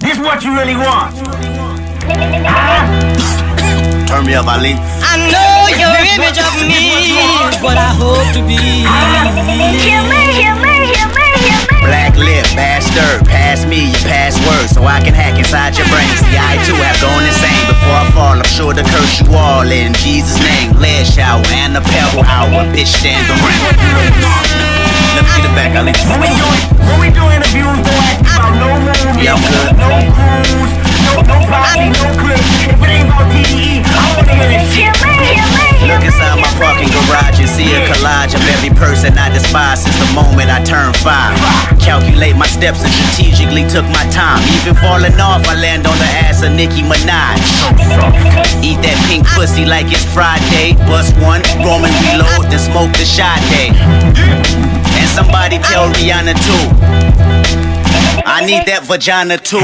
This what you really want. Turn me up, Ali. I know your image of me is what I hope to be. Black lip, bastard, pass me your password so I can hack inside your brain. See, I too have gone insane. Before I fall, I'm sure to curse you all in Jesus' name. Lead shower and a pebble hour, bitch stand the ring. Let me get it back, Ali. When we do interviews, don't ask about no movies, Yeah, I'm good. no cruise, no posse, no clips. If it ain't about TDE, I wanna hear this shit. Look inside my parking garage and see a collage of every person I despise since the moment I turned 5. Calculate my steps and strategically took my time. Even falling off, I land on the ass of Nicki Minaj. Eat that pink pussy like it's Friday. Bust one, Roman reload, then smoke the Sade. And somebody tell Rihanna too, I need that vagina too.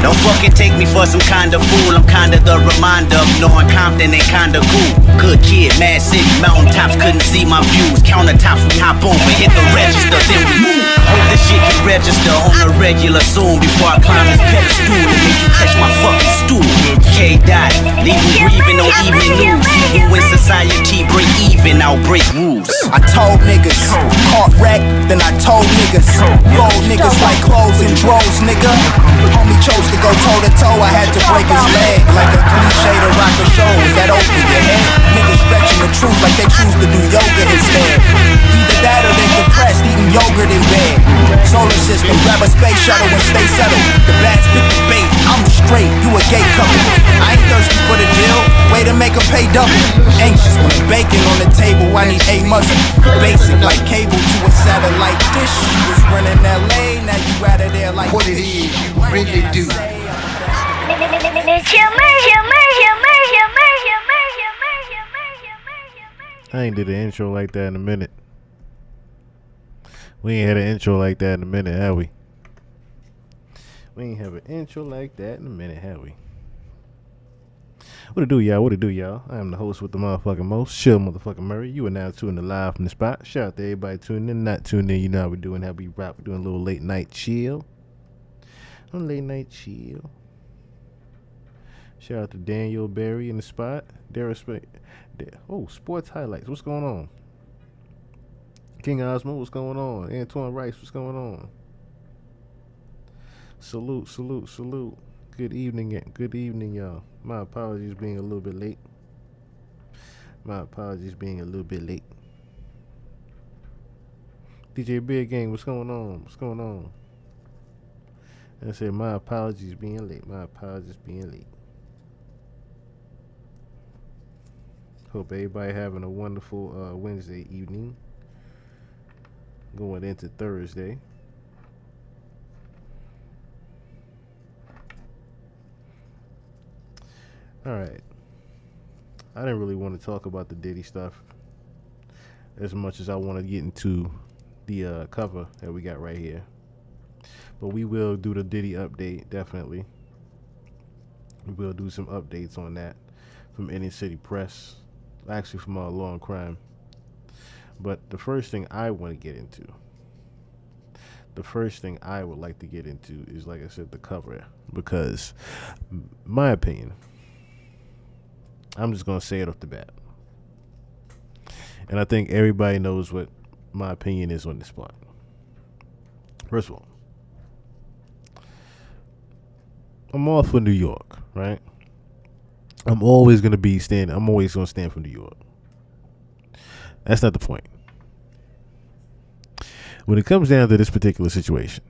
Don't fucking take me for some kind of fool. I'm kinda the reminder of knowing Compton ain't kinda cool. Good kid, Mad City, mountaintops couldn't see my views. Countertops we hop over, hit the register, then we move. Hope this shit can register on the regular soon before I climb this pedestal and make you catch my fucking stool. K-Dot, leave you grieving on evening news. Even when society break even, I'll break rules. I told niggas, caught wreck, then I told niggas. Fold niggas like clothes in drawers, nigga. Homie chose to go toe to toe, I had to break his leg. Like a cliche to rock a show, is that over your head? Niggas stretching the truth like they choose to do yoga instead. Either that or they depressed, eating yogurt in bed. Solar system, grab a space shuttle and stay settled. The bats pick the bait, I'm straight, you a gay couple. I ain't thirsty for the deal, way to make them pay double. Anxious when the bacon on the table, I need a muscle. Basic like cable to a satellite dish. You was running LA, now you out of there like what it is you really do. I ain't did an intro like that in a minute. We ain't had an intro like that in a minute, have we? We ain't have an intro like that in a minute, have we? What it do, y'all? What it do, y'all? I am the host with the motherfucking most, Chill Motherfucking Murray. You are now tuning in live from the spot. Shout out to everybody tuning in, not tuning in. You know how we doing, how we rock. We're doing a little late night chill. Late night chill. Shout out to Daniel Berry in the spot. Oh, sports highlights. What's going on? King Osmo, what's going on? Antoine Rice, what's going on? Salute, salute, salute. Good evening, y'all. My apologies being a little bit late. DJ Big Gang, what's going on? I said my apologies being late. Hope everybody having a wonderful Wednesday evening. Going into Thursday. Alright. I didn't really want to talk about the Diddy stuff as much as I want to get into the cover that we got right here. But we will do the Diddy update, definitely. We will do some updates on that from Inner City Press. Actually from Law and Crime. But the first thing I want to get into, the first thing I would like to get into is, like I said, the cover. Because, my opinion, I'm just going to say it off the bat. And I think everybody knows what my opinion is on this plot. First of all, I'm all for New York, right? I'm always going to stand for New York. That's not the point. When it comes down to this particular situation,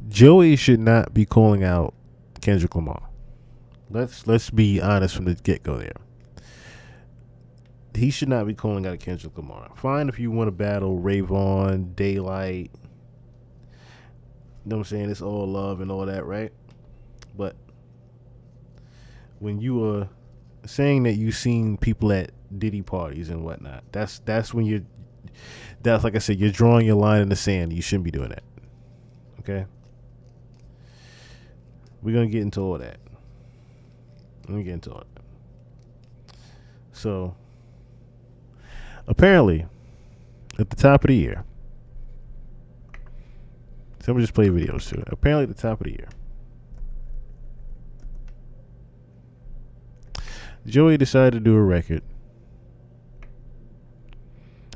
Joey should not be calling out Kendrick Lamar. Let's be honest from the get-go there. He should not be calling out Kendrick Lamar. Fine if you want to battle Rayvon, Daylight. You know what I'm saying? It's all love and all that, right? But when you are saying that you've seen people at Diddy parties and whatnot, that's when that's like I said, you're drawing your line in the sand. You shouldn't be doing that. Okay? We're going to get into all that. So, apparently, at the top of the year, So I'm gonna just play videos too. Apparently at the top of the year, Joey decided to do a record.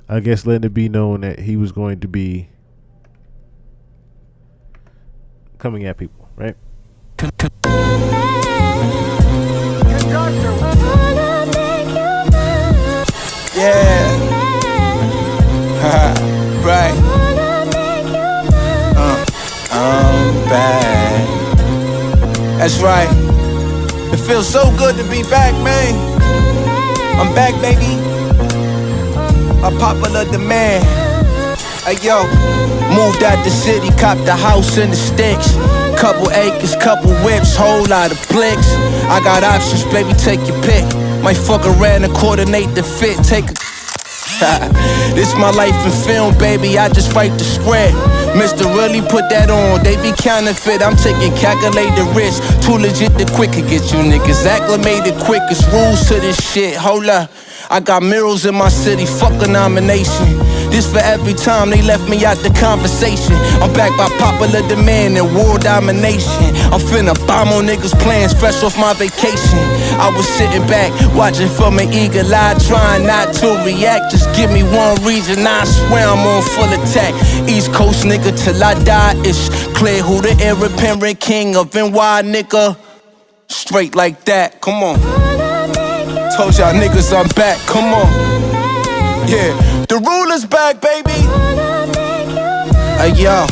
I guess letting it be known that he was going to be coming at people, right? Yeah. Right. I'm back. That's right. It feels so good to be back, man. I'm back, baby. A popular demand. Hey, yo. Moved out the city, copped a house in the sticks. Couple acres, couple whips, whole lot of blicks. I got options, baby, take your pick. Might fuck around and coordinate the fit, take a this my life in film, baby, I just write the script. Mr. Really put that on, they be counterfeit. I'm taking calculated risks, too legit to quick to get you niggas acclimated quick. It's rules to this shit, hold up. I got murals in my city, fuck a nomination. This for every time they left me out the conversation. I'm back by popular demand and world domination. I'm finna bomb on niggas' plans fresh off my vacation. I was sitting back, watching from an eagle eye, trying not to react. Just give me one reason, I swear I'm on full attack. East Coast nigga till I die, it's clear who the heir apparent king of NY, nigga. Straight like that, come on. Told y'all niggas I'm back, come on. Yeah, the ruler's back, baby. Hey, yo.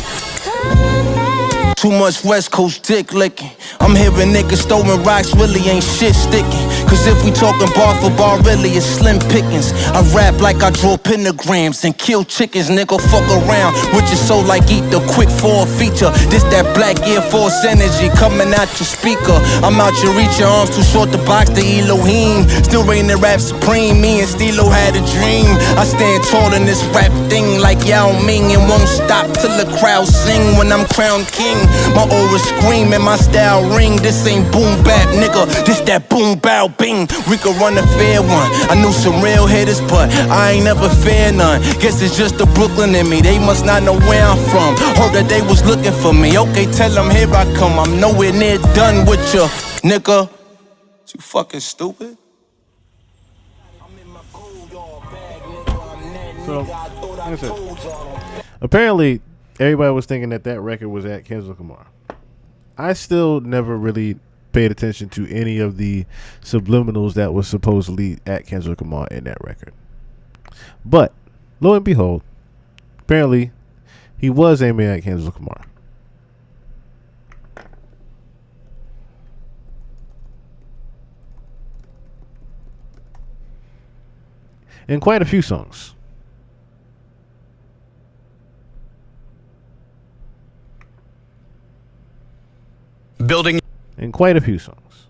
Too much West Coast dick licking. I'm hearing niggas throwing rocks, really ain't shit sticking. Cause if we talking bar for bar, really it's slim pickings. I rap like I draw pentagrams and kill chickens, nigga, fuck around with your soul like eat the quick for a feature. This that black Air Force energy coming out your speaker. I'm out your reach, your arms too short to box the Elohim. Still reigning rap supreme, me and Stilo had a dream. I stand tall in this rap thing like Yao Ming and won't stop till the crowd sing when I'm crowned king. My aura scream and my style ring. This ain't boom bap, nigga, this that boom bow bing. We could run a fair one. I knew some real hitters, but I ain't never fear none. Guess it's just the Brooklyn in me, they must not know where I'm from. Heard that they was looking for me, okay, tell them here I come. I'm nowhere near done with ya, nigga. You fucking stupid. So, like I said, apparently everybody was thinking that that record was at Kendrick Lamar. I still never really paid attention to any of the subliminals that was supposedly at Kendrick Lamar in that record. But, lo and behold, apparently he was aiming at Kendrick Lamar. In quite a few songs. Building In quite a few songs.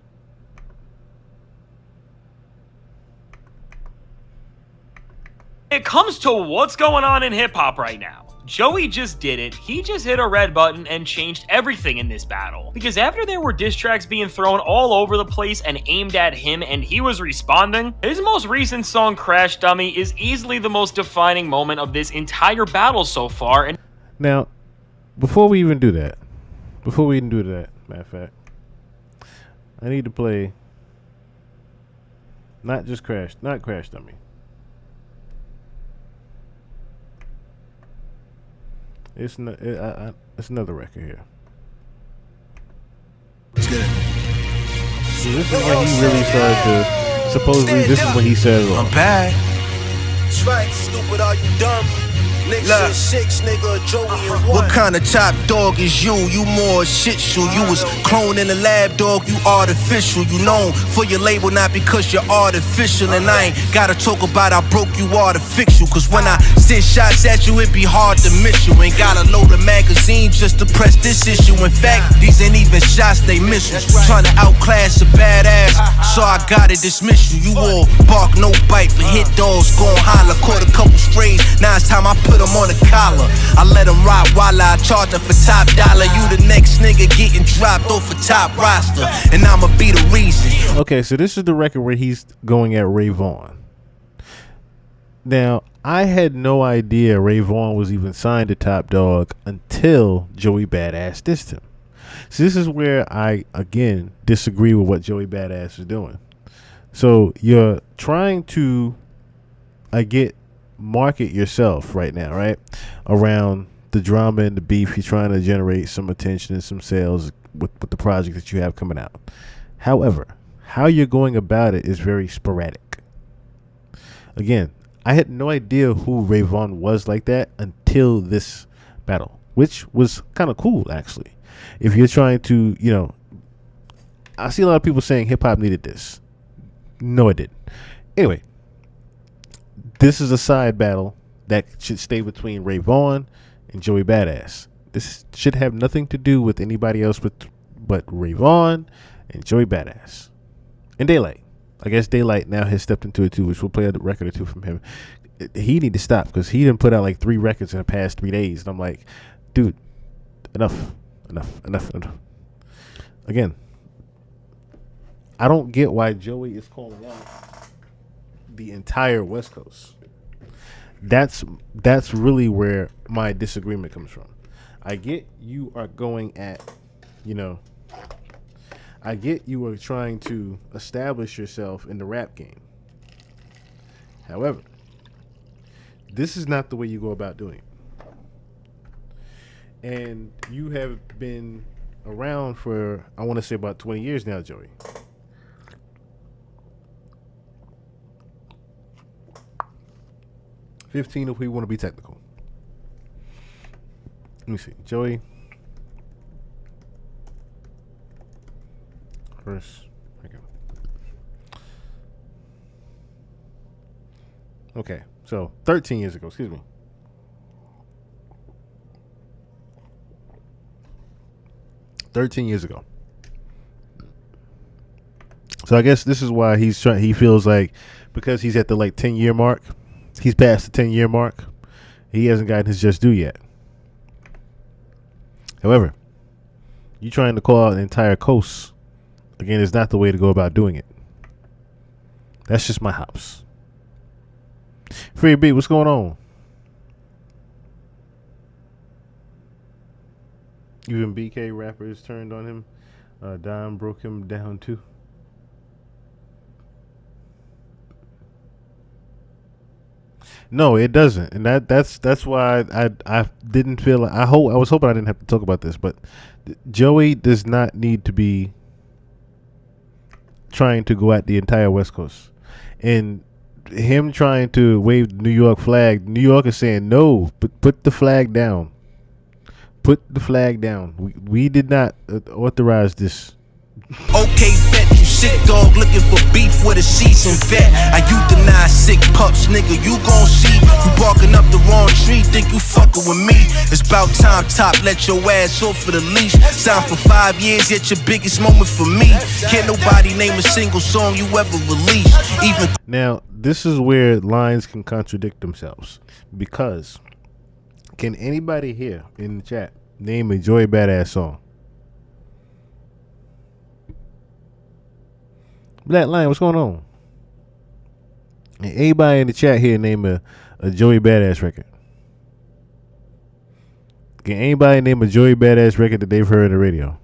It comes to what's going on in hip-hop right now. Joey just did it. He just hit a red button and changed everything in this battle. Because after there were diss tracks being thrown all over the place and aimed at him and he was responding, his most recent song, Crash Dummy, is easily the most defining moment of this entire battle so far. And now, before we even do that, matter of fact, I need to play not Crash Dummy. It's another record here. Let's get it. So this is when he really started to, supposedly this is when he said it all. I'm back. That's right, stupid, are you dumb? Niggas six, nigga, Joey and one. What kind of top dog is you? You more shit shoe. You was cloned in the lab, dog, you artificial. You known for your label, not because you're artificial. And I ain't gotta talk about I broke you artificial. Cause when I send shots at you, it be hard to miss you. Ain't gotta load a magazine just to press this issue. In fact, these ain't even shots, they missiles. Trying to outclass a badass, so I gotta dismiss you. You all bark, no bite, but hit dogs, gon' holler. Caught a couple strays, now it's time I put them on the collar. I let them ride while I charge her for top dollar. You the next nigga getting dropped off a top roster, and I'ma be the reason. Okay, so this is the record where he's going at Ray Vaughn. Now, I had no idea Ray Vaughn was even signed to Top Dog until Joey Badass dissed him. So this is where I, again, disagree with what Joey Badass is doing. So you're trying to, market yourself right now, right? Around the drama and the beef. You're trying to generate some attention and some sales with the project that you have coming out. However, how you're going about it is very sporadic. Again, I had no idea who Ray Vaughn was like that until this battle, which was kind of cool, actually. If you're trying to, I see a lot of people saying hip hop needed this. No, it didn't. Anyway, this is a side battle that should stay between Ray Vaughn and Joey Badass. This should have nothing to do with anybody else but Ray Vaughn and Joey Badass. And Daylight. I guess Daylight now has stepped into it too, which will play a record or two from him. He need to stop because he didn't put out like 3 records in the past 3 days. And I'm like, dude, enough. Again, I don't get why Joey is calling out the entire West Coast. That's really where my disagreement comes from. I get you are going at, I get you are trying to establish yourself in the rap game. However, this is not the way you go about doing it. And you have been around for, I want to say, about 20 years now, Joey. $15 if we want to be technical. Let me see. Joey. First. Okay. So 13 years ago, excuse me. So I guess this is why he feels like, because he's at the 10-year mark. He's past the 10-year mark. He hasn't gotten his just due yet. However, you trying to call out an entire coast, again, is not the way to go about doing it. That's just my house. Free B, what's going on? Even BK rappers turned on him. Dime broke him down too. No, it doesn't, and that's why I didn't feel. I was hoping I didn't have to talk about this, but Joey does not need to be trying to go at the entire West Coast, and him trying to wave the New York flag. New York is saying no, put the flag down. Put the flag down. We did not authorize this. Okay, bet you sick dog looking for beef with a seasoned vet. I euthanize sick pups, nigga. You gon' see you barking up the wrong tree. Think you fucking with me? It's about time, top. Let your ass off for the leash. Signed for 5 years, yet your biggest moment for me. Can't nobody name a single song you ever released. Even now, this is where lines can contradict themselves, because can anybody here in the chat name a Joey Badass song? Black Lion, what's going on? And anybody in the chat here name a Joey Badass record? Can anybody name a Joey Badass record that they've heard on the radio?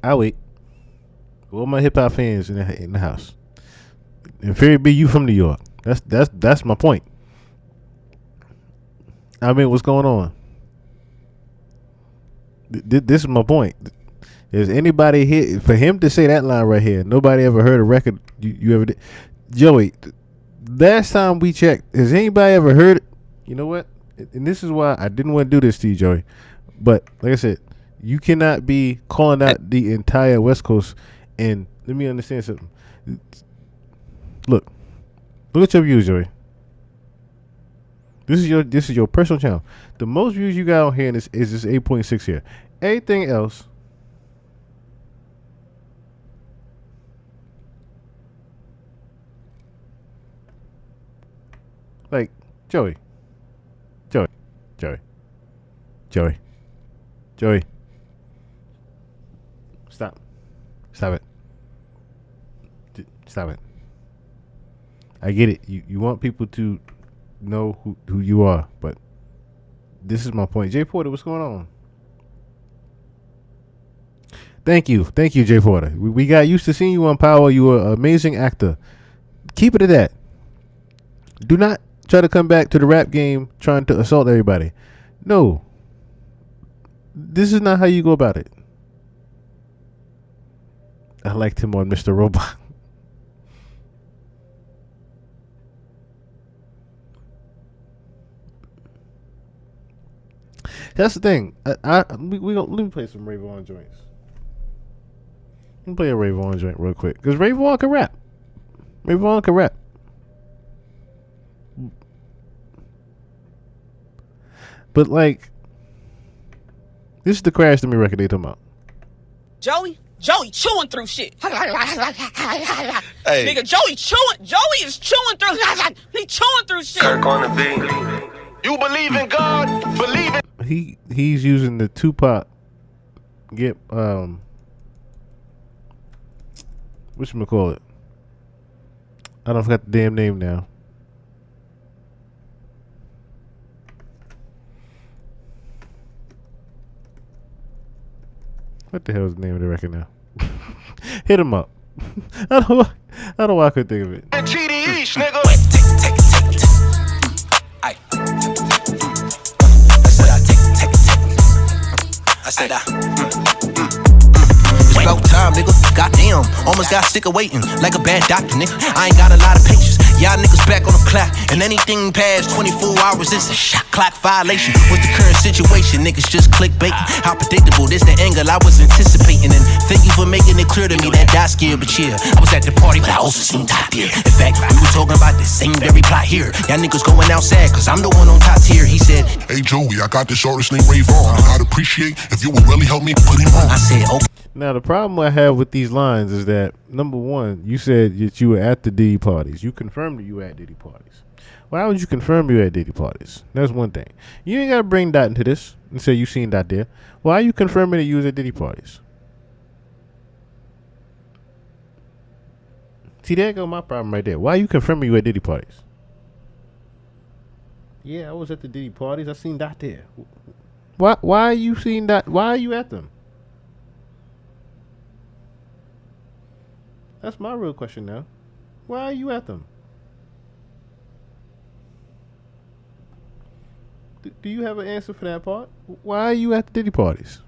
I'll wait. All my hip hop fans in the house. And Ferry B, you from New York? That's my point. I mean, what's going on? This is my point. Is anybody here for him to say that line right here? Nobody ever heard a record you ever did. Joey, last time we checked, has anybody ever heard it? You know what? And this is why I didn't want to do this to you, Joey. But like I said, you cannot be calling out the entire West Coast. And let me understand something. Look at your views, Joey. This is your personal channel. The most views you got on here is this 8.6 here. Anything else? Like Joey. Stop it. Stop it. I get it. You want people to know who you are, but this is my point. Jay Porter, what's going on? Thank you, Jay Porter. We got used to seeing you on Power. You were an amazing actor. Keep it at that. Do not try to come back to the rap game trying to assault everybody. No. This is not how you go about it. I liked him on Mr. Robot. That's the thing. Let me play some Ray Vaughn joints. Let me play a Ray Vaughn joint real quick, because Ray Vaughn can rap. Ray Vaughn can rap. But like, this is the Crash to Me record they talking about. Joey chewing through shit. Hey. Nigga, Joey is chewing through. He chewing through shit. Kirk on the beat. You believe in God? Believe in. He's using the Tupac whatchamacallit? I don't forgot the damn name now. What the hell is the name of the record now? Hit him up. I don't know why I couldn't think of it. TDE, nigga. I said it's about time, nigga. Goddamn, almost got sick of waiting like a bad doctor, nigga. I ain't got a lot of patience. Y'all niggas back on the clock, and anything past 24 hours is a shot clock violation. What's the current situation? Niggas just clickbait. How predictable? This the angle I was anticipating, and thank you for making it clear to me that I scared, but yeah, I was at the party, but I also seen top tier. In fact, we were talking about the same very plot here. Y'all niggas going outside, cause I'm the one on top tier. He said, hey Joey, I got this artist named Ray Vaughn. I'd appreciate if you would really help me put him on. I said, okay. Now, the problem I have with these lines is that, number one, you said that you were at the Diddy parties. You confirmed that you were at Diddy parties. Why would you confirm you were at Diddy parties? That's one thing. You ain't got to bring Dot into this and say you seen Dot there. Why are you confirming that you was at Diddy parties? See, there go my problem right there. Why are you confirming you at Diddy parties? Yeah, I was at the Diddy parties. I seen Dot there. Why are you seeing Dot? Why are you at them? That's my real question now. Why are you at them? Do you have an answer for that part? Why are you at the Diddy parties?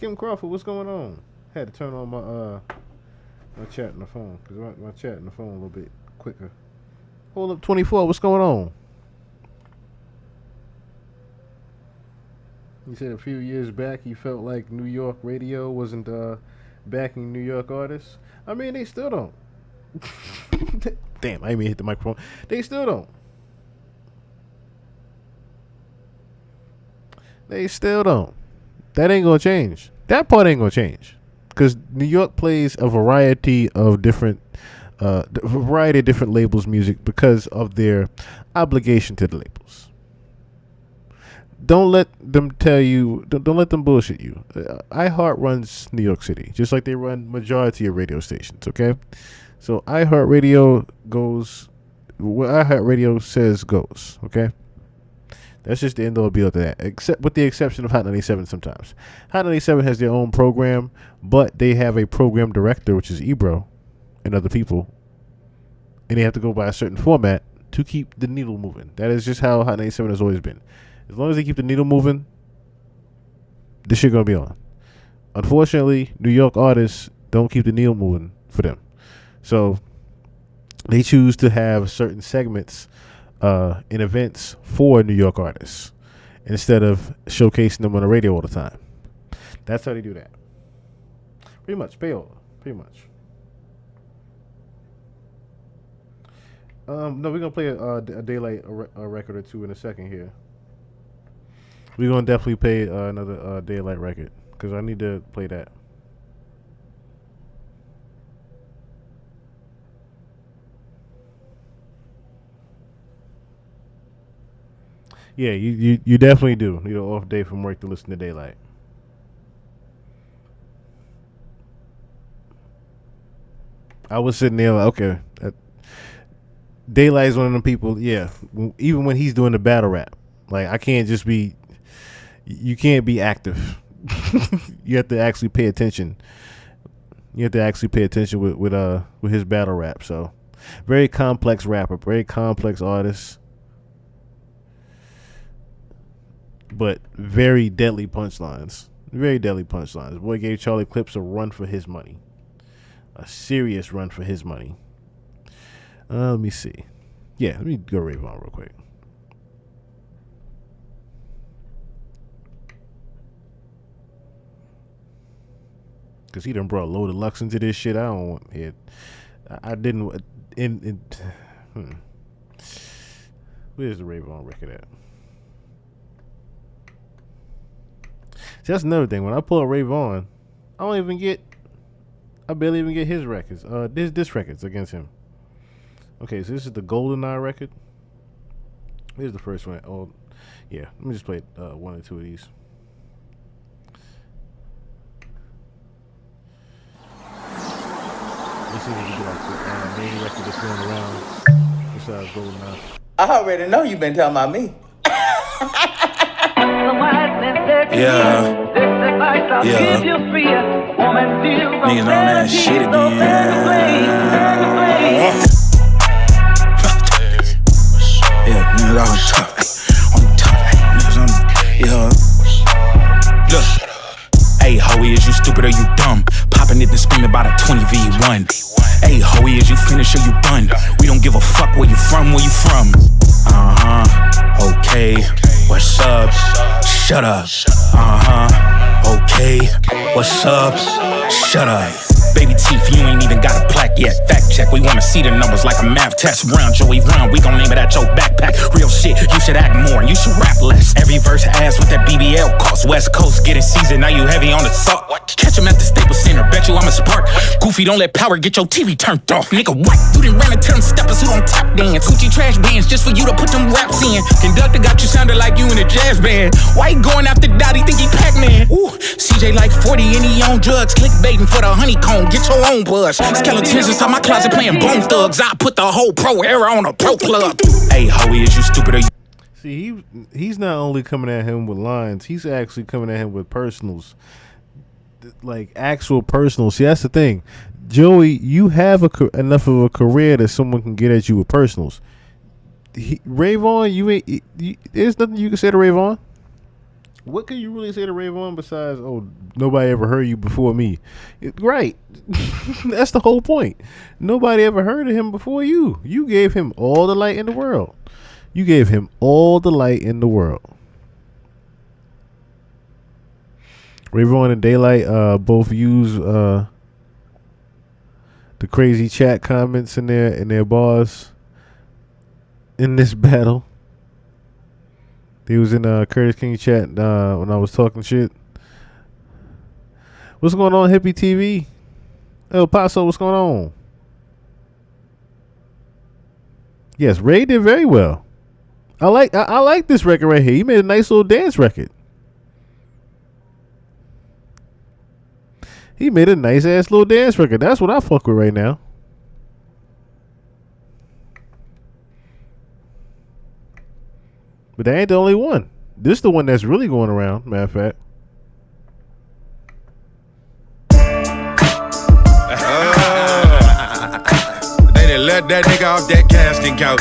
Kim Crawford, what's going on? Had to turn on my chat on the phone, because my chat on the phone a little bit quicker. Hold up 24, what's going on? You said a few years back you felt like New York radio wasn't backing New York artists. I mean, they still don't. Damn, I didn't even hit the microphone. They still don't. They still don't. That ain't gonna change. That part ain't gonna change, because New York plays a variety of different labels' music because of their obligation to the labels. Don't let them tell you. Don't let them bullshit you. iHeart runs New York City, just like they run majority of radio stations. Okay, so iHeartRadio goes where iHeartRadio says goes. Okay, that's just the end all be all to that. Except with the exception of Hot 97. Sometimes Hot 97 has their own program, but they have a program director, which is Ebro, and other people, and they have to go by a certain format to keep the needle moving. That is just how Hot 97 has always been. As long as they keep the needle moving, this shit gonna be on. Unfortunately, New York artists don't keep the needle moving for them. So they choose to have certain segments in events for New York artists instead of showcasing them on the radio all the time. That's how they do that. Pretty much, payola. Pretty much. No, we're gonna play a Daylight a record or two in a second here. We're gonna definitely play another Daylight record, because I need to play that. Yeah, you definitely do. You know, off day from work to listen to Daylight. I was sitting there like, okay, Daylight is one of them people. Yeah, even when he's doing the battle rap, like I can't just be. You can't be active. You have to actually pay attention. You have to actually pay attention with his battle rap. So, very complex rapper, very complex artist, but very deadly punchlines. Very deadly punchlines. Boy gave Charlie Clips a run for his money. A serious run for his money. Let me see. Yeah, let me go Ray Vaughn real quick. Because he done brought a load of Lux into this shit. I don't want it. I didn't. Where's the Ray Vaughn record at? See, that's another thing. When I pull a Ray Vaughn, I barely even get his records. This records against him. Okay, so this is the GoldenEye record. Here's the first one. Oh, yeah. Let me just play one or two of these. Let's see if we can get like the main record that's going around besides GoldenEye. I already know you've been talking about me. Yeah. Niggas on that shit again. Yeah, niggas on top. On top. Niggas on. Yeah. Look. Hey, Hoey, is you stupid or you dumb? Popping it and screaming about a 20v1. Hey, Hoey, is you finished or you done? We don't give a fuck where you from, Okay, what's up? Shut up. Okay, what's up? Shut up. Baby teeth, you ain't even got a plaque yet. Fact check, we wanna see the numbers like a math test. Round Joey round, we gon' name it at your backpack. Real shit, you should act more and you should rap less. Every verse ass with that BBL cost. West Coast getting seasoned, now you heavy on the salt. Catch him at the Staples Center, bet you I'm a spark. Goofy, don't let power get your TV turned off. Nigga, what? You done ran into them steppers who don't tap dance. Gucci trash bands just for you to put them raps in. Conductor got you sounding like you in a jazz band. Why you going after Dottie, think he Pac-Man? Ooh, CJ like 40 and he on drugs. Clickbaiting for the honeycomb, get your own buzz. Skeletons inside my closet playing Bone Thugs. I put the whole pro era on a pro club. Hey, Hoey, is you stupid or you? See, he's not only coming at him with lines, he's actually coming at him with personals. Like actual personals. See, that's the thing. Joey, you have enough of a career that someone can get at you with personals. Ray Vaughn, there's nothing you can say to Ray Vaughn. What can you really say to Ray Vaughn besides, oh, nobody ever heard you before me? Right. That's the whole point. Nobody ever heard of him before you. You gave him all the light in the world. Ray Vaughn and Daylight both use the crazy chat comments in their bars in this battle. He was in Curtis King chat when I was talking shit. What's going on, Hippie TV? El Paso, what's going on? Yes, Ray did very well. I like this record right here. He made a nice little dance record. He made a nice ass little dance record. That's what I fuck with right now. But that ain't the only one. This is the one that's really going around, matter of fact. They done let that nigga off that casting couch.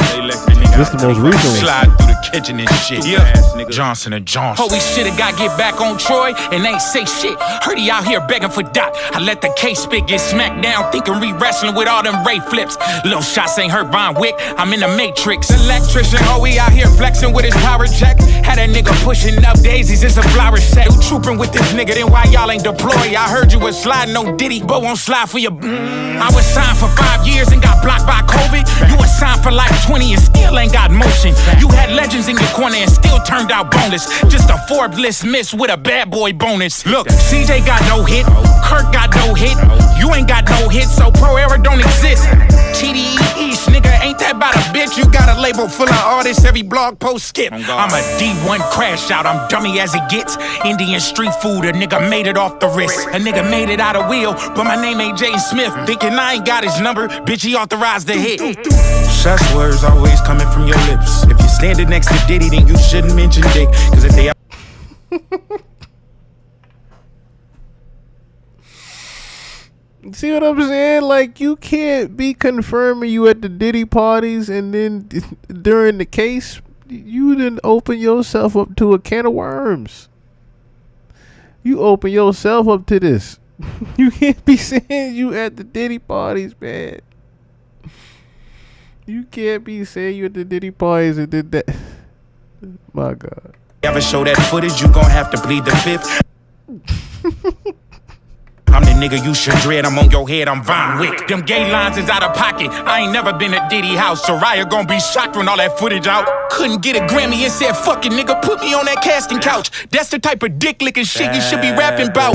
This the most recent one. Slide through the kitchen and shit. Yeah. Johnson & Johnson. Holy shit, I got get back on Troy and ain't say shit. Heard he out here begging for Dot. I let the case spit get smacked down, thinking re-wrestling with all them Ray flips. Little shots ain't hurt Von Wick. I'm in the Matrix. Electrician, we out here flexing with his power check. Had a nigga pushing up daisies, it's a flower set. You trooping with this nigga, then why y'all ain't deployed? I heard you was sliding on Diddy, but won't slide for your. I was signed for 5 years and got blocked by COVID. You was signed for like 20 and still ain't got motion. You had legends in your corner and still turned out boneless. Just a Forbes list miss with a bad boy bonus. Look, CJ got no hit. Kirk got no hit. You ain't got no hit, so Pro Era don't exist. TDE East, nigga, ain't that about a bitch? You got a label full of artists, every blog post skip. I'm a D1 crash out, I'm dummy as it gets. Indian street food, a nigga made it off the wrist. A nigga made it out of wheel, but my name ain't Jaden Smith. Thinking I ain't got his number, bitch, he authorized the hit. Such words always coming from your lips. If you're standing next to Diddy, then you shouldn't mention dick. Cause if they See what I'm saying? Like, you can't be confirming you at the Diddy parties and then during the case, you didn't open yourself up to a can of worms. You open yourself up to this. You can't be saying you at the Diddy parties, man. You can't be saying you at the Diddy parties and did that. My God. Ever show that footage, you gon' have to plead the fifth. I'm the nigga you should dread, I'm on your head, I'm Von Wick. Them gay lines is out of pocket, I ain't never been at Diddy house. Soraya gon' be shocked when all that footage out. Couldn't get a Grammy and said, fuck it, nigga, put me on that casting couch. That's the type of dick licking shit you should be rapping about.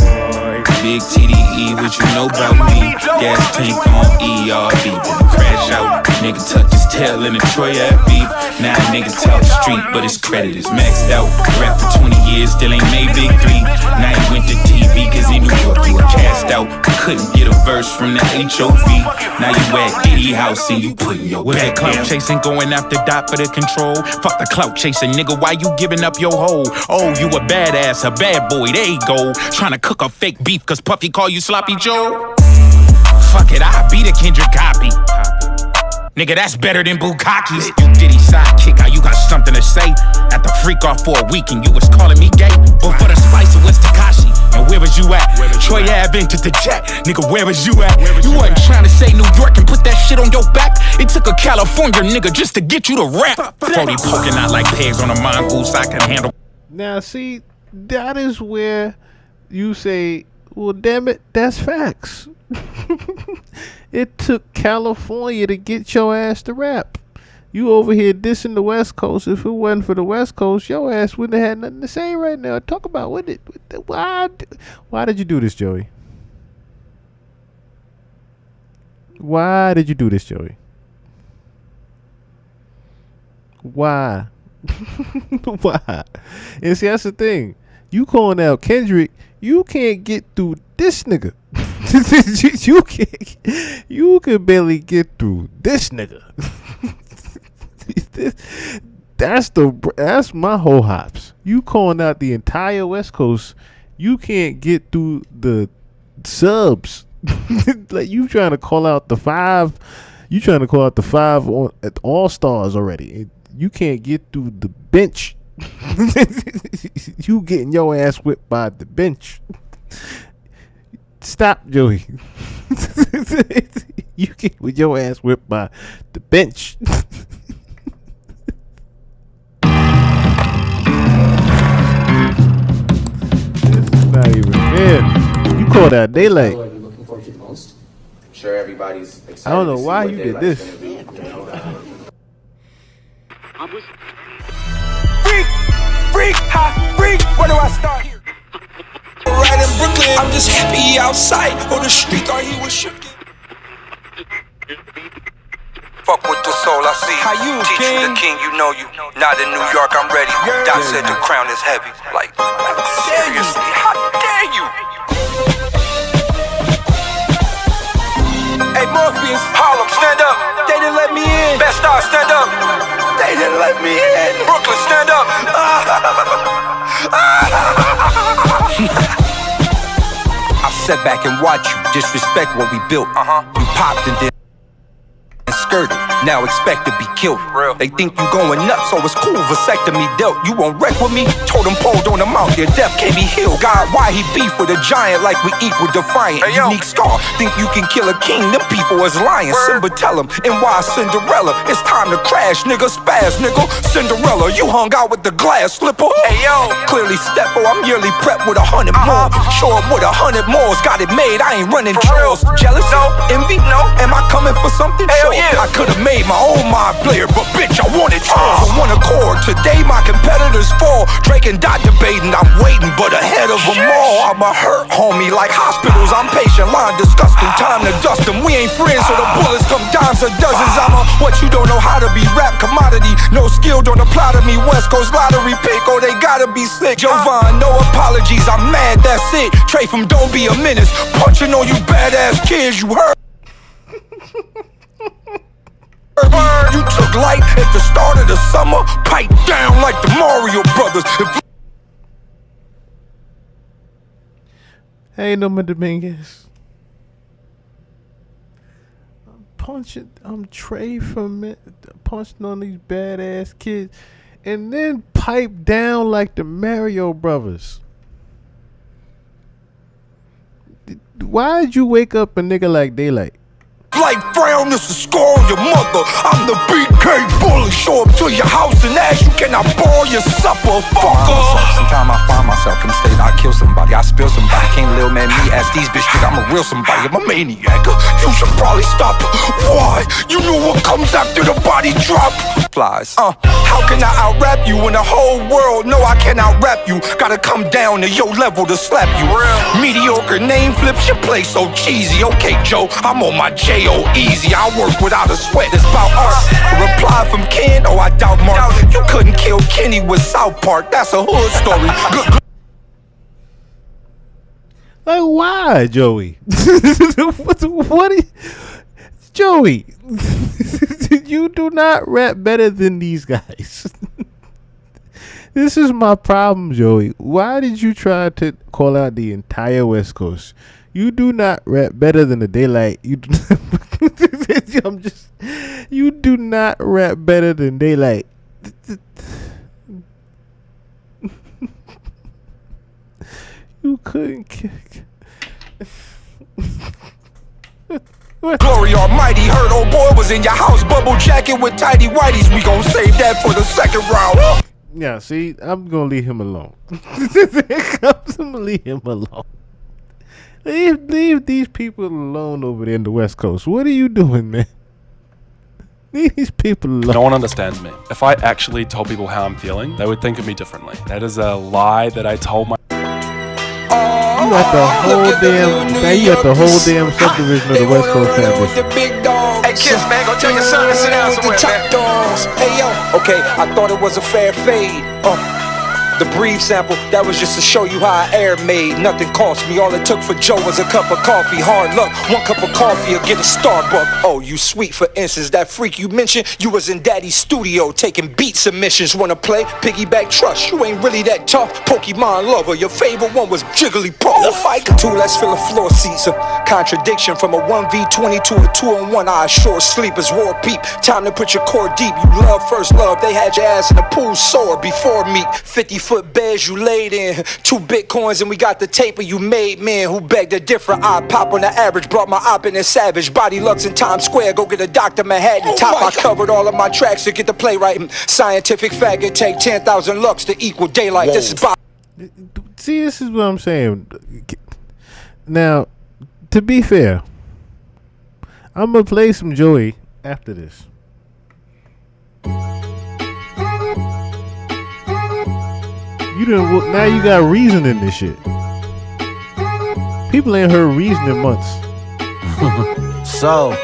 Big TDE, what you know about me? Gas tank on ERB, crash out. Nigga tuck his tail in a Troy Ave beef. Now nigga talk street, but his credit is maxed out. Rap for 20 years, still ain't made big three. Now he went to TV cause he knew York you were cast out. Couldn't get a verse from the HOV. Now you at Diddy house and you putting your was back clout chasing, going after Dot for the control. Fuck the clout chasing, nigga, why you giving up your hoe? Oh, you a badass, a bad boy, there you go. Trying to cook a fake beef cause Puffy call you Sloppy Joe? Fuck it, I beat a Kendrick copy. Nigga, that's better than Bukkake's. You Diddy sidekick, how you got something to say? At the freak off for a week and you was calling me gay? But for the spice it was Tekashi. And where was you at? Troy Ave entered the jet. Nigga, where was you at? You wasn't trying to say New York and put that shit on your back. It took a California nigga just to get you to rap. Brody poking out like pegs on a mongoose, I can handle. Now, see, that is where you say, well, damn it, that's facts. It took California to get your ass to rap. You over here dissing the West Coast. If it wasn't for the West Coast, your ass wouldn't have had nothing to say right now. Talk about why did you do this, Joey? Why did you do this, Joey? Why? Why? And see, that's the thing. You calling out Kendrick, you can't get through this nigga. you can barely get through this nigga. That's my whole hops. You calling out the entire West Coast, you can't get through the subs. Like, you trying to call out the five. You trying to call out the five at All Stars already. You can't get through the bench. You getting your ass whipped by the bench. Stop, Joey. You get with your ass whipped by the bench. This is not even fair. You call that daylight. What are you looking forward to the most? I'm sure everybody's excited. I don't know why you did this. Freak, ha, freak. Where do I start here? Right in Brooklyn, I'm just happy outside on the street. Thought he was shifting. Fuck with the soul, I see. How you, Teach king? you the king, you know you. Not in New York, I'm ready. Doc said the crown is heavy. Like seriously, how dare you? Hey, Morpheus, Harlem, stand up. they didn't let me in. Best Star, stand up. They didn't let me in. Brooklyn, stand up. I sat back and watched you disrespect what we built. You popped and then skirted. Now expect to be killed. Real. They think you going nuts, so it's cool. Vasectomy dealt. You won't wreck with me? Totem pole on the mount. Their death can't be healed. God, why he beef with a giant like we equal defiant? Hey, yo. Unique scar. Think you can kill a king? Them people is lying. Word. Simba tell him. And why Cinderella? It's time to crash, nigga. Spaz, nigga. Cinderella, you hung out with the glass slipper. Hey, yo. Clearly Steppo, I'm yearly prepped with 100 more. Show up with 100 more. Got it made. I ain't running For real. trolls. Jealous? No. Envy? No. Am I coming for something? Hell Sure. yeah. I could've made my own mind player, but bitch, I wanted yours. On one accord. Today my competitors fall. Drake and Dot debating. I'm waiting, but ahead of them all, I'ma hurt, homie, like hospitals. I'm patient, line disgusting, time to dust them. We ain't friends, so the bullets come dimes or dozens. I'm a what you don't know how to be, rap commodity. No skill, don't apply to me. West Coast lottery pick, oh, they gotta be slick. Jovan, no apologies, I'm mad, that's it. Trey from Don't Be a Menace, punching on you badass kids, you heard? You took light at the start of the summer, pipe down like the Mario Brothers. Hey, Norman Dominguez. I'm Trey from it, punching on these badass kids, and then pipe down like the Mario Brothers. Why'd you wake up a nigga like Daylight? Like frown, this is score on your mother. I'm the BK bully. Show up to your house and ask you, can I borrow your supper, fucker? Sometimes I find myself in the state I kill somebody, I spill somebody. Can't little man me ask these bitch nigga, I'm a real somebody. I'm a maniac. You should probably stop. Why? You know what comes after the body drop? Flies. How can I out-rap you when the whole world know I can out-rap you? Gotta come down to your level to slap you. Mediocre name flips, your play so cheesy. Okay, Joe, I'm on my J.O. easy. I work without a sweat, it's about us. A reply from Ken, oh I doubt Mark. You couldn't kill Kenny with South Park, that's a hood story. Like, why, Joey? what Joey, you do not rap better than these guys. This is my problem, Joey. Why did you try to call out the entire West Coast? You do not rap better than the Daylight. You do not, you do not rap better than Daylight. You couldn't kick. Glory Almighty, heard old boy was in your house, bubble jacket with tidy whities. We gon' save that for the second round. Yeah, see, I'm gonna leave him alone. I'm gonna leave him alone. Leave these people alone over there in the West Coast. What are you doing, man? Leave these people alone. No one understands me. If I actually told people how I'm feeling, they would think of me differently. That is a lie that I told my... You got the whole damn subdivision of the West Coast campus. Hey kids, man, go tell your son to sit down somewhere, man. Hey yo, okay, I thought it was a fair fade. The Breathe sample, that was just to show you how I air made. Nothing cost me, all it took for Joe was a cup of coffee. Hard luck, one cup of coffee or get a Starbucks. Oh, you sweet for instance, that freak you mentioned, you was in daddy's studio taking beat submissions. Wanna play? Piggyback trust, you ain't really that tough. Pokemon lover, your favorite one was Jigglypuff. The fight two, let's fill a floor seats. A contradiction from a 1v20 to a 2-on-1. I assure sleepers, war peep. Time to put your core deep. You love first love, they had your ass in the pool sore before meet. 50-foot beds you laid in, 2 Bitcoins and we got the tape of you made men who begged a different. I pop on the average, brought my op in a savage. Body Lux in Times Square, go get a Dr. Manhattan. Top, I covered all of my tracks to get the playwright. Scientific fact, it take 10,000 lux to equal daylight. Whoa. This is See, this is what I'm saying. Now, to be fair, I'm gonna play some Joey after this. You didn't. Now you got reason in this shit. People ain't heard reason in months. So,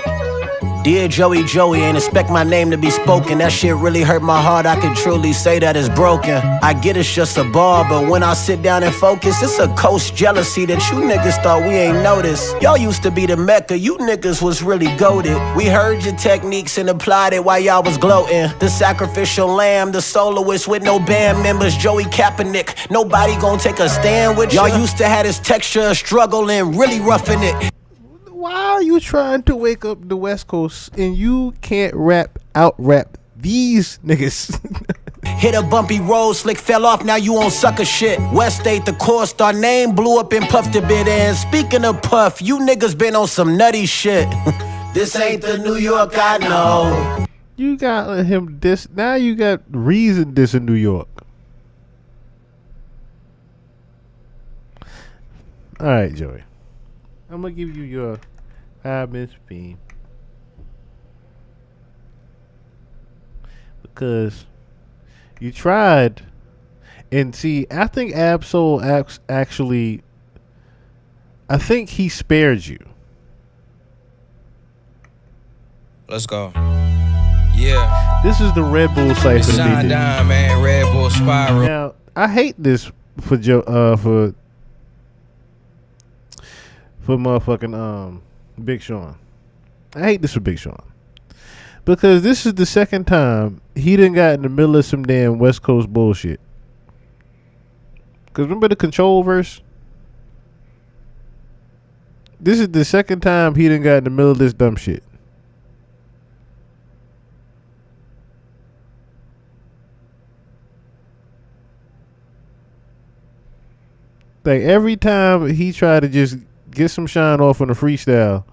dear Joey, ain't expect my name to be spoken. That shit really hurt my heart. I can truly say that it's broken. I get it's just a bar, but when I sit down and focus, it's a coast jealousy that you niggas thought we ain't noticed. Y'all used to be the Mecca, you niggas was really goated. We heard your techniques and applied it while y'all was gloating. The sacrificial lamb, the soloist with no band members, Joey Kaepernick. Nobody gon' take a stand with y'all. Used to have this texture of struggle and really roughing it. Why are you trying to wake up the West Coast and you can't out-rap these niggas? Hit a bumpy road, slick fell off, now you on sucker shit. West State, the core star name blew up and puffed a bit. And speaking of puff, you niggas been on some nutty shit. This ain't the New York I know. You got him diss, now you got reason diss in New York. Alright, Joey. I'm gonna give you your 5-minute theme because you tried, and see, I think Ab-Soul actually I think he spared you. Let's go. Yeah. This is the Red Bull cipher. It's Shine Down, man. Red Bull Spiral. Now, I hate this for motherfucking Big Sean. I hate this for Big Sean. Because this is the second time he done got in the middle of some damn West Coast bullshit. Because remember the Control verse? This is the second time he done got in the middle of this dumb shit. Like every time he tried to just get some shine off on a freestyle,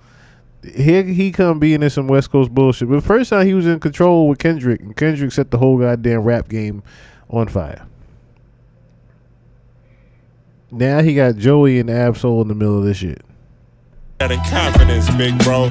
here he come being in some West Coast bullshit. But the first time he was in Control with Kendrick, and Kendrick set the whole goddamn rap game on fire. Now he got Joey and Ab-Soul in the middle of this shit. That confidence, big bro.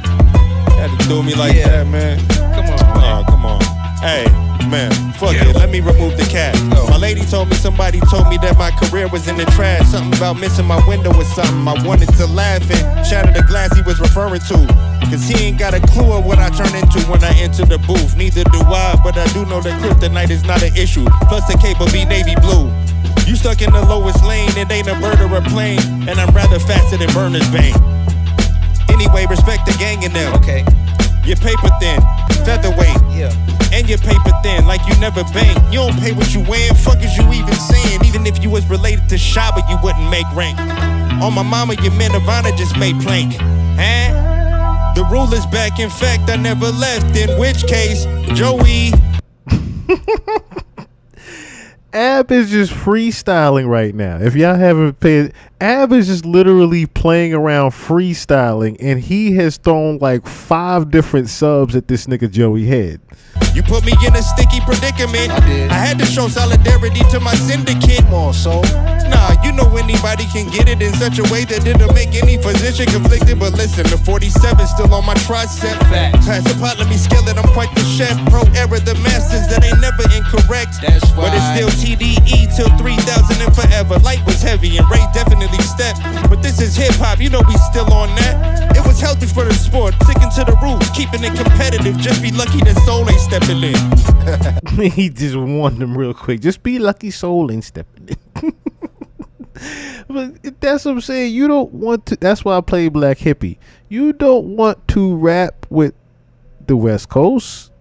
Had to do me like that, man. Come on, come on. Hey, man, fuck it. Let me remove the cap. My lady told me somebody told me that my career was in the trash. Something about missing my window or something. I wanted to laugh and shatter the glass he was referring to. Cause he ain't got a clue of what I turn into when I enter the booth. Neither do I, but I do know that kryptonite is not an issue. Plus the cape will be navy blue. You stuck in the lowest lane, it ain't a bird or a plane. And I'm rather faster than Burner's vein. Anyway, respect the gang in them. Okay. Your paper thin, featherweight. Yeah. And your paper thin, like you never bank. You don't pay what you wearing, fuck is you even saying? Even if you was related to Shaba, you wouldn't make rank. On my mama, your men of honor just made plank. Huh? The rule is back, in fact, I never left. In which case, Joey. Ab is just freestyling right now. If y'all haven't paid, Ab is just literally playing around freestyling, and he has thrown like 5 different subs at this nigga Joey Head. You put me in a sticky predicament. I did. I had to show solidarity to my syndicate. Come on, so. Nah, you know anybody can get it in such a way that it'll make any physician conflicted. But listen, the 47 still on my tricep. Pass the pot, let me scale it. I'm quite the chef. Pro era, the masters that ain't never incorrect. That's right. But it's still TDE till 3000 and forever. Light was heavy and Ray definitely stepped. But this is hip hop, you know we still on that. It was healthy for the sport, sticking to the roots, keeping it competitive. Just be lucky that Soul ain't stepping in. He just warned them real quick. Just be lucky Soul ain't stepping in. But that's what I'm saying. You don't want to. That's why I play Black Hippie. You don't want to rap with the West Coast.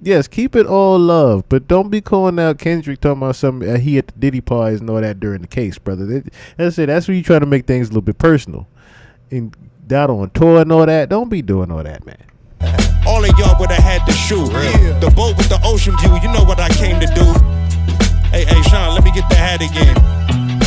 Yes, keep it all love, but don't be calling out Kendrick talking about something he at the Diddy parties and all that during the case, brother. That's it. That's when you try to make things a little bit personal. And that on tour and all that. Don't be doing all that, man. All of y'all would have had to shoot. Yeah. The boat with the ocean view, you know what I came to do. Hey, Sean, let me get the hat again.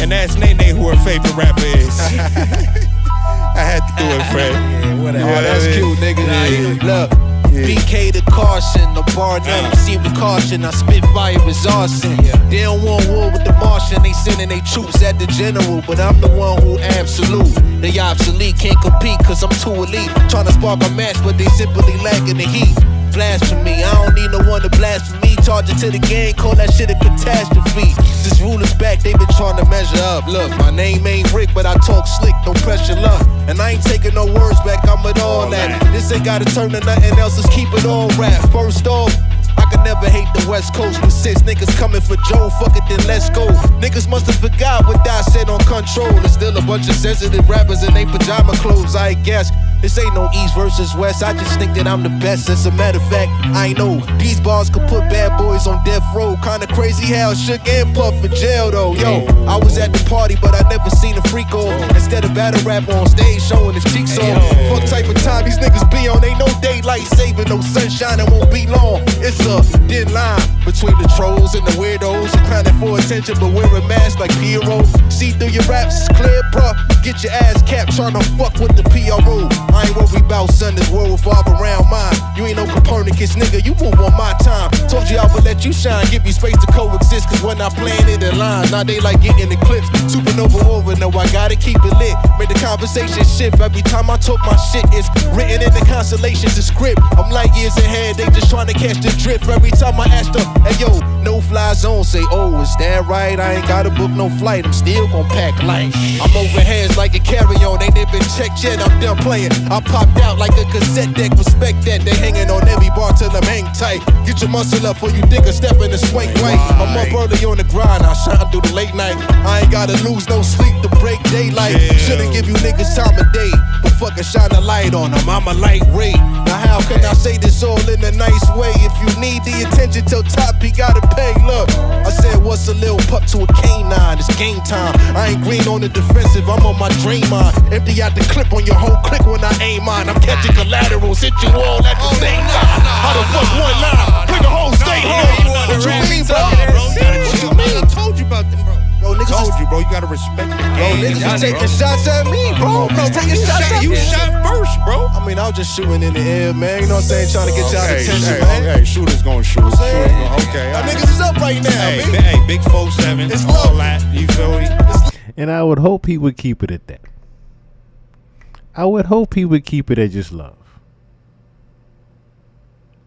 And ask Nene who her favorite rapper is. I had to do it, Fred. Yeah, whatever. Oh, that's cute, nigga. Yeah. Look. Yeah. BK the caution, the bar none, receive the caution. I spit fire as arson. They don't want war with the Martian, they sending their troops at the general. But I'm the one who absolute. They obsolete, can't compete cause I'm too elite. Tryna spark a match, but they simply lacking the heat. Blasphemy, I don't need no one to blaspheme. Charge it to the game, call that shit a catastrophe. Since rulers back, they been trying to measure up. Look, my name ain't Rick, but I talk slick, no pressure luck. And I ain't taking no words back, I'm with all that. This ain't gotta turn to nothing else, let's keep it all rap. First off, I could never hate the West Coast, but since niggas coming for Joe, fuck it, then let's go. Niggas must have forgot what I said on Control. There's still a bunch of sensitive rappers in they pajama clothes, I guess. This ain't no East versus West, I just think that I'm the best. As a matter of fact, I know these bars could put bad boys on death row. Kinda crazy how Shook and Puff in jail though. Yo, I was at the party, but I never seen a freak off. Instead of battle rap on stage, showing his cheeks off. Fuck type of time these niggas be on, ain't no daylight saving, no sunshine, it won't be long. It's a thin line between the trolls and the weirdos. You're clowning for attention, but wearing masks like P.R.O. See through your raps, it's clear, bruh. Get your ass capped, tryna fuck with the P.R.O. I ain't worried about son, this world revolve around mine. You ain't no Copernicus, nigga, you move on my time. Told you I would let you shine, give you space to coexist. Cause when I plan it in line, now they like getting eclipsed. Supernova over, now I gotta keep it lit. Make the conversation shift every time I talk my shit. It's written in the constellations, the script. I'm light years ahead, they just trying to catch the drift. Every time I ask them, hey yo, no fly zone, say, oh, is that right? I ain't gotta book no flight, I'm still gon' pack light. I'm moving hands like a carry-on. Ain't even checked yet, I'm done playing. I popped out like a cassette deck, respect that. They hanging on every bar till I'm hang tight. Get your muscle up before you think of stepping the swing right. I'm up early on the grind, I shine through the late night. I ain't gotta lose no sleep to break daylight. Shouldn't give you niggas time of day, but fucking shine a light on them, I'm a light ray. Now how can I say this all in a nice way? If you need the attention till top, you gotta pay. Look, I said what's a little pup to a canine? It's game time. I ain't green on the defensive, I'm on my dream on. Empty out the clip on your whole click when I aim on. I'm catching collaterals, hit you all at the same time. How the fuck one line? Bring a whole state home. What you mean, bro? What you mean? I told you about them, bro. Bro, niggas told you, bro. You gotta respect the game. Bro, niggas is taking shots at me, bro. Bro, taking shots at me. You shot first, bro. I mean, I was just shooting in the air, man. You know what I'm saying? Trying to get y'all attention, man. Okay, shooters gonna shoot. Okay. Y'all niggas is up right now, hey, man. Hey, big 4-7. It's all that. You feel me? And I would hope he would keep it at that. I would hope he would keep it at just love.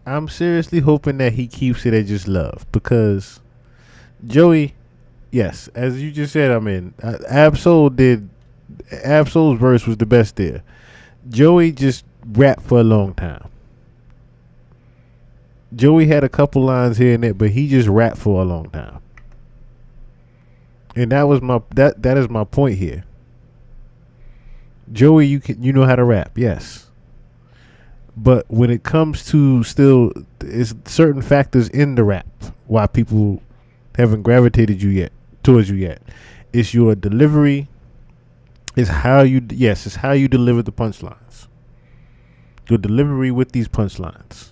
I'm seriously hoping that he keeps it at just love, because Joey, yes, as you just said, Absol's verse was the best there. Joey just rapped for a long time. Joey had a couple lines here and there, but he just rapped for a long time. And that was that is my point here. Joey, you know how to rap, yes. But when it comes to still, it's certain factors in the rap why people haven't gravitated towards you yet. It's your delivery. It's how you deliver the punchlines. Your delivery with these punchlines.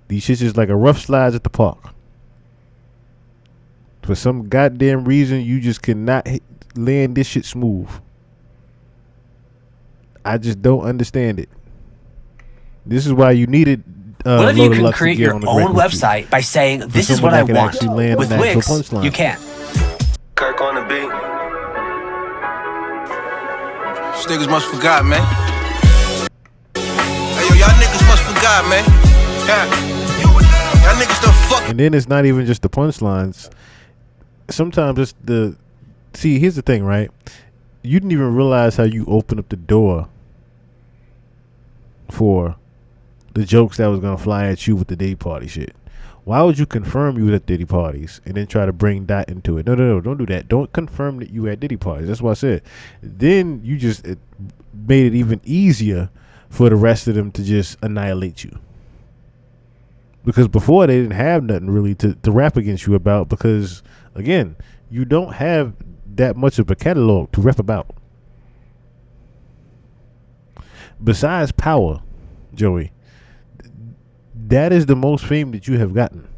These shits is like a rough slides at the park. For some goddamn reason, you just cannot land this shit smooth. I just don't understand it. This is why you needed. What if you can create your own website by saying, "This is what I want"? With Wix, you can't. Kirk on the beat. These niggas must forgot, man. Hey yo, y'all niggas must forgot, man. Yeah. Y'all niggas done fuck. And then it's not even just the punchlines. Sometimes it's the. See, here's the thing, right? You didn't even realize how you opened up the door for the jokes that was gonna fly at you with the day party shit. Why would you confirm you was at Diddy parties and then try to bring that into it? No, don't do that. Don't confirm that you at Diddy parties. That's what I said. Then you just made it even easier for the rest of them to just annihilate you. Because before they didn't have nothing really to rap against you about, because again, you don't have that much of a catalog to rap about. Besides power, Joey, that is the most fame that you have gotten.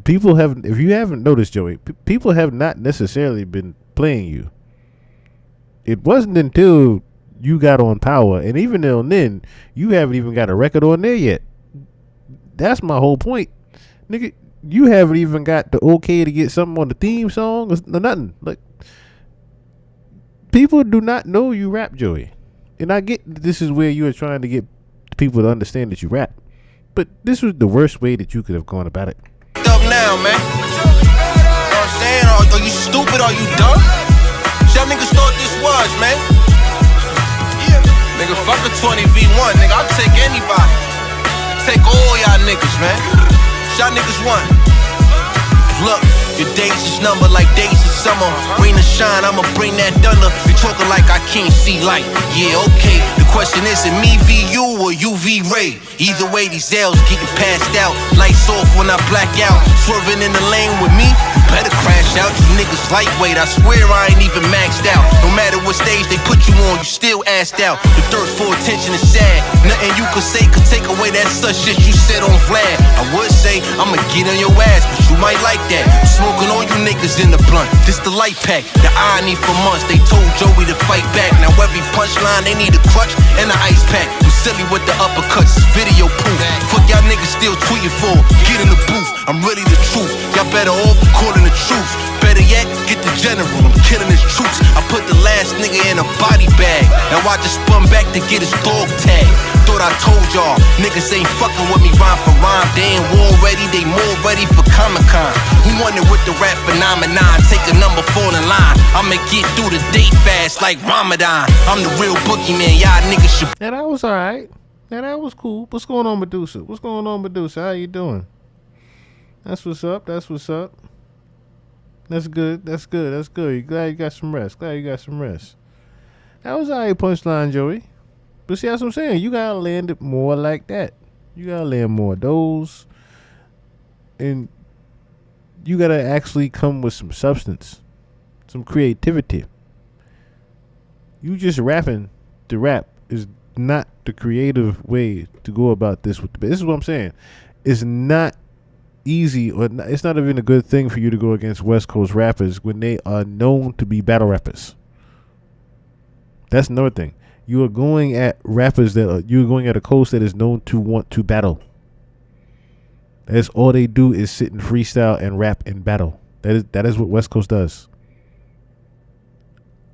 People have, if you haven't noticed, Joey, people have not necessarily been playing you. It wasn't until you got on Power, and even then, you haven't even got a record on there yet. That's my whole point, nigga. You haven't even got the okay to get something on the theme song or nothing. Like, people do not know you rap, Joey. And I get this is where you are trying to get people to understand that you rap, but this was the worst way that you could have gone about it. Up now, man. You know what I'm saying? Are you stupid? Are you dumb? Y'all niggas thought this was, man. Yeah. Nigga, fuck a 20v1, nigga. I'll take anybody. Take all y'all niggas, man. Y'all niggas won. Look, your days is numbered like days of summer. Rain or shine, I'ma bring that thunder. You talking like I can't see light. Yeah, okay. The question is, it me v you or you v Ray? Either way, these L's getting passed out. Lights off when I black out. Swerving in the lane with me, you better crash out. You niggas lightweight, I swear I ain't even maxed out. No matter what stage they put you on, you still assed out. The thirst for attention is sad. Nothing you could say could take away that such shit you said on Vlad. I would say, I'ma get on your ass, but you might like that. I'm smoking all you niggas in the blunt. This the light pack, the irony for months. They told Joey to fight back. Now every punchline, they need a crutch and an ice pack. I'm silly with the uppercuts, video proof. Fuck y'all niggas still tweeting for. Get in the booth, I'm really the truth. Y'all better off calling the truth. Better yet, get the general, I'm killing his troops. I put the last nigga in a body bag. Now I just spun back to get his dog tag. Thought I told y'all, niggas ain't fucking with me rhyme for rhyme. They ain't war ready, they more ready for Comic-Con. Who wanted with the rap phenomenon? Take a number, fall in line. I'ma get through the day fast like Ramadan. I'm the real boogeyman, y'all niggas should. Yeah, that was alright. Yeah, that was cool. What's going on, Medusa? What's going on, Medusa? How you doing? That's what's up. That's what's up. That's good. That's good. That's good. You glad you got some rest. Glad you got some rest. That was alright punchline, Joey. But see, that's what I'm saying. You gotta land it more like that. You gotta land more of those. And you gotta actually come with some substance. Some creativity. You just rapping to rap is not the creative way to go about this. This is what I'm saying. It's not easy, or it's not even a good thing for you to go against West Coast rappers when they are known to be battle rappers. That's another thing. You are going at rappers you're going at a coast that is known to want to battle. That's all they do is sit and freestyle and rap and battle. That is what West Coast does.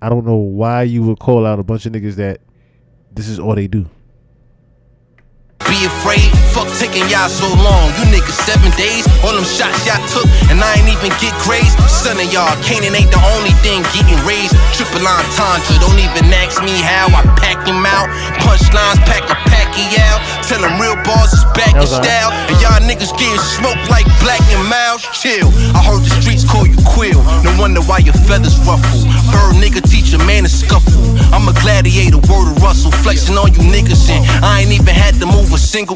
I don't know why you would call out a bunch of niggas that this is all they do. Be afraid, fuck taking y'all so long. You niggas 7 days, all them shots y'all took, and I ain't even get grazed. Son of y'all, Canaan ain't the only thing getting raised. Triple entendre, don't even ask me how I pack him out. Punchlines, pack a packy out. Tell them real bars is back in style. And y'all niggas getting smoked like Black and Miles. Chill, I heard the streets call you Quill. No wonder why your feathers ruffle. Bird nigga teach a man to scuffle. I'm a gladiator, word of Russell. Flexing on you niggas, and I ain't even had to move a single.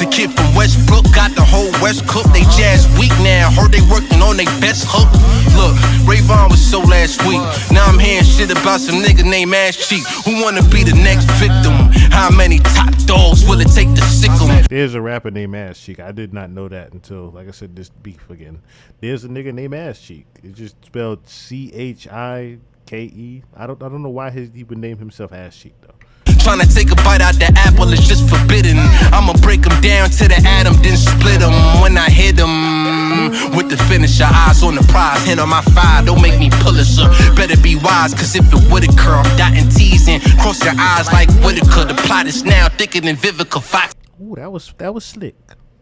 The kid from Westbrook got the whole West cooked. They jazz weak now, heard they working on their best hook. Look, Rayvon was so last week. Now I'm hearing shit about some nigga named Ass Cheek. Who wanna be the next victim? How many top dogs will it take to sick 'em? There's a rapper named Ass Cheek. I did not know that until, like I said, this beef again. There's a nigga named Ass Cheek. It's just spelled Chike. I don't know why he would name himself Ass Cheek though. Trying to take a bite out the apple is just forbidden. I'ma break them down to the atom, then split them when I hit them. With the finisher, eyes on the prize, hand on my fire, don't make me Pulitzer. Better be wise, cause if it would occur, I'm dotting T's and cross your eyes like Whitaker. The plot is now thicker than Vivica Fox. Ooh, that was slick.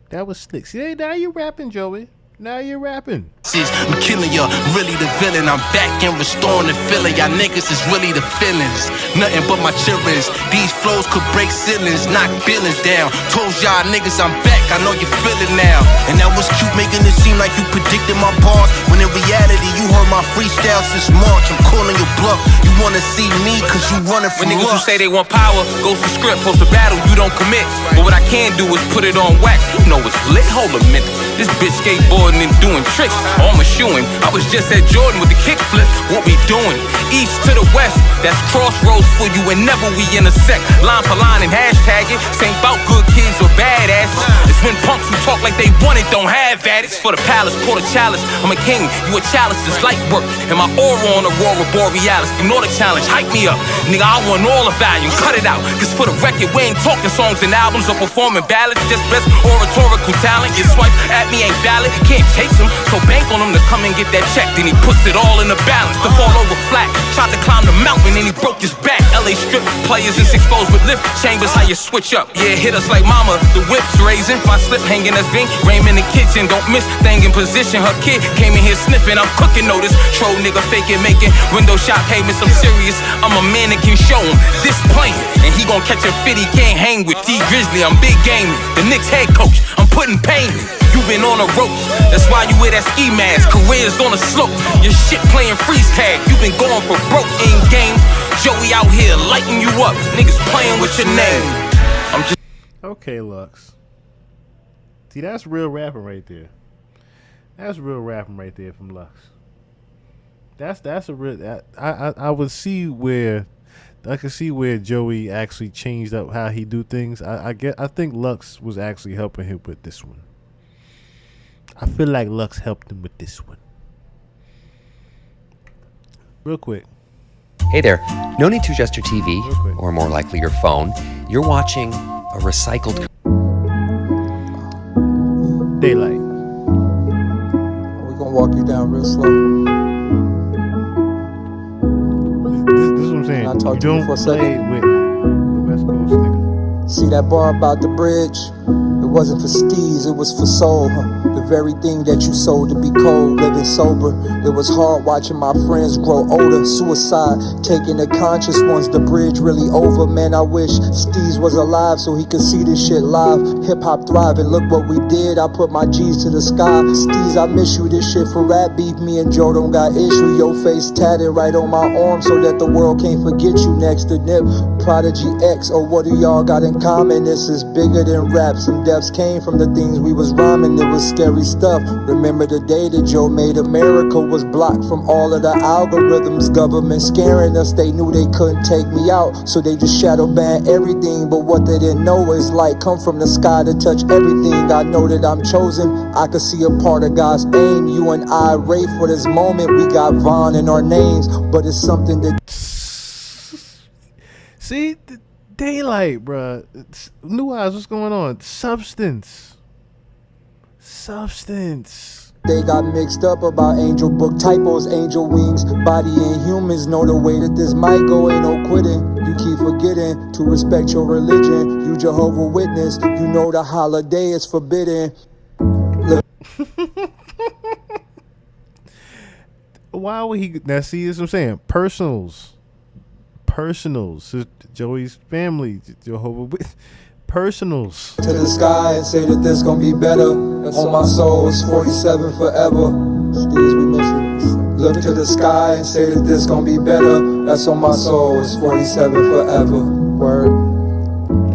That was slick. See, now you rapping, Joey. Now you're rapping. I'm killing ya, really the villain. I'm back and restoring the feeling. Y'all niggas is really the feelings. Nothing but my chillins. These flows could break ceilings, knock buildings down. Told y'all niggas I'm back, I know you feel it now. And that was cute, making it seem like you predicted my bars, when in reality you heard my freestyle since March. I'm calling your bluff. You wanna see me cause you running from When niggas luck. who say they want power, go for script, post a battle, you don't commit. But what I can do is put it on wax. You know it's lit, hold a minute. This bitch skateboarding and doing tricks, all my shoeing. I was just at Jordan with the kick flip. What we doing? East to the west, that's crossroads for you whenever we intersect. Line for line and hashtag it. This ain't about good kids or badasses. It's when punks who talk like they want it don't have at it. It's for the palace, pour the chalice. I'm a king, you a chalice, it's light work. And my aura on Aurora Borealis. You know the challenge, hype me up. Nigga, I want all the value, cut it out. Cause for the record, we ain't talking songs and albums or performing ballads. Just best oratorical talent. Your swipe at me ain't valid, can't chase him. So bank on him to come and get that check. Then he puts it all in the balance to fall over flat. Tried to climb the mountain and he broke his back. LA strip players in 6 foes with lift chambers. How you switch up? Yeah, hit us like mama. The whip's raising. My slip hanging as Ving. Rain in the kitchen. Don't miss thing in position. Her kid came in here sniffing. I'm cooking. Notice troll nigga faking, making window shot payments. I'm serious. I'm a man that can show him this playing. And he gon' catch a fit. He can't hang with T Grizzly. I'm big gaming. The Knicks head coach. I'm putting pain in. You been on a rope. That's why you wear that ski mask. Career's on a slope. Your shit playing freeze tag. You been going for broke in game. Joey out here lighting you up. Niggas playing with your name. I'm just okay, Lux. See, that's real rapping right there. That's real rapping right there from Lux. That's a real. I would see where I could see where Joey actually changed up how he do things. I think Lux was actually helping him with this one. I feel like Lux helped him with this one. Real quick. Hey there, no need to adjust your TV, or more likely your phone. You're watching a recycled. Daylight. We're gonna walk you down real slow. This is what I'm saying. Can I talk You to you don't for a play second? with the West Coast nigga. See that bar about the bridge? It wasn't for steez, it was for soul. The very thing that you sold to be cold, living sober. It was hard watching my friends grow older. Suicide, taking the conscious ones, the bridge really over. Man, I wish Steez was alive so he could see this shit live. Hip hop thriving, look what we did. I put my G's to the sky. Steez, I miss you. This shit for rap beef. Me and Joe don't got issue. Your face tatted right on my arm so that the world can't forget you. Next to Nip, Prodigy X. Oh, what do y'all got in common? This is bigger than rap. Some deaths came from the things we was rhyming. It was scary stuff. Remember the day that Joe made America was blocked from all of the algorithms. Government scaring us. They knew they couldn't take me out, so they just shadow banned everything. But what they didn't know is light come from the sky to touch everything. I know that I'm chosen. I could see a part of God's aim. You and I rave for this moment. We got Vaughn in our names, but it's something that. See, Daylight, bruh. New Eyes, what's going on? Substance. They got mixed up about angel book typos, angel wings. Body ain't humans, know the way that this might go, ain't no quitting. You keep forgetting to respect your religion. You Jehovah Witness, you know the holiday is forbidden. Why would he? Now, see, this is what I'm saying. Personals. Joey's family, Jehovah Witness. Personals. To the sky and say that this gon' be better. On my soul, it's 47 forever. Steez, we miss you. Look to the sky and say that this gon' be better. That's on my soul, it's 47 forever. Word.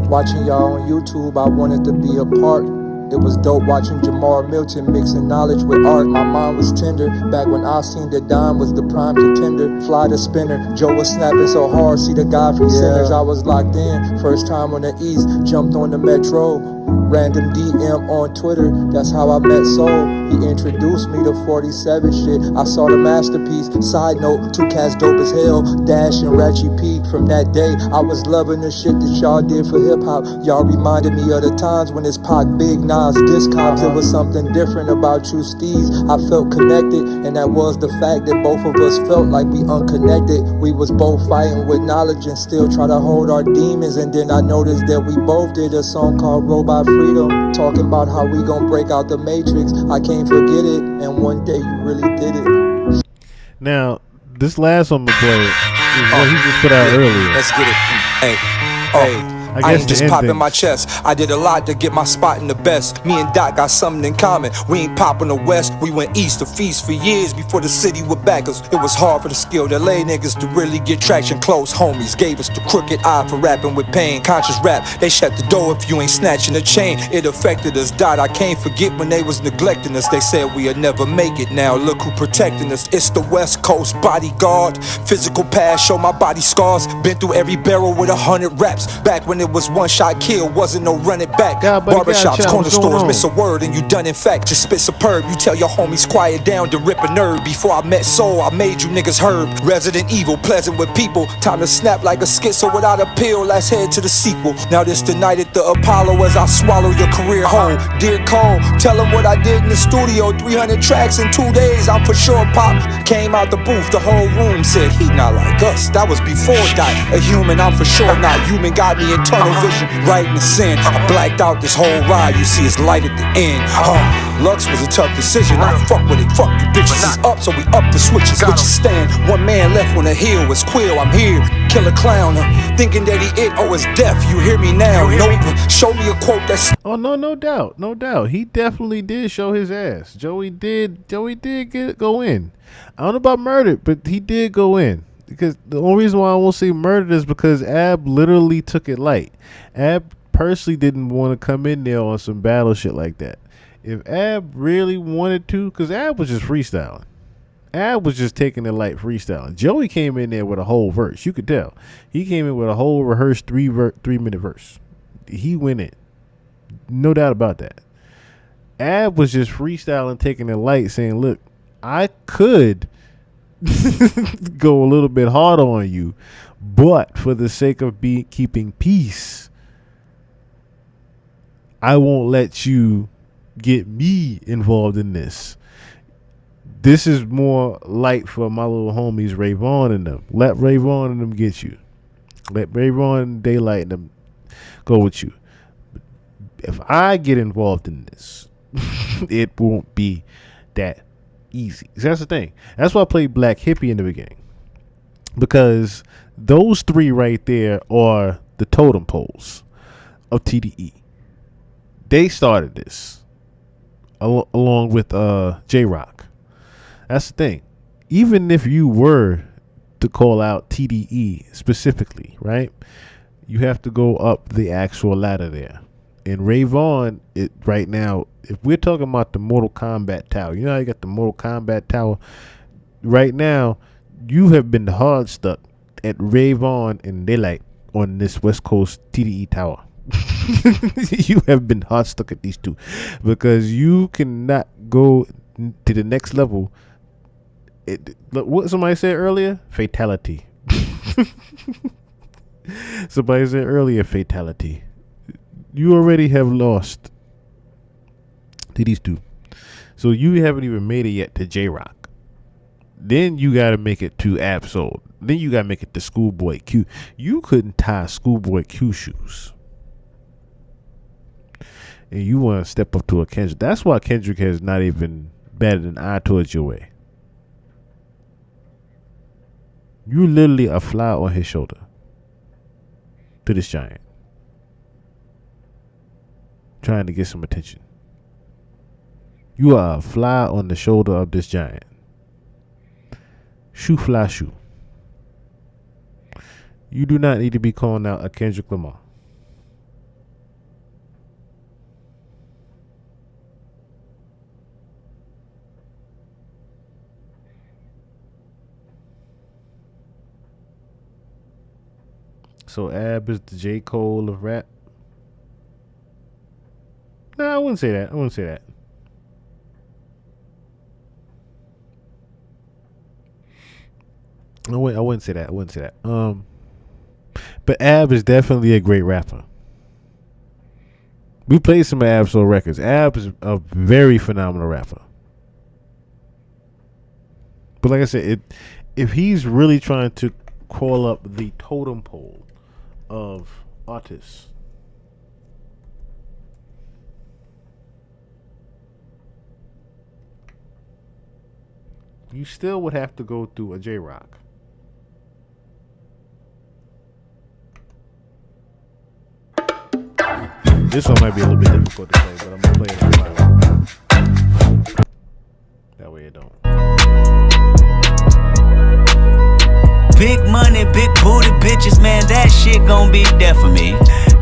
Watching y'all on YouTube, I wanted to be a part. It was dope watching Jamar Milton mixing knowledge with art. My mind was tender back when I seen that Dime was the prime contender. Fly the spinner, Joe was snapping so hard. See the guy from Sinners, I was locked in. First time on the East, jumped on the Metro. Random DM on Twitter, that's how I met Soul. He introduced me to 47 shit. I saw the masterpiece. Side note, two cats dope as hell. Dash and Ratchet P. From that day, I was loving the shit that y'all did for hip hop. Y'all reminded me of the times when it's Pac, Big Nas, Discogs. It was something different about you, Steez. I felt connected, and that was the fact that both of us felt like we unconnected. We was both fighting with knowledge and still try to hold our demons. And then I noticed that we both did a song called Robot Freedom, talking about how we gon' break out the matrix. I can't forget it, and one day you really did it. Now, this last one I'm gonna play is what he just put out earlier. Let's get it. Hey, I ain't just popping my chest. I did a lot to get my spot in the best. Me and Doc got something in common. We ain't popping the West. We went east to feast for years before the city would back us. It was hard for the skilled LA niggas to really get traction. Close homies gave us the crooked eye for rapping with pain. Conscious rap, they shut the door if you ain't snatching the chain. It affected us, Dot. I can't forget when they was neglecting us. They said we'll never make it. Now look who protecting us. It's the West Coast bodyguard. Physical past, show my body scars. Been through every barrel with 100 raps. Back when it was one shot kill, wasn't no running back. Barbershops, corner stores, miss a word and you done in fact. Just spit superb, you tell your homies quiet down to rip a nerve. Before I met Soul, I made you niggas herb. Resident evil, pleasant with people. Time to snap like a schizo without a pill. Let's head to the sequel. Now this the night at the Apollo as I swallow your career whole. Dear Cole, tell them what I did in the studio. 300 tracks in 2 days, I'm for sure pop. Came out the booth, the whole room said he not like us. That was before Dot. A human, I'm for sure not human. Got me in tunnel vision, right in the sin. I blacked out this whole ride, you see it's light at the end. Lux was a tough decision, I fuck with it, fuck you bitches. It's up, so we up the switches, which is stand. One man left when the hill was Quill, I'm here. Kill a clown, thinking that he is deaf. You hear me now? Nope. Show me a quote that's. Oh no doubt. He definitely did show his ass. Joey did go in. I don't know about Murdered, but he did go in. Because the only reason why I won't say Murdered is because Ab literally took it light. Ab personally didn't want to come in there on some battle shit like that. If Ab really wanted to, because Ab was just freestyling. Ab was just taking it light freestyling. Joey came in there with a whole verse. You could tell. He came in with a whole rehearsed 3-minute verse. He went in. No doubt about that. Ab was just freestyling, taking it light, saying, look, I could go a little bit harder on you, but for the sake of keeping peace, I won't let you get me involved in this. This is more light for my little homies Ray Vaughn and them. Let Ray Vaughn and them get you. Let Ray Vaughn and Daylight and them go with you. If I get involved in this, it won't be that easy. That's the thing. That's why I played Black Hippie in the beginning. Because those three right there are the totem poles of TDE. They started this along with J-Rock. That's the thing. Even if you were to call out TDE specifically, right? You have to go up the actual ladder there. And Ray Vaughn, right now, if we're talking about the Mortal Kombat Tower, you know how you got the Mortal Kombat Tower? Right now, you have been hard stuck at Ray Vaughn and Daylight on this West Coast TDE Tower. You have been hard stuck at these two because you cannot go to the next level. Look, what somebody said earlier? Fatality. Somebody said earlier, fatality. You already have lost to these two. So you haven't even made it yet to J-Rock. Then you got to make it to Absol. Then you got to make it to Schoolboy Q. You couldn't tie Schoolboy Q shoes. And you want to step up to a Kendrick. That's why Kendrick has not even batted an eye towards your way. You literally a fly on his shoulder to this giant. Trying to get some attention. You are a fly on the shoulder of this giant. Shoe fly shoe. You do not need to be calling out a Kendrick Lamar. So Ab is the J. Cole of rap. No, I wouldn't say that. I wouldn't say that. I wouldn't say that. I wouldn't say that. But Ab is definitely a great rapper. We played some of Absol records. Ab is a very phenomenal rapper. But like I said, if he's really trying to call up the totem pole of artists, you still would have to go through a J-Rock. This one might be a little bit difficult to play, but I'm gonna play it anyway. That way it don't. Big money, big booty bitches, man, that shit gon' be there for me.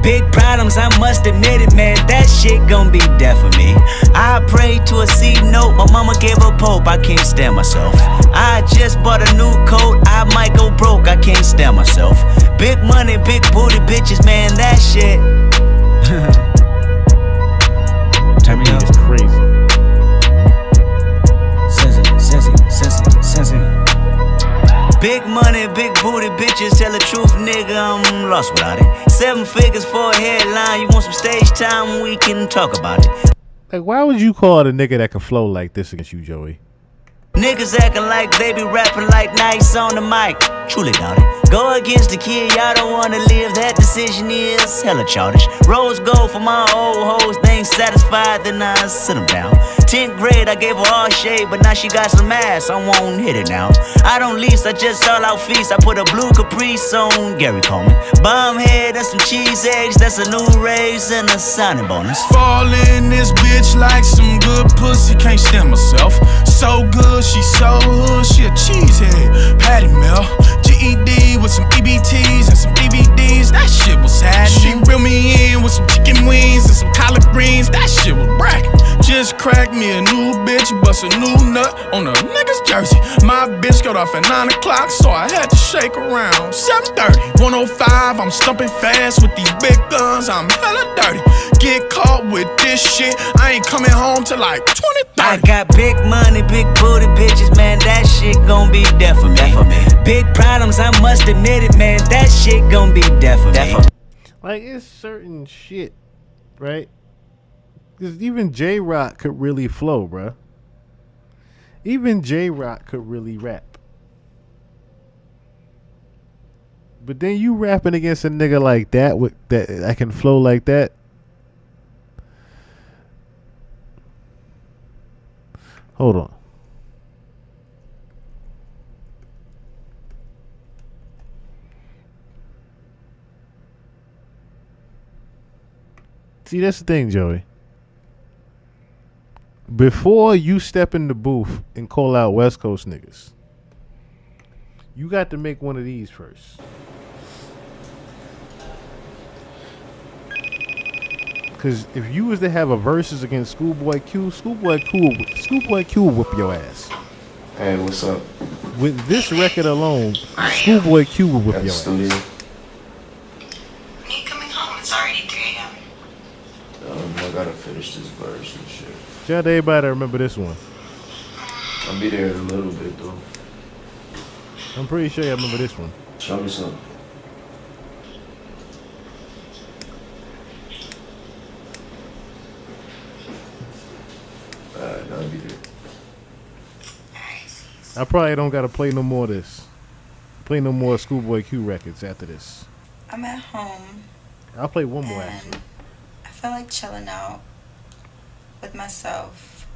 Big problems, I must admit it, man, that shit gon' be there for me. I prayed to a C note, my mama gave a Pope, I can't stand myself. I just bought a new coat, I might go broke, I can't stand myself. Big money, big booty bitches, man, that shit. Turn me up. It's crazy. Sensei. Big money, big booty bitches, tell the truth, nigga, I'm lost without it. 7 figures for a headline, you want some stage time, we can talk about it. Like, why would you call a nigga that can flow like this against you, Joey? Niggas acting like they be rapping like Nice on the mic. Truly doubt it. Go against the kid, y'all don't wanna live. That decision is hella childish. Rose gold for my old hoes. They ain't satisfied, then I sit them down. 10th grade, I gave her all shade, but now she got some ass. I won't hit it now. I don't lease, I just sell out feast. I put a blue Caprice on Gary Coleman. Bomb head and some cheese eggs. That's a new raise and a signing bonus. Fall in this bitch like some good pussy. Can't stand myself. So good, she so hood. She a cheesehead. Patty Mel. GED with some EBTs and some DVDs. That shit was sad. She reeled me in with some chicken wings and some collard greens. That shit was bracket. Just cracked me a new bitch, bust a new nut on a nigga's jersey. My bitch got off at 9 o'clock, so I had to shake around 7:30. 105, I'm stumping fast with these big guns. I'm hella dirty. Get caught with this shit, I ain't coming home till like 2030. I got big money, big booty bitches, man, that shit gon' be there for me. Big problems, I must admit it, man, that shit gon' be there for me. Like, it's certain shit, right, Because even J-Rock could really flow, bruh. Even J-Rock could really rap. But then you rapping against a nigga like that with that can flow like that. Hold on. See, that's the thing, Joey. Before you step in the booth and call out West Coast niggas, you got to make one of these first. Because if you was to have a versus against Schoolboy Q, Schoolboy Q will whip your ass. Hey, what's up? With this record alone, Schoolboy Q will whip your ass. Studio. When are you coming home? It's already 3 a.m. I gotta finish this verse and shit. Shout out to everybody to remember this one. I'll be there in a little bit though. I'm pretty sure you remember this one. Show me something. Alright, I'll be there. I probably don't gotta play no more of this. Play no more Schoolboy Q records after this. I'm at home. I'll play one more actually. I feel like chilling out with myself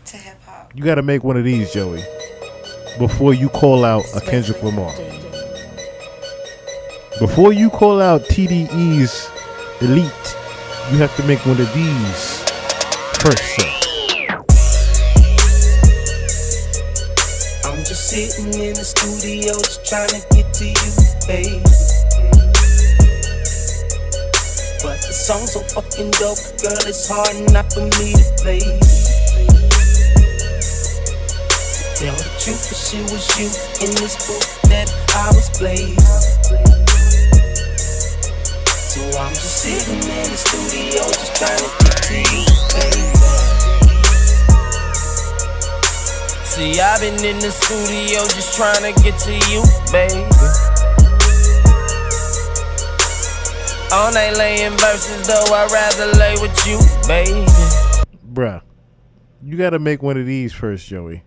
to hip hop. You gotta make one of these, Joey, before you call out a Kendrick Lamar. Before you call out TDE's Elite, you have to make one of these first, sir. I'm just sitting in the studio just trying to get to you, babe. But the song's so fucking dope, girl, it's hard enough for me to play. To tell the truth, if it was you in this booth that I was playing. So I'm just sitting in the studio just trying to get to you, baby. See, I've been in the studio just trying to get to you, baby. All night laying verses, though I'd rather lay with you, baby. Bruh, you gotta make one of these first, Joey.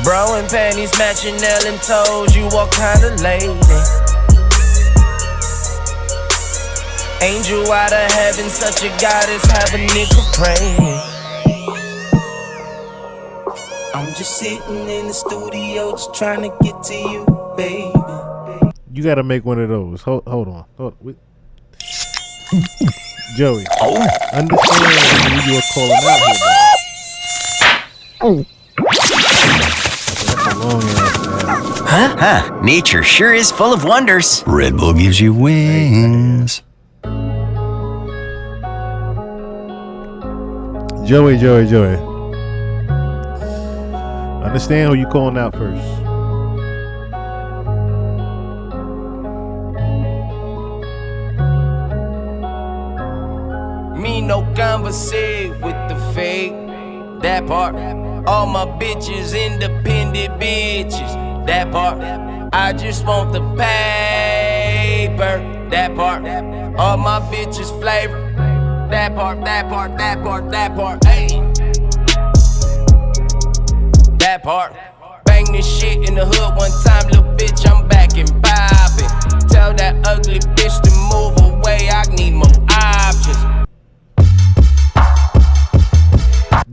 Bro and panties matching nail and toes, you all kinda lady. Angel out of heaven, such a goddess, have a nigga praying. I'm just sitting in the studio just trying to get to you, baby. You gotta make one of those. Hold on. Joey, understand who you are calling out here, Huh? Nature sure is full of wonders. Red Bull gives you wings. Joey. Understand who you calling out first. Me no conversate with the fake. That part. All my bitches independent bitches. That part. I just want the paper. That part. All my bitches flavor. That part. Hey. That part. Bang this shit in the hood one time, little bitch, I'm back and poppin'. Tell that ugly bitch to move away, I need more options.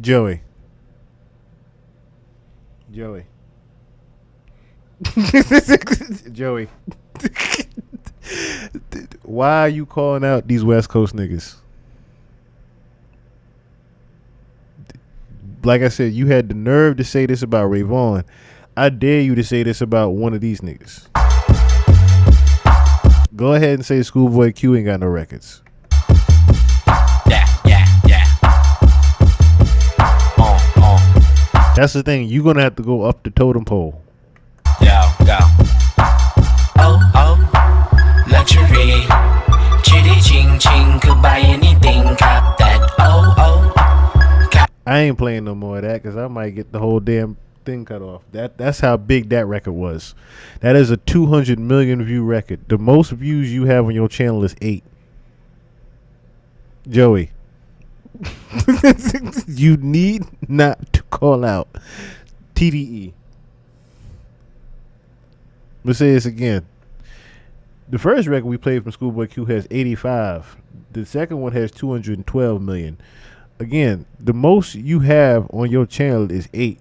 Joey. Joey. Why are you calling out these West Coast niggas? Like I said, you had the nerve to say this about Ray Vaughn. I dare you to say this about one of these niggas. Go ahead and say Schoolboy Q ain't got no records. Yeah. That's the thing. You're gonna have to go up the totem pole. Yo. Oh, luxury. Chitty ching ching, could buy anything, cop that. Oh. I ain't playing no more of that because I might get the whole damn thing cut off. That's how big that record was. That is a 200 million view record. The most views you have on your channel is 8. Joey, you need not to call out TDE. Let's say this again. The first record we played from Schoolboy Q has 85. The second one has 212 million. Again, the most you have on your channel is 8.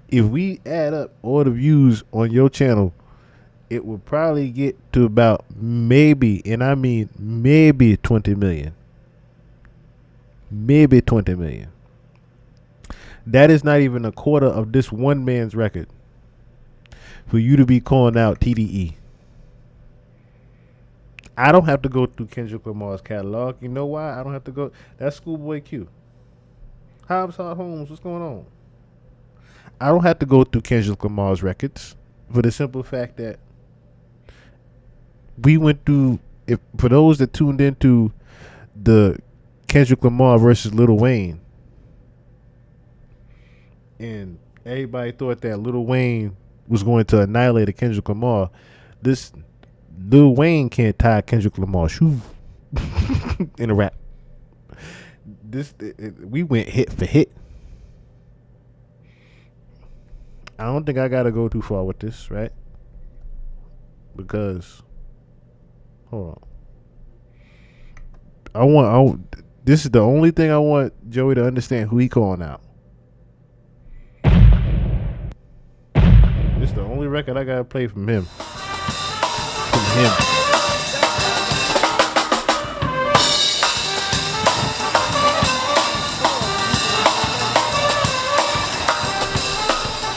If we add up all the views on your channel, it will probably get to about maybe, and I mean maybe 20 million. Maybe 20 million. That is not even a quarter of this one man's record for you to be calling out TDE. I don't have to go through Kendrick Lamar's catalog. You know why? I don't have to go. That's Schoolboy Q. Hobbs Holmes, what's going on? I don't have to go through Kendrick Lamar's records for the simple fact that we went through, if for those that tuned into the Kendrick Lamar versus Lil Wayne, and everybody thought that Lil Wayne was going to annihilate a Kendrick Lamar, this Lil Wayne can't tie Kendrick Lamar's shoe in a rap. We went hit for hit. I don't think I gotta go too far with this, right? Because, hold on. This is the only thing I want Joey to understand who he calling out. This is the only record I gotta play from him. From him.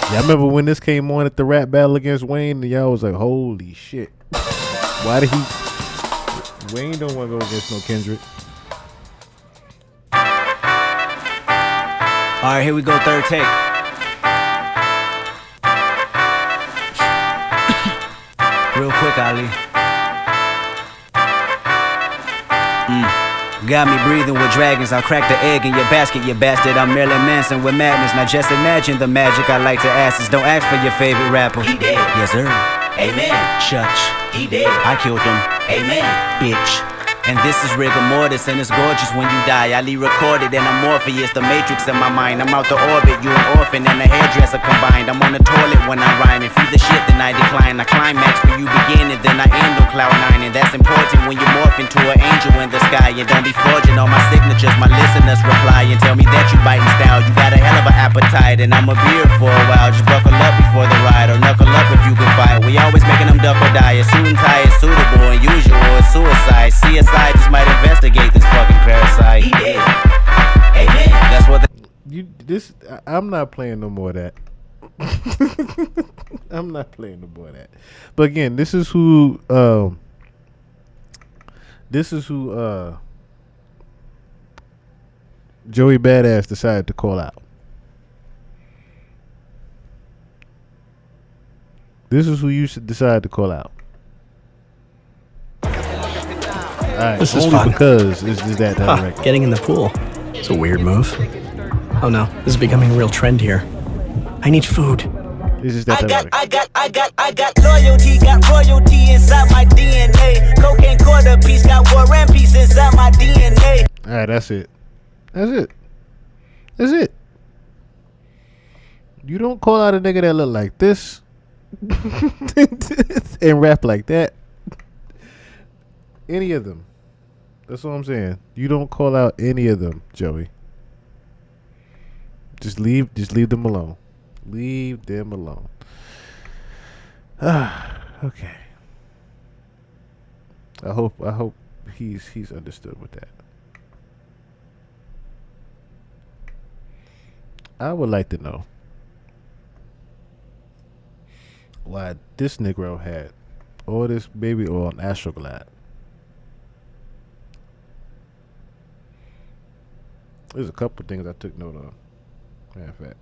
Y'all remember when this came on at the rap battle against Wayne, and y'all was like, holy shit. Why did he... Wayne don't want to go against no Kendrick. Alright, here we go, third take. Real quick, Ali. Got me breathing with dragons. I'll crack the egg in your basket, you bastard. I'm Marilyn Manson with madness. Now just imagine the magic I like to ask is don't ask for your favorite rapper. He dead. Yes, sir. Amen. Church. He dead. I killed him. Amen. Bitch. And this is rigor mortis, and it's gorgeous when you die. Ali recorded, and I'm Morpheus, the matrix in my mind. I'm out the orbit, you an orphan and a hairdresser combined. I'm on the toilet when I rhyme. If you the shit, then I decline. I climax where you begin, and then I end on cloud 9. And that's important when you morph into an angel in the sky. And don't be forging all my signatures. My listeners reply and tell me that you biting style. You got a hell of an appetite, and I'm a beard for a while. Just buckle up before the ride, or knuckle up if you can fight. We always making them duck or die. A suit and tie is suitable, and usual is suicide. CSI just might investigate this fucking parasite. He dead. Amen. That's what I'm not playing no more of that. I'm not playing no more of that. But again, this is who Joey Badass decided to call out. This is who you should decide to call out. Right, this is only fun. Because it's just that direct. Getting in the pool. It's a weird move. Oh no, this is becoming a real trend here. I need food. This is that direct. I got loyalty, got royalty inside my DNA. Cocaine quarter piece, got war and peace inside my DNA. Alright, that's it. That's it. You don't call out a nigga that look like this and rap like that. Any of them. That's what I'm saying. You don't call out any of them, Joey. Just leave them alone. Leave them alone. Okay. I hope he's understood with that. I would like to know why this Negro had all this baby oil and Astroglide. There's a couple things I took note of. Matter of fact.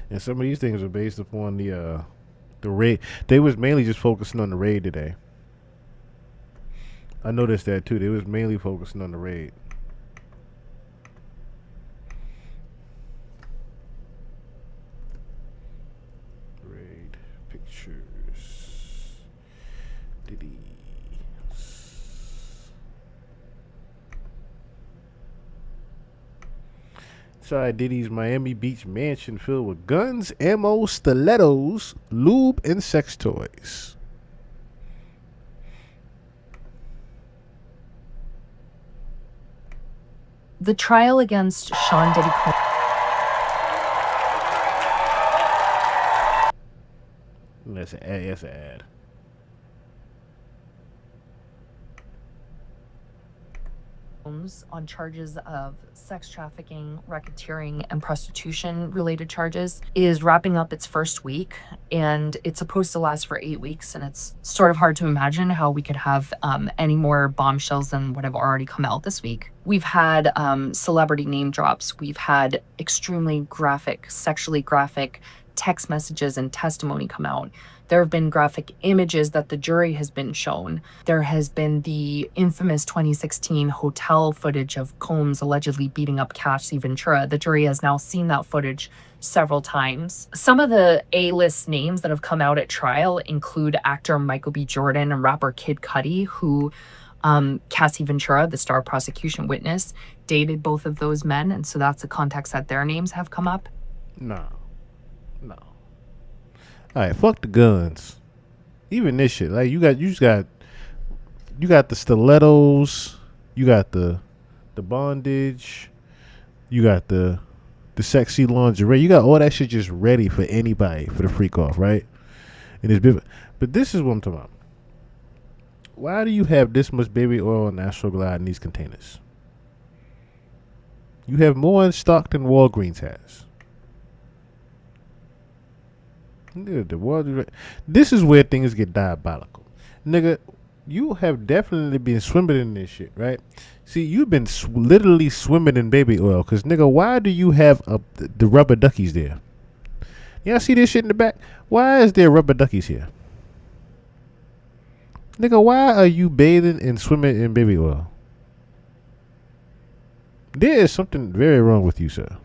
And some of these things are based upon the raid. They was mainly just focusing on the raid today. I noticed that too. They was mainly focusing on the raid. Features. Diddy. Inside Diddy's Miami Beach mansion filled with guns, ammo, stilettos, lube, and sex toys. The trial against Sean Diddy Combs. That's an ad. That's an ad. On charges of sex trafficking, racketeering, and prostitution related charges is wrapping up its first week, and it's supposed to last for 8 weeks, and it's sort of hard to imagine how we could have any more bombshells than what have already come out this week. We've had celebrity name drops. We've had extremely graphic, sexually graphic text messages and testimony come out. There have been graphic images that the jury has been shown. There has been the infamous 2016 hotel footage of Combs allegedly beating up Cassie Ventura. The jury has now seen that footage several times. Some of the A-list names that have come out at trial include actor Michael B. Jordan and rapper Kid Cudi, who Cassie Ventura, the star prosecution witness, dated both of those men, and so that's the context that their names have come up. No. All right, fuck the guns. Even this shit, like you got the stilettos, you got the bondage, you got the sexy lingerie, you got all that shit just ready for anybody for the freak off, right? And it's but this is what I'm talking about. Why do you have this much baby oil and Astro Glide in these containers? You have more in stock than Walgreens has. This is where things get diabolical. Nigga, you have definitely been swimming in this shit, right? See, you've been literally swimming in baby oil. Because, nigga, why do you have the rubber duckies there? Y'all see this shit in the back? Why is there rubber duckies here? Nigga, why are you bathing and swimming in baby oil? There is something very wrong with you, sir.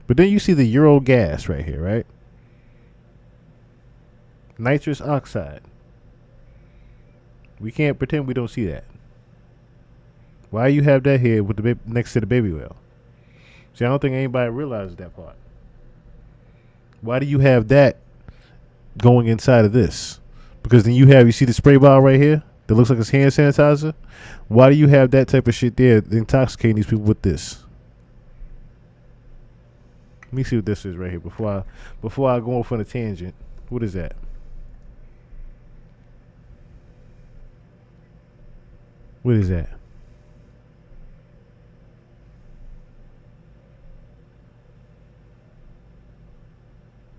But then you see the Euro gas right here, right? Nitrous oxide. We can't pretend we don't see that. Why you have that here with the next to the baby oil? See, I don't think anybody realizes that part. Why do you have that going inside of this? Because then you see the spray bottle right here that looks like it's hand sanitizer. Why do you have that type of shit there intoxicating these people with this? Let me see what this is right here before I go off on a tangent. What is that? What is that?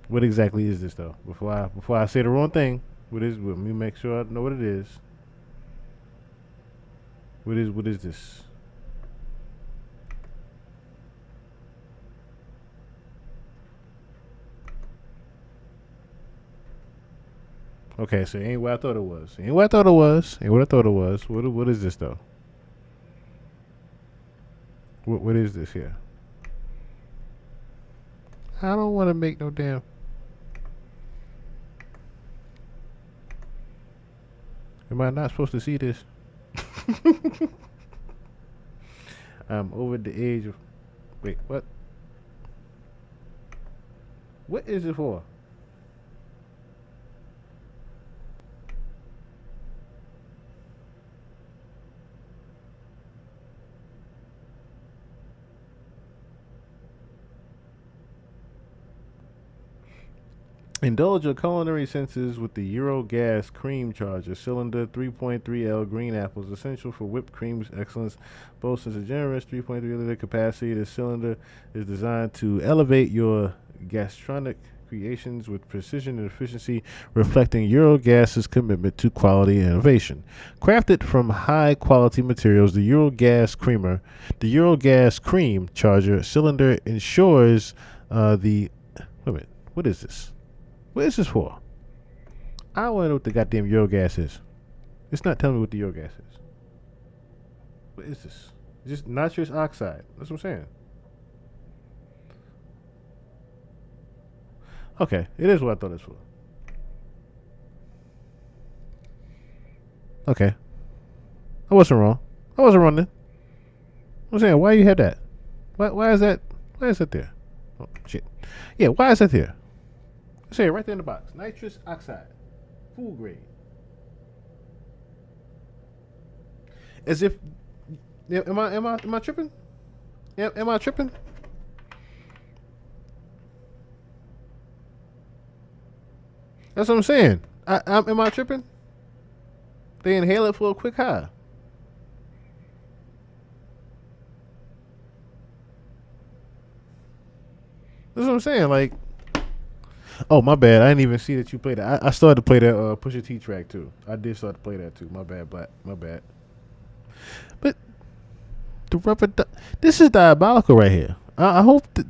What exactly is this though? Before I say the wrong thing, let me make sure I know what it is. What is this? Okay, so it ain't what I thought it was. Ain't what I thought it was. What is this though? What is this here? I don't want to make no damn. Am I not supposed to see this? I'm over the age of. Wait, what? What is it for? Indulge your culinary senses with the Eurogas Cream Charger Cylinder 3.3L Green Apples, essential for whipped cream's excellence. Boasts a generous 3.3 liter capacity. The cylinder is designed to elevate your gastronomic creations with precision and efficiency, reflecting Eurogas's commitment to quality and innovation. Crafted from high-quality materials, the Eurogas Cream Charger Cylinder ensures Wait a minute. What is this? What is this for? I want to know what the goddamn Eurogas is. It's not telling me what the Eurogas is. What is this? Just nitrous oxide. That's what I'm saying. Okay, it is what I thought it was for. Okay. I wasn't wrong. I wasn't wrong then. I'm saying, why you had that? Why is that? Why is that there? Oh, shit. Yeah, why is that there? Say it right there in the box. Nitrous oxide. Food grade. As if... Am I tripping? Am I tripping? That's what I'm saying. Am I tripping? They inhale it for a quick high. That's what I'm saying. Like, oh, my bad. I didn't even see that you played that. I started to play that Pusha T track too. I did start to play that too. My bad, Black. My bad. But the rubber, this is diabolical right here. I hope that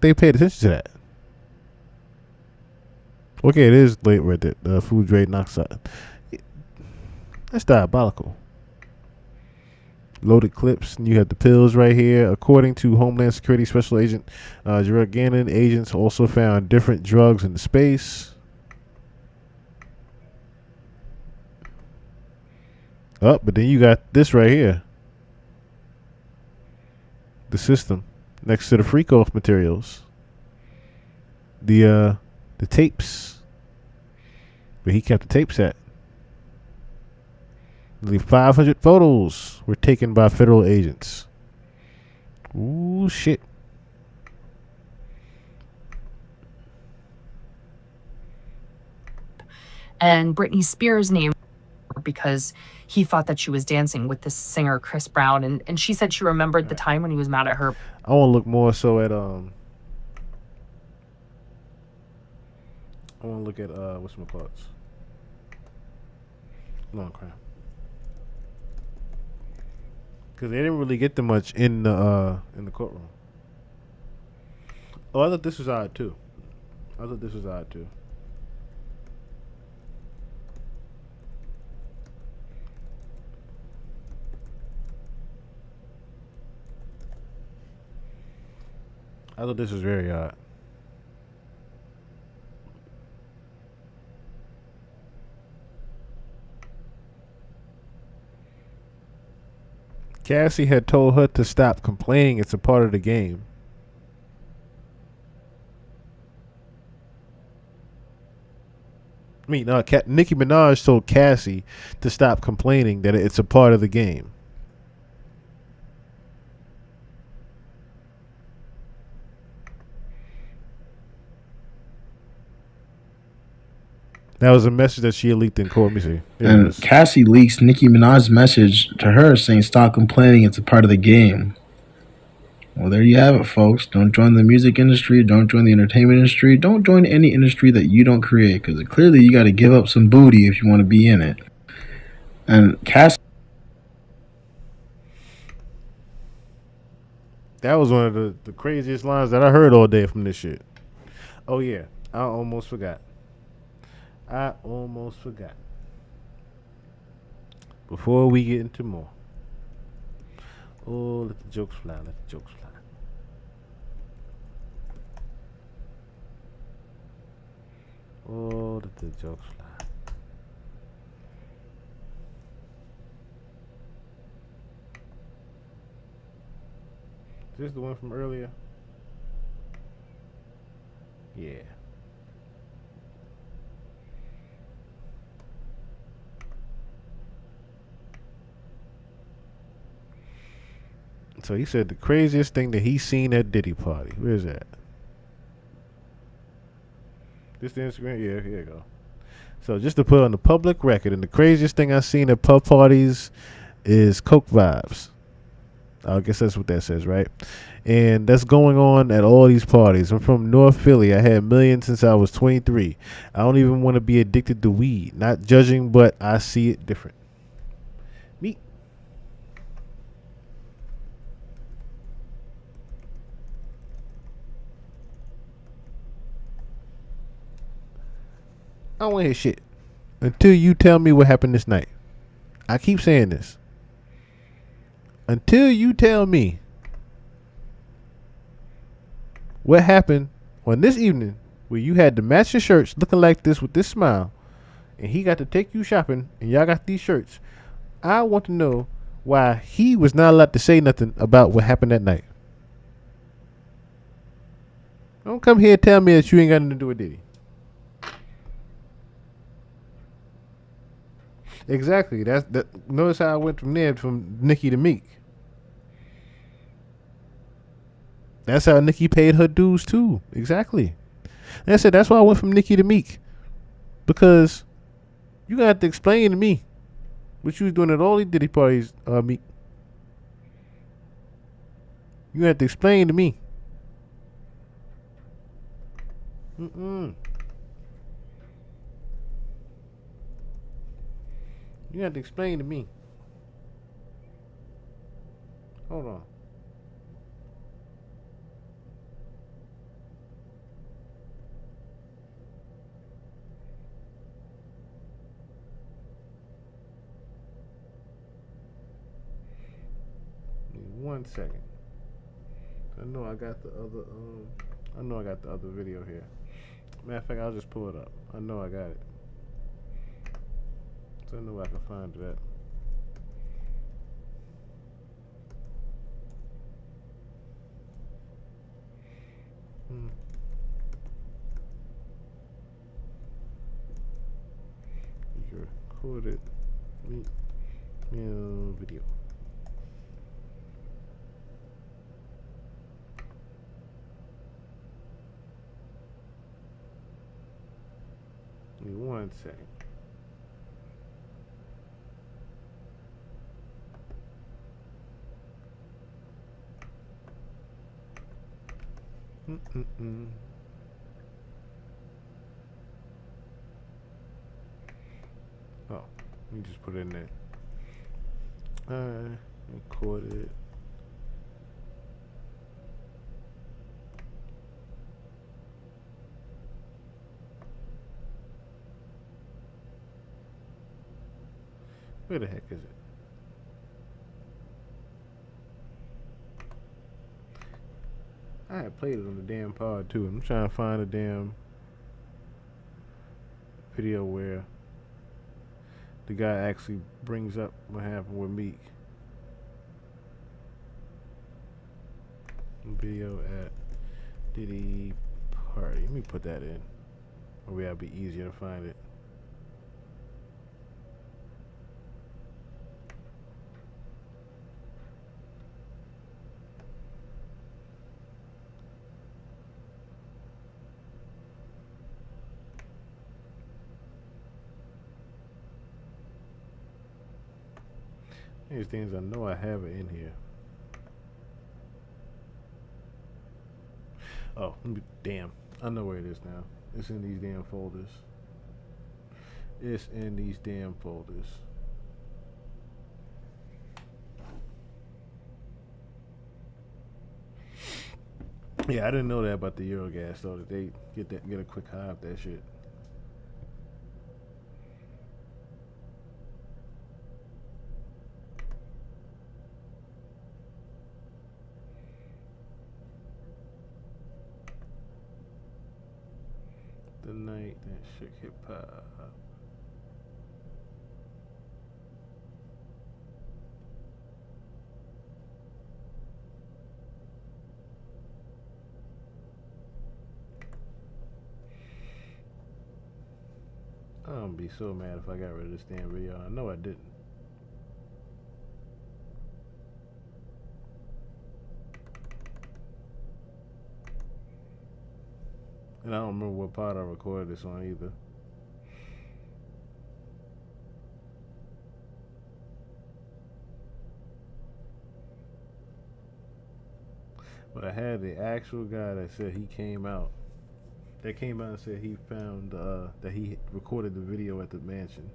they paid attention to that. Okay, it is late right there. The food grade oxide. That's diabolical. Loaded clips. And you have the pills right here. According to Homeland Security Special Agent Gerard Gannon, agents also found different drugs in the space. Oh, but then you got this right here. The system next to the freak off materials. The tapes. Where he kept the tapes at. Nearly 500 photos were taken by federal agents. Ooh, shit. And Britney Spears' name because he thought that she was dancing with this singer Chris Brown, and she said she remembered the time when he was mad at her. I want to look more so at I want to look at whatchamacallits. Long crime. Because they didn't really get them much in the courtroom. Oh, I thought this was odd too. I thought this was very odd. Cassie had told her to stop complaining. It's a part of the game. I mean, Nicki Minaj told Cassie to stop complaining that it's a part of the game. That was a message that she leaked in court. Let me see. And Cassie leaks Nicki Minaj's message to her saying, "Stop complaining, it's a part of the game." Well, there you have it, folks. Don't join the music industry. Don't join the entertainment industry. Don't join any industry that you don't create, because clearly you got to give up some booty if you want to be in it. And Cassie... That was one of the craziest lines that I heard all day from this shit. Oh, yeah. I almost forgot. Before we get into more. Oh, let the jokes fly. Oh, let the jokes fly. Is this the one from earlier? Yeah. So he said the craziest thing that he's seen at Diddy party. Where's that? This the Instagram? Yeah, here you go. So just to put on the public record, and the craziest thing I've seen at pub parties is Coke Vibes. I guess that's what that says, right? And that's going on at all these parties. I'm from North Philly. I had millions since I was 23. I don't even want to be addicted to weed. Not judging, but I see it different. Me. I don't want to hear shit until you tell me what happened this night. I keep saying this. Until you tell me what happened on this evening where you had the matching shirts looking like this with this smile, and he got to take you shopping, and y'all got these shirts. I want to know why he was not allowed to say nothing about what happened that night. Don't come here and tell me that you ain't got nothing to do with Diddy. Exactly. Notice how I went from there from Nicki to Meek. That's how Nicki paid her dues too. Exactly. And I said that's why I went from Nicki to Meek. Because you gonna have to explain to me what you was doing at all these Diddy parties, Meek. You have to explain to me. You have to explain to me. Hold on. Give me 1 second. I know I got the other video here. Matter of fact, I'll just pull it up. I know I got it. So I know I can find that. You recorded video. Give me 1 second. Oh, let me just put it in there. Recorded. Where the heck is it? I had played it on the damn pod too. I'm trying to find a damn video where the guy actually brings up what happened with Meek. Video at Diddy party. Let me put that in. Maybe that'll be easier to find it. These things I know I have it in here. Oh, damn. I know where it is now. It's in these damn folders. It's in these damn folders. Yeah, I didn't know that about the Eurogas though, that they get a quick high of that shit. The night that shit hip hop. I'm gonna be so mad if I got rid of this damn video. I know I didn't. And I don't remember what part I recorded this on either. But I had the actual guy that said he came out. That came out and said he found that he recorded the video at the mansion.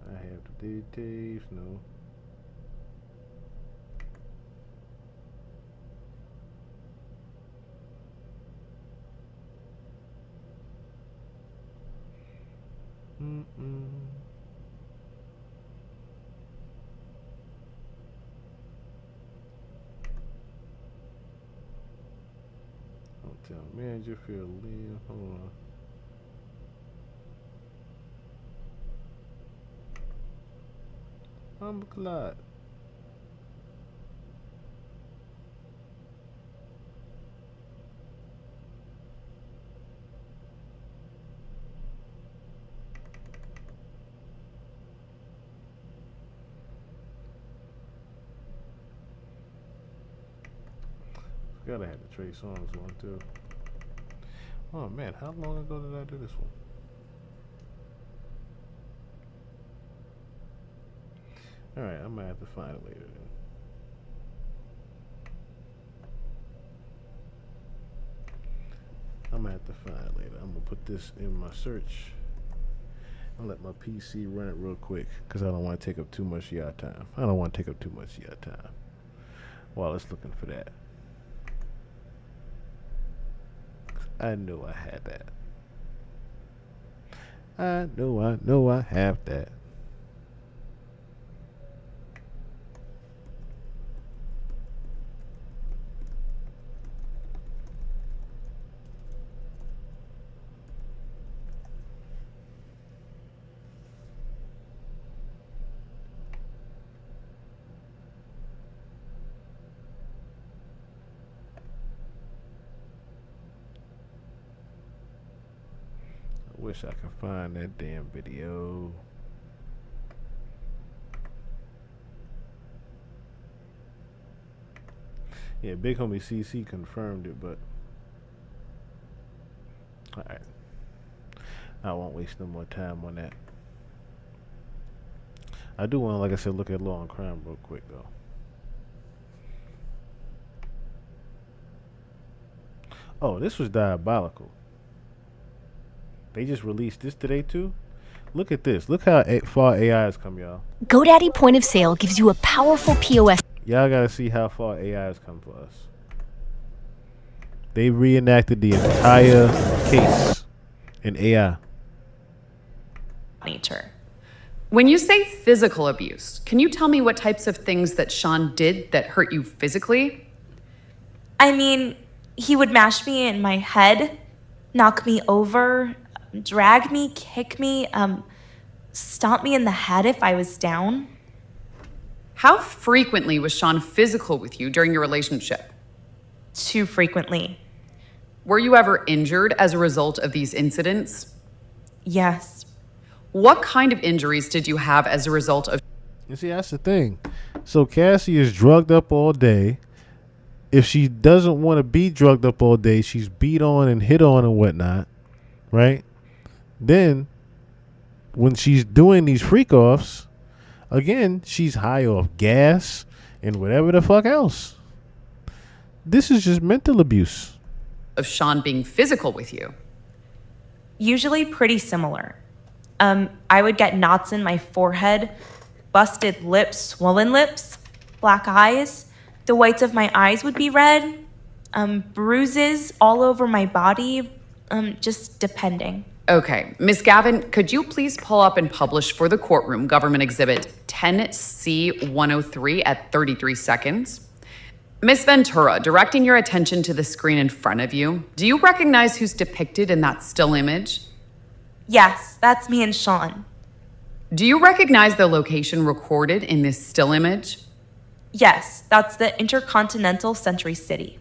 I have the details, no. Don't Tell manager feel leave. Hold on. I'm glad. Forgot I had the Trey Songz one too. Oh man, how long ago did I do this one? Alright, I'm gonna have to find it later then. I'm gonna have to find it later. I'm gonna put this in my search and let my PC run it real quick because I don't want to take up too much of your time. I don't want to take up too much of your time while it's looking for that. I know I had that. I know I have that. Wish I could find that damn video. Yeah, big homie CC confirmed it, but alright. I won't waste no more time on that. I do want to, like I said, look at Law and Crime real quick though. Oh, this was diabolical. They just released this today too. Look at this. Look how far AI has come, y'all. GoDaddy Point of Sale gives you a powerful POS. Y'all gotta see how far AI has come for us. They reenacted the entire case in AI. Nature. When you say physical abuse, can you tell me what types of things that Sean did that hurt you physically? I mean, he would mash me in my head, knock me over, drag me, kick me, stomp me in the head if I was down. How frequently was Sean physical with you during your relationship? Too frequently. Were you ever injured as a result of these incidents? Yes. What kind of injuries did you have as a result of? You see, that's the thing. So Cassie is drugged up all day. If she doesn't want to be drugged up all day, she's beat on and hit on and whatnot, right? Then, when she's doing these freak offs, again, she's high off gas and whatever the fuck else. This is just mental abuse. Of Sean being physical with you? Usually pretty similar. I would get knots in my forehead, busted lips, swollen lips, black eyes. The whites of my eyes would be red. Bruises all over my body, just depending. Okay, Miss Gavin, could you please pull up and publish for the courtroom Government Exhibit 10C103 at 33 seconds? Miss Ventura, directing your attention to the screen in front of you, do you recognize who's depicted in that still image? Yes, that's me and Sean. Do you recognize the location recorded in this still image? Yes, that's the Intercontinental Century City.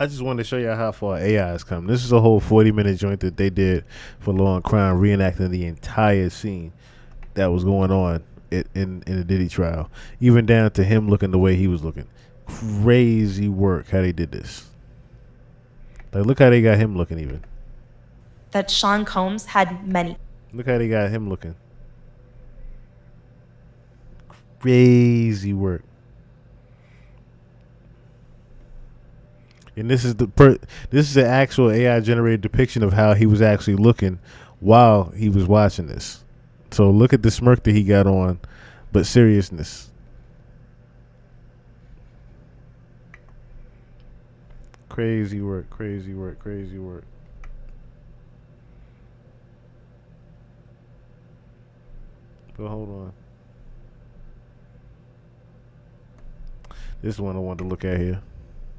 I just wanted to show you how far AI has come. This is a whole 40-minute joint that they did for Law and Crime, reenacting the entire scene that was going on in the Diddy trial, even down to him looking the way he was looking. Crazy work how they did this. Like, look how they got him looking even. That Sean Combs had many. Look how they got him looking. Crazy work. And this is this is an actual AI generated depiction of how he was actually looking while he was watching this. So look at the smirk that he got on, but seriousness. Crazy work, crazy work, crazy work. But hold on. This is one I wanted to look at here.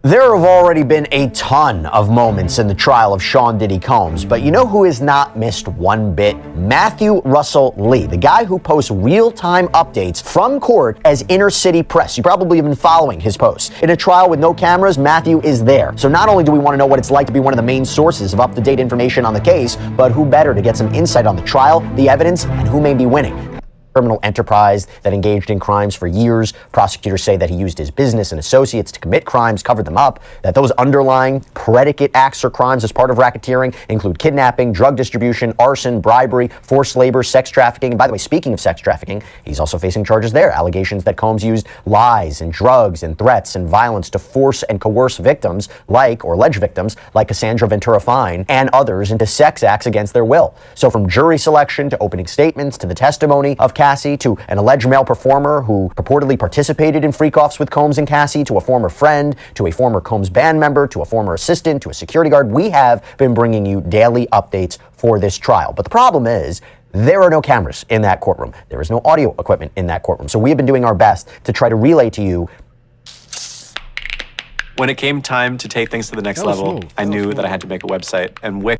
There have already been a ton of moments in the trial of Sean Diddy Combs, but you know who has not missed one bit? Matthew Russell Lee, the guy who posts real-time updates from court as Inner City Press. You probably have been following his posts. In a trial with no cameras, Matthew is there. So not only do we want to know what it's like to be one of the main sources of up-to-date information on the case, but who better to get some insight on the trial, the evidence, and who may be winning. Criminal enterprise that engaged in crimes for years. Prosecutors say that he used his business and associates to commit crimes, covered them up, that those underlying predicate acts or crimes as part of racketeering include kidnapping, drug distribution, arson, bribery, forced labor, sex trafficking. And by the way, speaking of sex trafficking, he's also facing charges there. Allegations that Combs used lies and drugs and threats and violence to force and coerce victims like, or alleged victims, like Cassandra Ventura Fine and others into sex acts against their will. So from jury selection to opening statements to the testimony of Cassie to an alleged male performer who purportedly participated in freak-offs with Combs and Cassie to a former friend to a former Combs band member to a former assistant to a security guard, we have been bringing you daily updates for this trial. But the problem is, there are no cameras in that courtroom. There is no audio equipment in that courtroom. So we have been doing our best to try to relay to you. When it came time to take things to the next level, I knew that I had to make a website, and Wix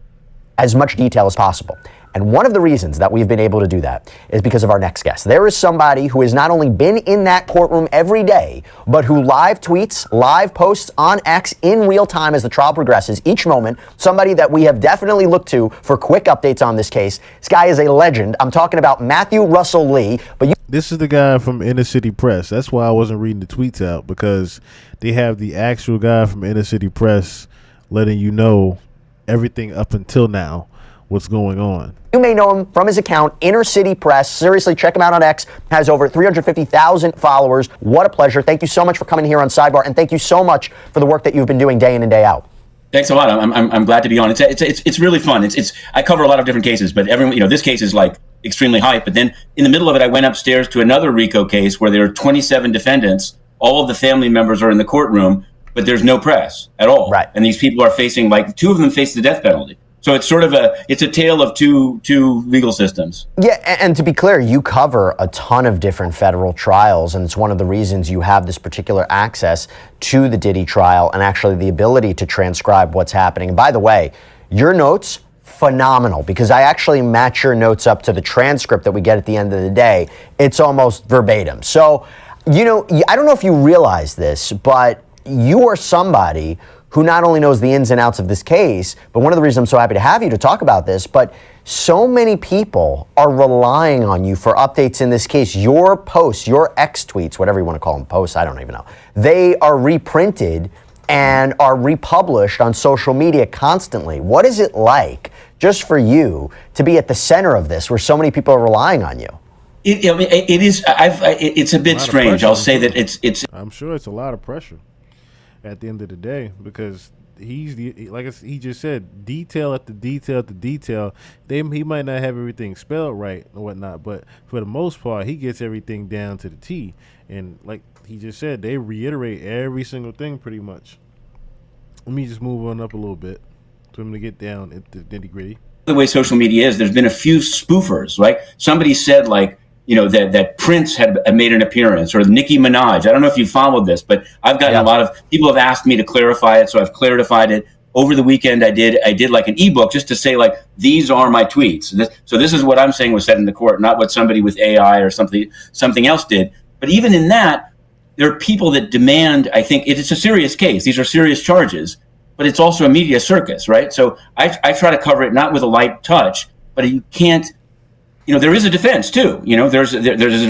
as much detail as possible. And one of the reasons that we've been able to do that is because of our next guest. There is somebody who has not only been in that courtroom every day, but who live tweets, live posts on X in real time as the trial progresses, each moment. Somebody that we have definitely looked to for quick updates on this case. This guy is a legend. I'm talking about Matthew Russell Lee. But this is the guy from Inner City Press. That's why I wasn't reading the tweets out, because they have the actual guy from Inner City Press letting you know everything up until now, what's going on. You may know him from his account, Inner City Press. Seriously, check him out on X. Has over 350,000 followers. What a pleasure. Thank you so much for coming here on Sidebar, and thank you so much for the work that you've been doing day in and day out. Thanks a lot. I'm glad to be on. It's really fun. I cover a lot of different cases, but everyone, this case is like extremely hype. But then in the middle of it, I went upstairs to another RICO case where there are 27 defendants. All of the family members are in the courtroom, but there's no press at all. Right. And these people are facing, like, 2 of them face the death penalty. So it's sort of it's a tale of two legal systems. Yeah, and to be clear, you cover a ton of different federal trials, and it's one of the reasons you have this particular access to the Diddy trial and actually the ability to transcribe what's happening. And by the way, your notes, phenomenal, because I actually match your notes up to the transcript that we get at the end of the day. It's almost verbatim. So, I don't know if you realize this, but you are somebody who not only knows the ins and outs of this case, but one of the reasons I'm so happy to have you to talk about this, but so many people are relying on you for updates in this case. Your posts, your X tweets, whatever you want to call them, posts, I don't even know. They are reprinted and are republished on social media constantly. What is it like, just for you, to be at the center of this, where so many people are relying on you? It is. It's a bit strange. I'll say that it's. I'm sure it's a lot of pressure at the end of the day, because he just said, detail at the detail at the detail. He might not have everything spelled right or whatnot, but for the most part, he gets everything down to the T. And like he just said, they reiterate every single thing pretty much. Let me just move on up a little bit for him to get down at the nitty gritty. The way social media is, there's been a few spoofers, right? Somebody said, like, that Prince had made an appearance, or Nicki Minaj. I don't know if you followed this, but I've gotten a lot of people have asked me to clarify it, so I've clarified it. Over the weekend, I did like an ebook just to say, like, these are my tweets. So this is what I'm saying was said in the court, not what somebody with AI or something else did. But even in that, there are people that demand. I think it's a serious case. These are serious charges, but it's also a media circus, right? So I try to cover it not with a light touch, but you can't. There is a defense too. There's a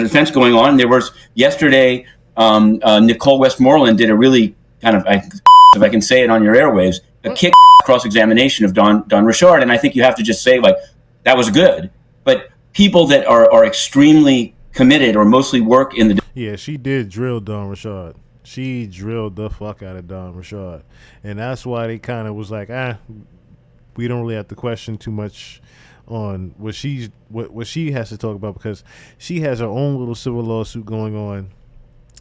defense going on. There was yesterday, Nicole Westmoreland did a really kind of, if I can say it on your airwaves, a kick cross-examination of Don Richard. And I think you have to just say, like, that was good. But people that are extremely committed or mostly work in the... Yeah, she did drill Don Richard. She drilled the fuck out of Don Richard. And that's why they kind of was like, we don't really have to question too much on what she has to talk about, because she has her own little civil lawsuit going on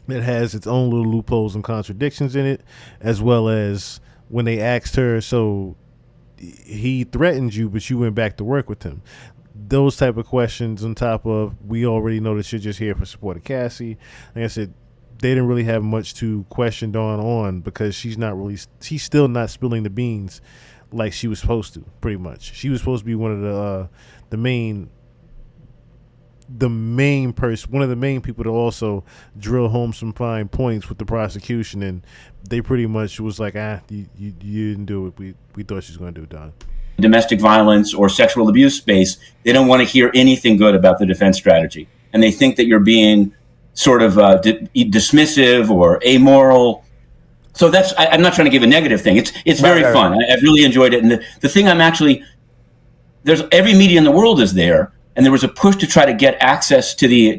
that has its own little loopholes and contradictions in it, as well as when they asked her, so he threatened you, but you went back to work with him. Those type of questions, on top of, we already know that you're just here for support of Cassie. Like I said, they didn't really have much to question Dawn on because she's still not spilling the beans like she was supposed to. Pretty much, she was supposed to be one of the main people to also drill home some fine points with the prosecution, and they pretty much was like, you didn't do it. We thought she was going to do it, Don. Domestic violence or sexual abuse space, they don't want to hear anything good about the defense strategy, and they think that you're being sort of dismissive or amoral. So I'm not trying to give a negative thing. It's very fun. I've really enjoyed it, and the thing there's every media in the world is there. And there was a push to try to get access to the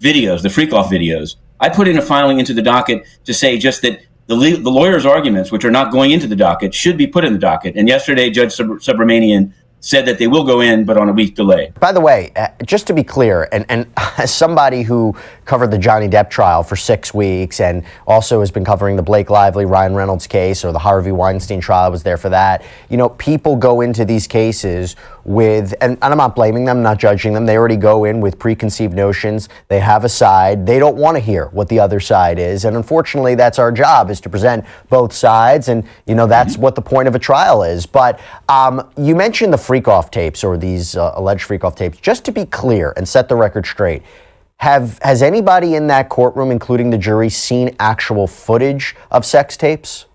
videos, the freak-off videos. I put in a filing into the docket to say just that the lawyers' arguments, which are not going into the docket, should be put in the docket. And yesterday, Judge Subramanian said that they will go in, but on a week delay. By the way, just to be clear, and as somebody who covered the Johnny Depp trial for 6 weeks and also has been covering the Blake Lively, Ryan Reynolds case or the Harvey Weinstein trial, I was there for that. People go into these cases with, and I'm not blaming them, not judging them. They already go in with preconceived notions. They have a side. They don't want to hear what the other side is. And unfortunately, that's our job, is to present both sides. And, that's what the point of a trial is. But you mentioned the freak-off tapes, or these alleged freak-off tapes. Just to be clear and set the record straight, has anybody in that courtroom, including the jury, seen actual footage of sex tapes?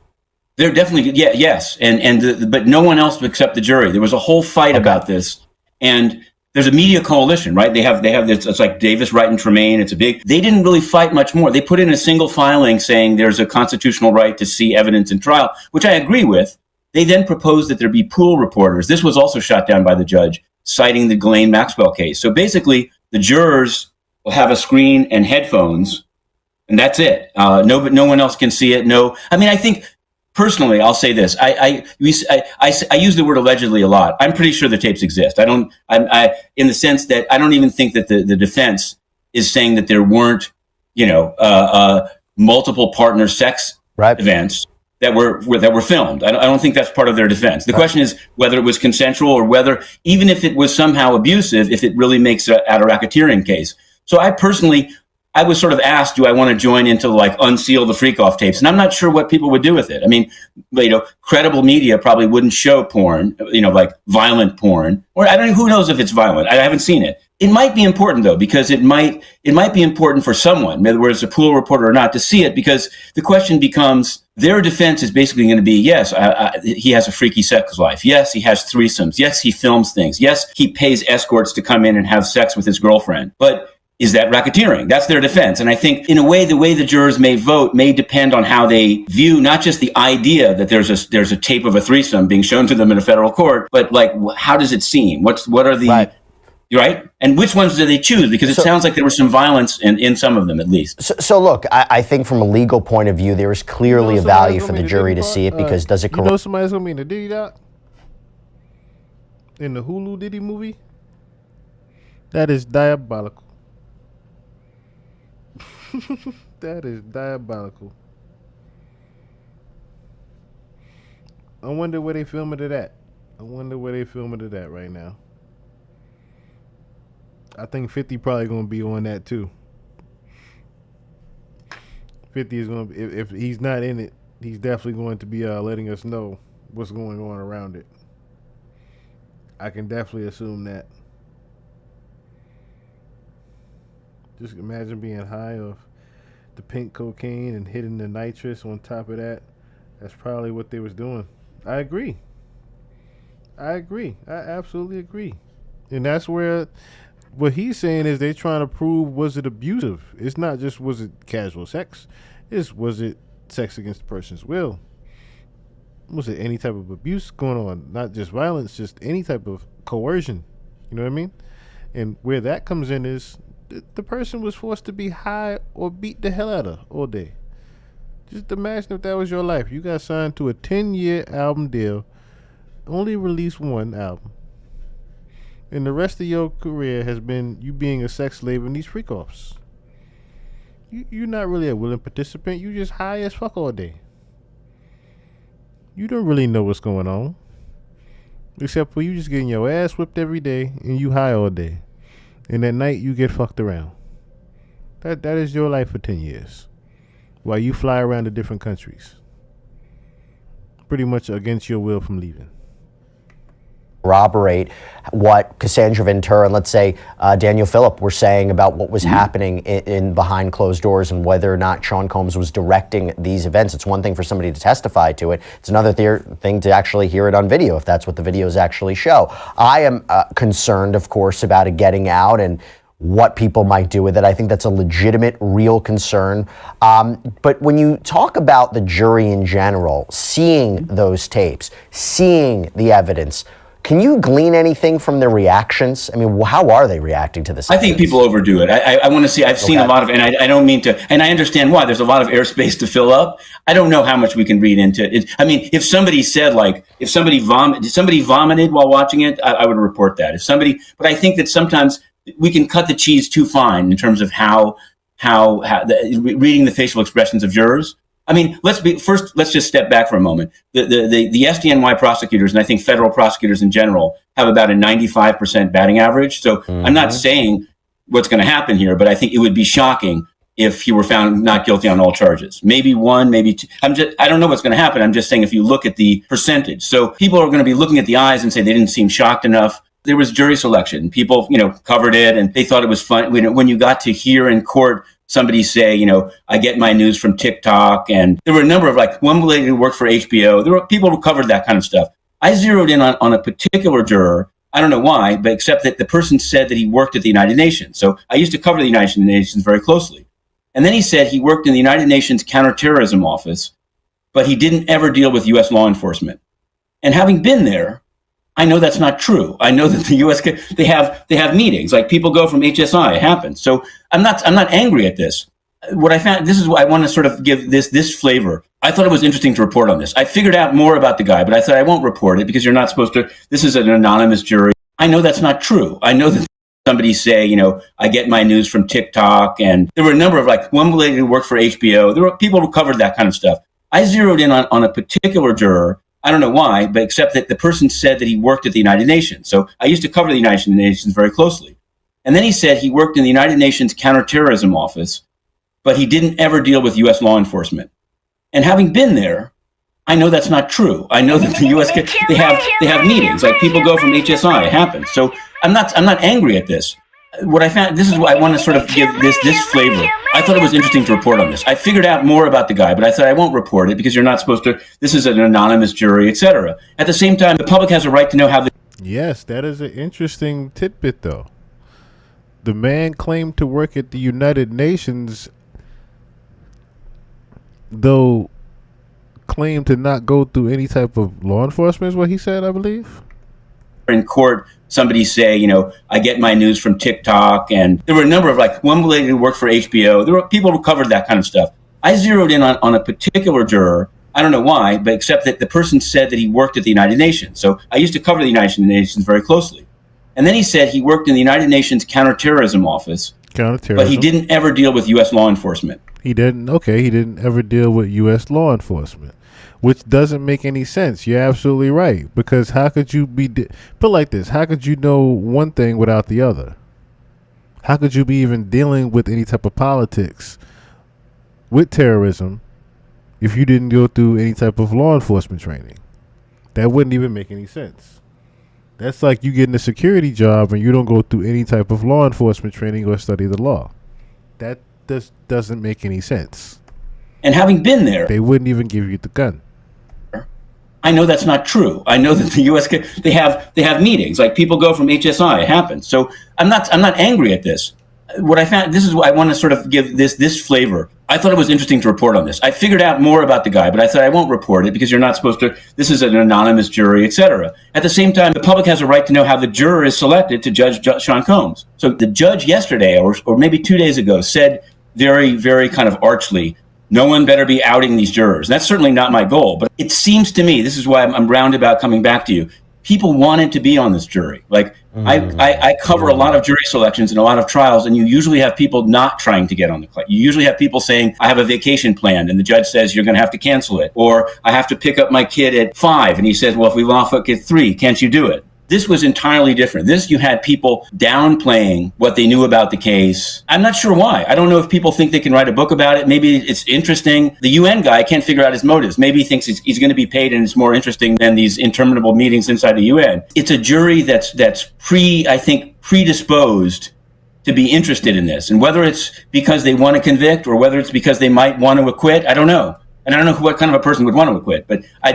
They're definitely, yes, but no one else except the jury. There was a whole fight about this, and there's a media coalition, right? They have this. It's like Davis, Wright, and Tremaine. They didn't really fight much more. They put in a single filing saying there's a constitutional right to see evidence in trial, which I agree with. They then proposed that there be pool reporters. This was also shot down by the judge, citing the Ghislaine Maxwell case. So basically, the jurors will have a screen and headphones, and that's it. No one else can see it. I think. Personally, I'll say this. I use the word allegedly a lot. I'm pretty sure the tapes exist. In the sense that I don't even think that the defense is saying that there weren't, multiple partner sex events that were filmed. I don't think that's part of their defense. The question is whether it was consensual or whether, even if it was somehow abusive, if it really makes it out a racketeering case. So I was sort of asked, do I want to join into unseal the freak-off tapes? And I'm not sure what people would do with it. I mean, credible media probably wouldn't show porn, like violent porn, or I don't know, who knows if it's violent. I haven't seen it. It might be important though, because it might be important for someone, whether it's a pool reporter or not, to see it, because the question becomes, their defense is basically going to be, yes, he has a freaky sex life. Yes, he has threesomes. Yes, he films things. Yes, he pays escorts to come in and have sex with his girlfriend. But is that racketeering? That's their defense. And I think, in a way, the way the jurors may vote may depend on how they view not just the idea that there's a tape of a threesome being shown to them in a federal court, but how does it seem? What are the right? And which ones do they choose? Because it sounds like there was some violence in some of them, at least. So look, I think from a legal point of view, there is clearly a value for the jury to see it, because does it correct? Somebody's gonna be in the Diddy doc? In the Hulu Diddy movie? That is diabolical. That is diabolical. I wonder where they filming it at. Right now. I think 50 probably gonna be on that too. 50 is gonna be, if he's not in it, he's definitely going to be letting us know what's going on around it. I can definitely assume that. Just imagine being high off the pink cocaine and hitting the nitrous on top of that. That's probably what they was doing. I agree. I absolutely agree. And that's where what he's saying is they're trying to prove, was it abusive? It's not just was it casual sex. Was it sex against the person's will? Was it any type of abuse going on? Not just violence, just any type of coercion. You know what I mean? And where that comes in is the person was forced to be high or beat the hell out of all day. Just imagine if that was your life. You got signed to a 10-year album deal, only released one album, and the rest of your career has been you being a sex slave in these freak-offs. You're not really a willing participant. You just high as fuck all day. You don't really know what's going on, except for you just getting your ass whipped every day and you high all day. And at night, you get fucked around. That is your life for 10 years. While you fly around to different countries. Pretty much against your will from leaving. Corroborate what Cassandra Ventura and let's say Daniel Phillip were saying about what was happening in behind closed doors and whether or not Sean Combs was directing these events. It's one thing for somebody to testify to it. It's another thing to actually hear it on video, if that's what the videos actually show. I am concerned, of course, about it getting out and what people might do with it. I think that's a legitimate, real concern. But when you talk about the jury in general, seeing those tapes, seeing the evidence, can you glean anything from their reactions? I mean, how are they reacting to this? I think people overdo it. I want to see, I've seen a lot of, and I don't mean to, and I understand why. There's a lot of airspace to fill up. I don't know how much we can read into it. I mean, if somebody said if somebody vomited while watching it, I would report that. But I think that sometimes we can cut the cheese too fine in terms of how reading the facial expressions of jurors. I mean, let's just step back for a moment. The SDNY prosecutors, and I think federal prosecutors in general, have about a 95% batting average. So I'm not saying what's going to happen here, but I think it would be shocking if he were found not guilty on all charges. Maybe one, maybe two. I don't know what's going to happen. I'm just saying if you look at the percentage. So people are going to be looking at the eyes and say they didn't seem shocked enough. There was jury selection. People, covered it and they thought it was fun. When you got to hear in court somebody say, I get my news from TikTok. And there were a number of one lady who worked for HBO. There were people who covered that kind of stuff. I zeroed in on a particular juror. I don't know why, but except that the person said that he worked at the United Nations. So I used to cover the United Nations very closely. And then he said he worked in the United Nations counterterrorism office, but he didn't ever deal with U.S. law enforcement. And having been there, I know that's not true. I know that the U.S. they have meetings. Like people go from HSI. It happens. So I'm not angry at this. What I found, this is why I want to sort of give this flavor. I thought it was interesting to report on this. I figured out more about the guy, but I thought I won't report it because you're not supposed to. This is an anonymous jury. I know that's not true. I know that somebody say, I get my news from TikTok, and there were a number of one lady who worked for HBO. There were people who covered that kind of stuff. I zeroed in on a particular juror. I don't know why, but except that the person said that he worked at the United Nations. So I used to cover the United Nations very closely. And then he said he worked in the United Nations counterterrorism office, but he didn't ever deal with U.S. law enforcement. And having been there, I know that's not true. I know that the U.S. they have meetings. Like people go from HSI. It happens. So I'm not angry at this. What I found, this is why I want to sort of give this flavor. I thought it was interesting to report on this. I figured out more about the guy, but I thought I won't report it because you're not supposed to. This is an anonymous jury, etc. At the same time, the public has a right to know how. Yes, that is an interesting tidbit, though. The man claimed to work at the United Nations, though claimed to not go through any type of law enforcement, is what he said, I believe. In court, somebody say, I get my news from TikTok, and there were a number of one lady who worked for HBO. There were people who covered that kind of stuff. I zeroed in on a particular juror. I don't know why, but except that the person said that he worked at the United Nations. So I used to cover the United Nations very closely. And then he said he worked in the United Nations counterterrorism office, but he didn't ever deal with U.S. law enforcement. He didn't ever deal with U.S. law enforcement. Which doesn't make any sense. You're absolutely right. Because how could you put like this? How could you know one thing without the other? How could you be even dealing with any type of politics with terrorism if you didn't go through any type of law enforcement training? That wouldn't even make any sense. That's like you getting a security job and you don't go through any type of law enforcement training or study the law. That doesn't make any sense. And having been there, they wouldn't even give you the gun. I know that's not true. I know that the U.S. they have meetings. Like people go from HSI. It happens. So I'm not angry at this. What I found, this is why I want to sort of give this flavor. I thought it was interesting to report on this. I figured out more about the guy, but I thought I won't report it because you're not supposed to. This is an anonymous jury, etc. At the same time, the public has a right to know how the juror is selected to judge Sean Combs. So the judge yesterday, or maybe 2 days ago, said very, very kind of archly, no one better be outing these jurors. That's certainly not my goal, but it seems to me, this is why I'm roundabout coming back to you, people wanted to be on this jury. I cover a lot of jury selections and a lot of trials, and you usually have people not trying to get on the claim. You usually have people saying, I have a vacation planned, and the judge says, you're going to have to cancel it. Or I have to pick up my kid at 5, and he says, well, if we off at 3, can't you do it? This was entirely different. This, you had people downplaying what they knew about the case. I'm not sure why. I don't know if people think they can write a book about it. Maybe it's interesting. The UN guy, I can't figure out his motives. Maybe he thinks he's going to be paid and it's more interesting than these interminable meetings inside the UN. It's a jury that's predisposed to be interested in this. And whether it's because they want to convict or whether it's because they might want to acquit, I don't know. And I don't know what kind of a person would want to acquit. But I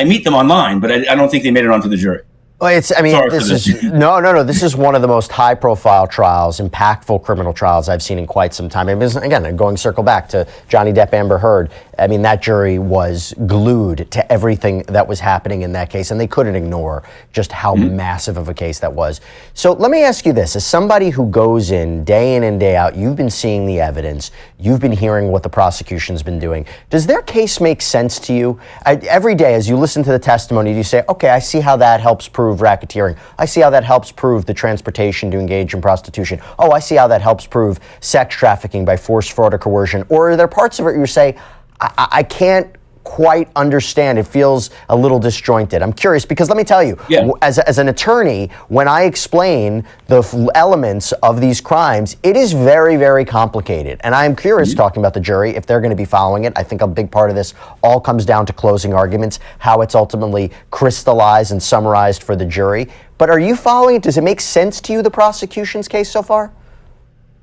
meet them online, but I don't think they made it onto the jury. Well, this is one of the most high-profile trials, impactful criminal trials I've seen in quite some time. Again, going circle back to Johnny Depp, Amber Heard. I mean, that jury was glued to everything that was happening in that case, and they couldn't ignore just how massive of a case that was. So let me ask you this: as somebody who goes in and day out, you've been seeing the evidence, you've been hearing what the prosecution's been doing. Does their case make sense to you? Every day, as you listen to the testimony, do you say, "Okay, I see how that helps prove racketeering. I see how that helps prove the transportation to engage in prostitution. Oh, I see how that helps prove sex trafficking by force, fraud, or coercion"? Or are there parts of it you say, I can't quite understand, it feels a little disjointed? I'm curious, because let me tell you, as an attorney, when I explain the elements of these crimes, it is very, very complicated. And I'm curious, talking about the jury, if they're going to be following it. I think a big part of this all comes down to closing arguments, how it's ultimately crystallized and summarized for the jury. But are you following it? Does it make sense to you, the prosecution's case so far?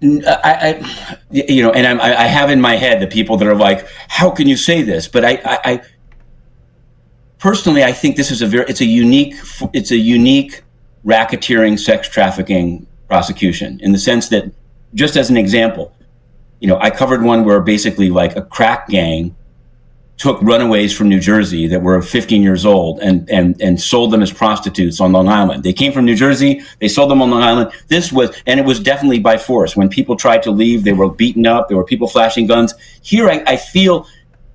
I have in my head the people that are like, how can you say this? But I personally, I think this is it's a unique racketeering, sex trafficking prosecution, in the sense that, just as an example, I covered one where basically like a crack gang took runaways from New Jersey that were 15 years old and sold them as prostitutes on Long Island. They came from New Jersey, they sold them on Long Island. And it was definitely by force. When people tried to leave, they were beaten up, there were people flashing guns. Here, I feel,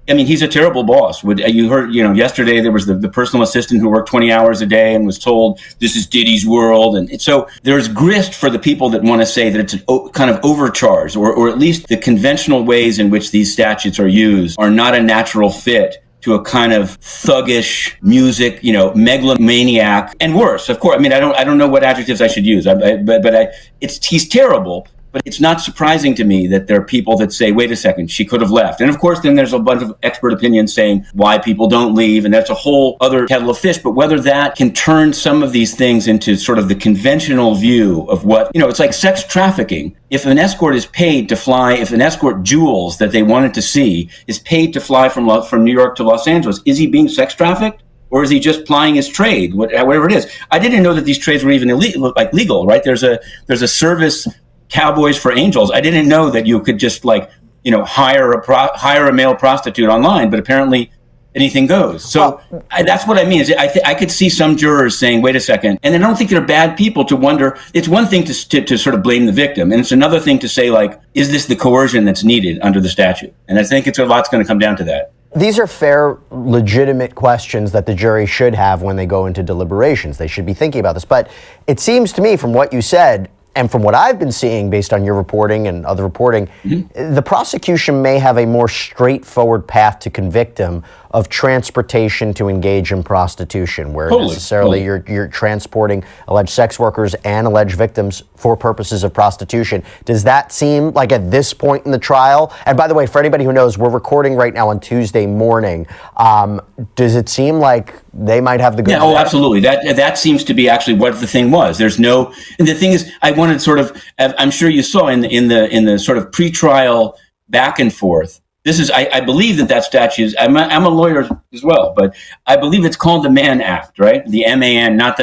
he's a terrible boss. You heard, yesterday there was the personal assistant who worked 20 hours a day and was told, this is Diddy's world. And so there's grist for the people that want to say that it's kind of overcharged, or at least the conventional ways in which these statutes are used are not a natural fit to a kind of thuggish music, megalomaniac, and worse. Of course, I don't know what adjectives I should use, he's terrible. But it's not surprising to me that there are people that say, wait a second, she could have left. And of course, then there's a bunch of expert opinions saying why people don't leave. And that's a whole other kettle of fish. But whether that can turn some of these things into sort of the conventional view of what, it's like sex trafficking. If an escort is paid to fly, if an escort Jules that they wanted to see is paid to fly from New York to Los Angeles, is he being sex trafficked? Or is he just plying his trade, whatever it is? I didn't know that these trades were even legal, right? There's a service, Cowboys for Angels. I didn't know that you could just hire a male prostitute online, but apparently anything goes. So that's what I mean. Is I could see some jurors saying, wait a second. And I don't think they're bad people to wonder. It's one thing to sort of blame the victim. And it's another thing to say, is this the coercion that's needed under the statute? And I think a lot's going to come down to that. These are fair, legitimate questions that the jury should have when they go into deliberations. They should be thinking about this. But it seems to me, from what you said, and from what I've been seeing based on your reporting and other reporting, the prosecution may have a more straightforward path to convict him of transportation to engage in prostitution, where necessarily you're transporting alleged sex workers and alleged victims for purposes of prostitution. Does that seem like, at this point in the trial, and by the way, for anybody who knows, we're recording right now on Tuesday morning, does it seem like they might have the good? Yeah, absolutely. That seems to be actually what the thing was. And the thing is, I wanted sort of, I'm sure you saw in the sort of pretrial back and forth. This is, I believe that statute is, I'm a lawyer as well, but I believe it's called the Mann Act, right? The MAN, not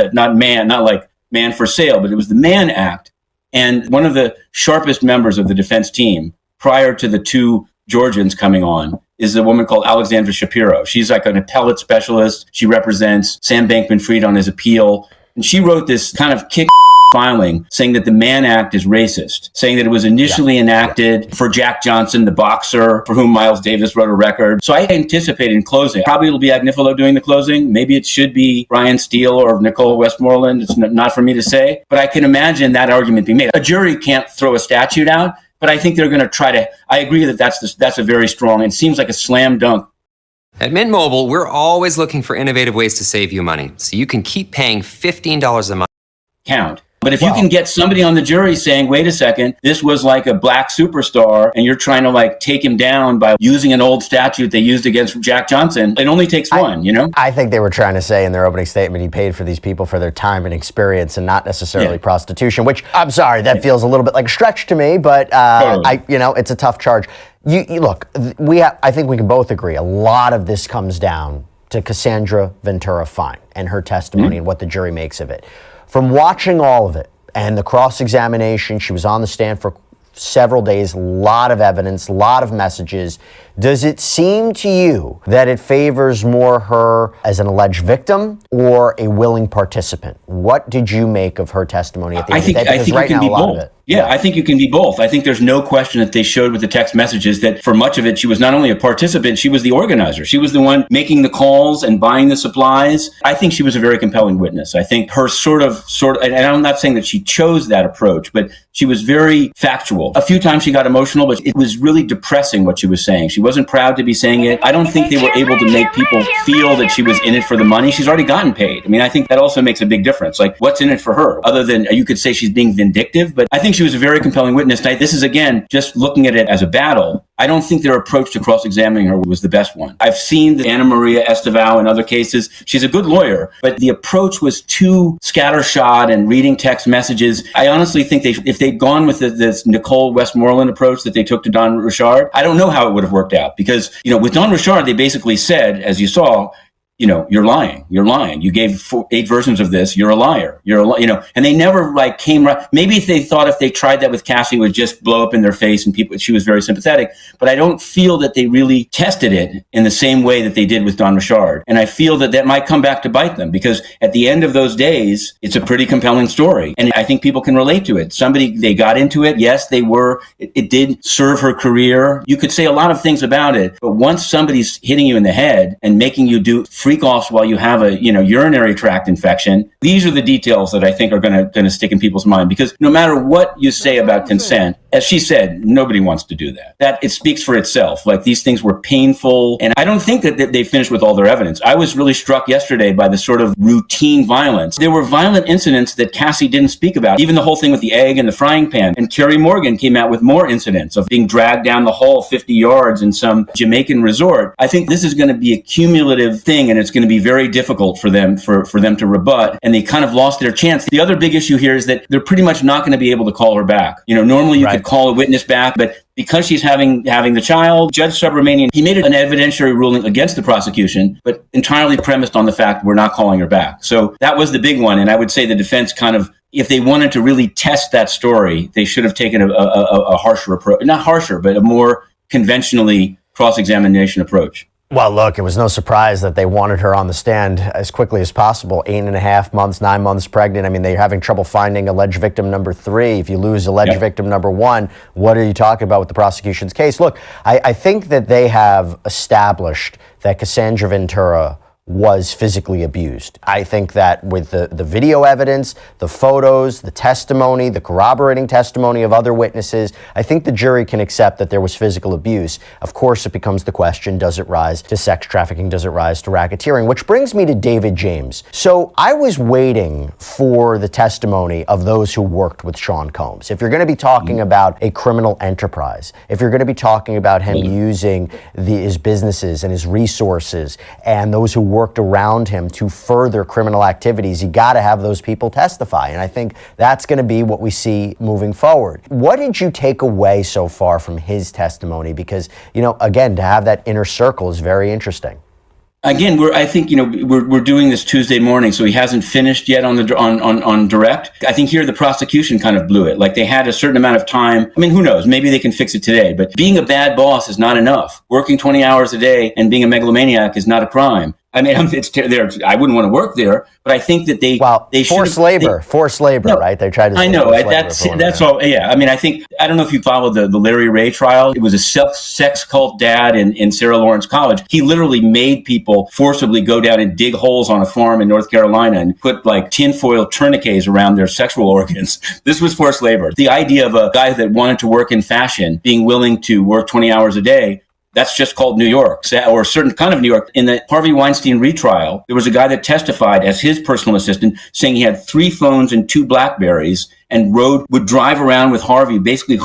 like man for sale, but it was the Mann Act. And one of the sharpest members of the defense team prior to the two Georgians coming on is a woman called Alexandra Shapiro. She's like an appellate specialist. She represents Sam Bankman-Fried on his appeal. And she wrote this kind of filing saying that the Mann Act is racist, saying that it was initially enacted for Jack Johnson, the boxer, for whom Miles Davis wrote a record. So I anticipate in closing, probably it'll be Agnifilo doing the closing. Maybe it should be Brian Steele or Nicole Westmoreland. It's not for me to say, but I can imagine that argument being made. A jury can't throw a statute out, but I think they're going to try to, I agree that that's a very strong, and seems like a slam dunk At Mint Mobile, we're always looking for innovative ways to save you money, so you can keep paying $15 a month. Count. But if you can get somebody on the jury saying, wait a second, this was like a black superstar, and you're trying to like take him down by using an old statute they used against Jack Johnson, it only takes one, you know? I think they were trying to say in their opening statement he paid for these people for their time and experience and not necessarily prostitution, which, I'm sorry, that feels a little bit like a stretch to me, but totally. It's a tough charge. You look, I think we can both agree, a lot of this comes down to Cassandra Ventura Fine and her testimony and what the jury makes of it. From watching all of it and the cross-examination, she was on the stand for several days, a lot of evidence, a lot of messages. Does it seem to you that it favors more her as an alleged victim or a willing participant? What did you make of her testimony at the end of the day? I think you can be both. Yeah, I think you can be both. I think there's no question that they showed with the text messages that for much of it, she was not only a participant, she was the organizer. She was the one making the calls and buying the supplies. I think she was a very compelling witness. I think her sort of, and I'm not saying that she chose that approach, but she was very factual. A few times she got emotional, but it was really depressing what she was saying. She wasn't proud to be saying it. I don't think they were able to make people feel that she was in it for the money. She's already gotten paid. I mean, I think that also makes a big difference. Like, what's in it for her? Other than you could say she's being vindictive, but I think she was a very compelling witness. This is, again, just looking at it as a battle. I don't think their approach to cross-examining her was the best one. I've seen the Ana Maria Estevao in other cases. She's a good lawyer, but the approach was too scattershot and reading text messages. I honestly think if they'd gone with this Nicole Westmoreland approach that they took to Don Richard, I don't know how it would have worked out because, with Don Richard, they basically said, as you saw, you're lying. You gave 8 versions of this. You're a liar. And they never came right. Maybe if they thought if they tried that with Cassie, it would just blow up in their face and she was very sympathetic. But I don't feel that they really tested it in the same way that they did with Don Richard. And I feel that might come back to bite them because at the end of those days, it's a pretty compelling story. And I think people can relate to it. They got into it. Yes, they were. It did serve her career. You could say a lot of things about it. But once somebody's hitting you in the head and making you do freak-offs while you have a urinary tract infection, these are the details that I think are going to stick in people's mind because no matter what you say about consent, as she said, nobody wants to do that. That it speaks for itself. Like these things were painful, and I don't think that they finished with all their evidence. I was really struck yesterday by the sort of routine violence. There were violent incidents that Cassie didn't speak about, even the whole thing with the egg and the frying pan. And Kerry Morgan came out with more incidents of being dragged down the hall 50 yards in some Jamaican resort. I think this is going to be a cumulative thing, and it's going to be very difficult for them to rebut, and they kind of lost their chance. The other big issue here is that they're pretty much not going to be able to call her back. Normally you could call a witness back, but because she's having the child, Judge Subramanian, he made an evidentiary ruling against the prosecution, but entirely premised on the fact we're not calling her back. So that was the big one, and I would say the defense kind of, if they wanted to really test that story, they should have taken a harsher approach, not harsher, but a more conventionally cross-examination approach. Well, look, it was no surprise that they wanted her on the stand as quickly as possible. 8.5 months, 9 months pregnant. I mean, they're having trouble finding alleged victim number 3. If you lose alleged victim number 1, what are you talking about with the prosecution's case? Look, I think that they have established that Cassandra Ventura was physically abused. I think that with the video evidence, the photos, the testimony, the corroborating testimony of other witnesses, I think the jury can accept that there was physical abuse. Of course, it becomes the question, does it rise to sex trafficking? Does it rise to racketeering? Which brings me to David James. So I was waiting for the testimony of those who worked with Sean Combs. If you're going to be talking about a criminal enterprise, if you're going to be talking about him using his businesses and his resources and those who worked around him to further criminal activities, you got to have those people testify. And I think that's going to be what we see moving forward. What did you take away so far from his testimony? Because, again, to have that inner circle is very interesting. Again, we're doing this Tuesday morning, so he hasn't finished yet on direct. I think here the prosecution kind of blew it. Like they had a certain amount of time. I mean, who knows? Maybe they can fix it today. But being a bad boss is not enough. Working 20 hours a day and being a megalomaniac is not a crime. I mean, I wouldn't want to work there, but I think that they forced labor, right? They tried to. I know that's all. Yeah, I mean, I don't know if you followed the Larry Ray trial. It was a sex cult dad in Sarah Lawrence College. He literally made people forcibly go down and dig holes on a farm in North Carolina and put tinfoil tourniquets around their sexual organs. This was forced labor. The idea of a guy that wanted to work in fashion being willing to work 20 hours a day. That's just called New York, or a certain kind of New York. In the Harvey Weinstein retrial, there was a guy that testified as his personal assistant saying he had 3 phones and 2 BlackBerries and would drive around with Harvey, basically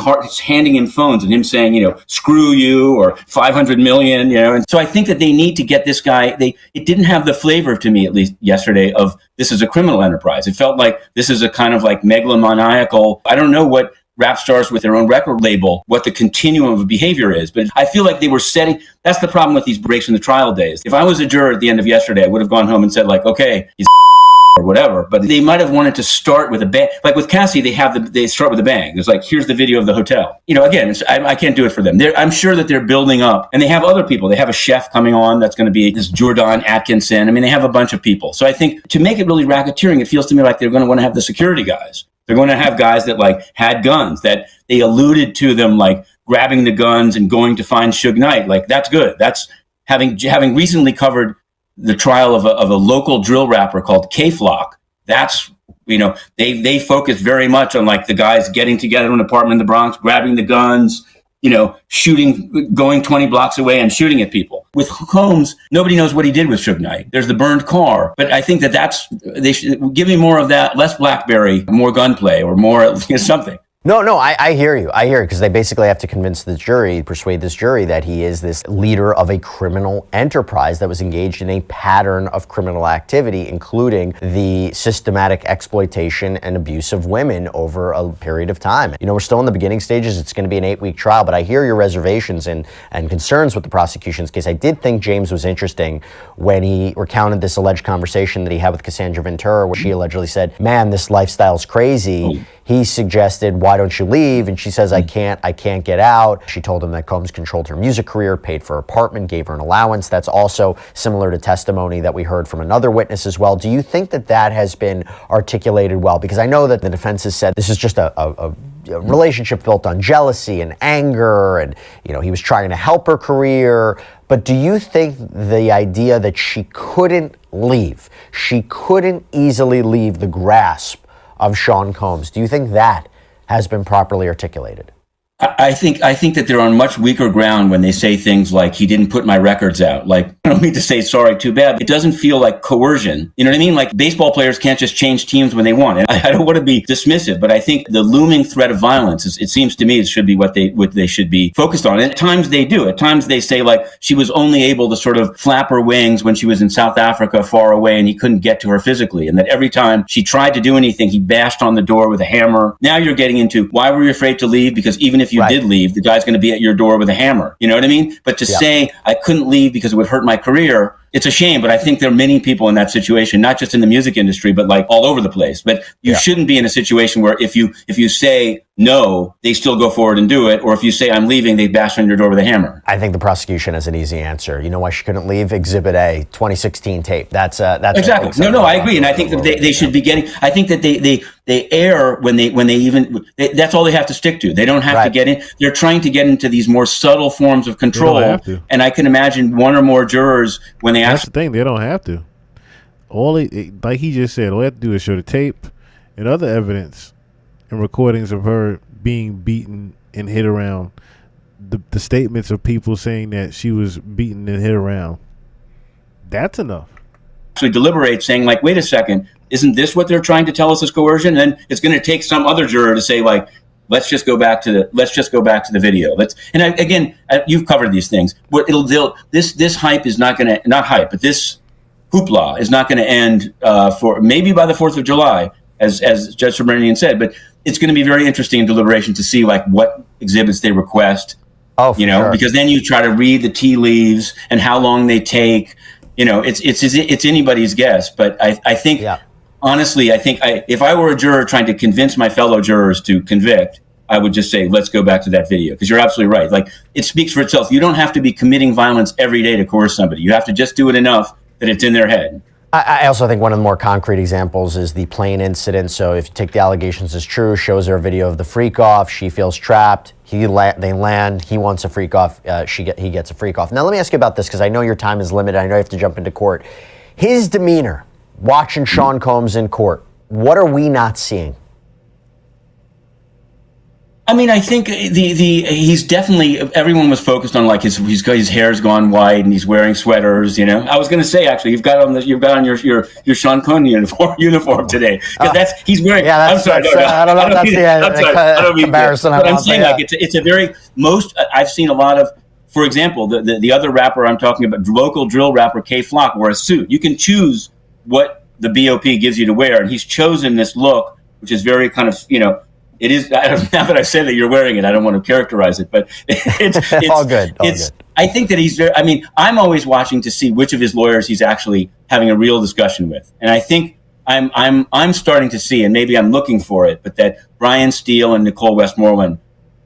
handing him phones and him saying, screw you or 500 million, And so I think that they need to get this guy. It didn't have the flavor to me, at least yesterday, of this is a criminal enterprise. It felt like this is a kind of like megalomaniacal, I don't know what rap stars with their own record label, what the continuum of behavior is. But I feel like they were setting, that's the problem with these breaks in the trial days. If I was a juror at the end of yesterday, I would have gone home and said like, okay, he's or whatever, but they might have wanted to start with a bang. Like with Cassie, they start with a bang. It's like, here's the video of the hotel. Again, I can't do it for them. I'm sure that they're building up, and they have other people. They have a chef coming on that's going to be this Jordan Atkinson. I mean, they have a bunch of people. So I think to make it really racketeering, it feels to me like they're going to want to have the security guys. They're going to have guys that like had guns, that they alluded to them like grabbing the guns and going to find Suge Knight. Like that's good. That's having recently covered the trial of a local drill rapper called K-Flock. That's, they focus very much on like the guys getting together in an apartment in the Bronx, grabbing the guns, shooting, going 20 blocks away and shooting at people. With Combs, nobody knows what he did with Suge Knight. There's the burned car, but I think they should give me more of that, less BlackBerry, more gunplay or more something. No, I hear you. Because they basically have to persuade this jury that he is this leader of a criminal enterprise that was engaged in a pattern of criminal activity, including the systematic exploitation and abuse of women over a period of time. We're still in the beginning stages. It's going to be an 8-week trial, but I hear your reservations and concerns with the prosecution's case. I did think James was interesting when he recounted this alleged conversation that he had with Cassandra Ventura, where she allegedly said, man, this lifestyle's crazy. He suggested, why don't you leave? And she says, I can't get out. She told him that Combs controlled her music career, paid for her apartment, gave her an allowance. That's also similar to testimony that we heard from another witness as well. Do you think that has been articulated well? Because I know that the defense has said this is just a relationship built on jealousy and anger, and he was trying to help her career. But do you think the idea that she couldn't easily leave the grasp of Sean Combs, do you think that has been properly articulated? I think that they're on much weaker ground when they say things like, he didn't put my records out. Like, I don't mean to say sorry, too bad. It doesn't feel like coercion. You know what I mean? Like, baseball players can't just change teams when they want. And I don't want to be dismissive, but I think the looming threat of violence, it seems to me, it should be what they should be focused on. And at times they do. At times they say, like, she was only able to sort of flap her wings when she was in South Africa far away and he couldn't get to her physically. And that every time she tried to do anything, he bashed on the door with a hammer. Now you're getting into, why were you afraid to leave? Because even if you did leave, the guy's going to be at your door with a hammer. You know what I mean? But to say I couldn't leave because it would hurt my career, it's a shame. But I think there are many people in that situation, not just in the music industry, but like all over the place. But you shouldn't be in a situation where if you say no, they still go forward and do it. Or if you say I'm leaving, they bash on your door with a hammer. I think the prosecution has an easy answer. You know why she couldn't leave? Exhibit A, 2016 tape. That's exactly. No, I agree. And I think that they should be getting, I think that they err when they even, that's all they have to stick to. They don't have to get in. They're trying to get into these more subtle forms of control. And I can imagine one or more jurors when they That's the thing. They don't have to. Like he just said, all they have to do is show the tape and other evidence and recordings of her being beaten and hit around. The statements of people saying that she was beaten and hit around. That's enough. Actually deliberate, saying like, wait a second, isn't this what they're trying to tell us is coercion? And then it's going to take some other juror to say like, let's just go back to the video. Again, you've covered these things. This hype is not going to, not hype, but this hoopla is not going to end for maybe by the 4th of July, as Judge Subramanian said. But it's going to be very interesting in deliberation to see like what exhibits they request. Sure. Because then you try to read the tea leaves and how long they take. It's anybody's guess. But I think. Honestly, I think if I were a juror trying to convince my fellow jurors to convict, I would just say, let's go back to that video. Because you're absolutely right. Like, it speaks for itself. You don't have to be committing violence every day to coerce somebody. You have to just do it enough that it's in their head. I also think one of the more concrete examples is the plane incident. So if you take the allegations as true, shows her a video of the freak off. She feels trapped. They land. He wants a freak off. He gets a freak off. Now, let me ask you about this, because I know your time is limited. I know you have to jump into court. His demeanor watching Sean Combs in court, what are we not seeing? I mean, I think he's definitely, everyone was focused on like his hair's gone white and he's wearing sweaters. You know, I was going to say actually, you've got on your Sean Connery uniform today because he's wearing. Yeah, I'm sorry. I don't know. That's the comparison. But I'm saying like it's a very I've seen a lot of. For example, the other rapper I'm talking about, local drill rapper K Flock, wore a suit. You can choose what the BOP gives you to wear, and he's chosen this look, which is very kind of, you know, it is. Now that I say that you're wearing it, I don't want to characterize it, but it's all good. I think that he's very. I mean, I'm always watching to see which of his lawyers he's actually having a real discussion with, and I think I'm starting to see, and maybe I'm looking for it, but that Brian Steele and Nicole Westmoreland.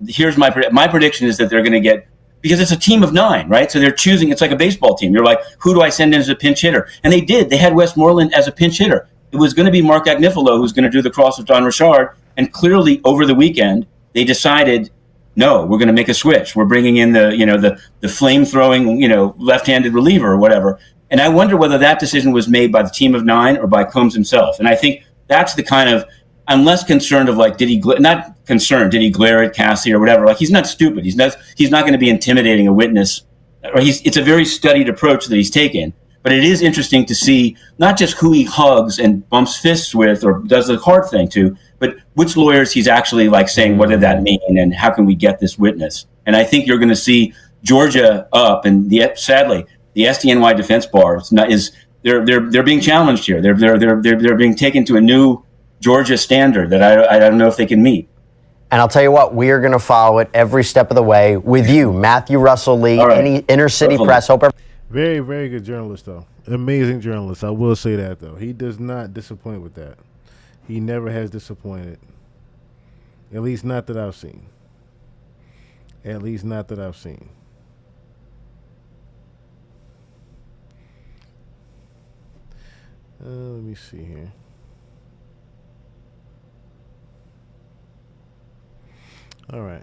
Here's my prediction is that they're going to get. Because it's a team of 9, right? So they're choosing, it's like a baseball team. You're like, who do I send in as a pinch hitter? And they did. They had Westmoreland as a pinch hitter. It was going to be Mark Agnifilo who's going to do the cross with Don Richard. And clearly over the weekend, they decided, no, we're going to make a switch. We're bringing in the flame-throwing, left-handed reliever or whatever. And I wonder whether that decision was made by the team of 9 or by Combs himself. And I think that's the kind of, I'm less concerned of like, did he glare at Cassie or whatever? Like, he's not stupid. He's not going to be intimidating a witness. It's a very studied approach that he's taken. But it is interesting to see not just who he hugs and bumps fists with or does the hard thing to, but which lawyers he's actually like saying, what did that mean? And how can we get this witness? And I think you're going to see Georgia up, and sadly, the SDNY defense bar they're being challenged here. They're being taken to a new Georgia standard that I don't know if they can meet. And I'll tell you what, we are going to follow it every step of the way with you, Matthew Russell Lee, any Inner City Press. Very, very good journalist, though. Amazing journalist. I will say that, though. He does not disappoint with that. He never has disappointed. At least not that I've seen. Let me see here. All right.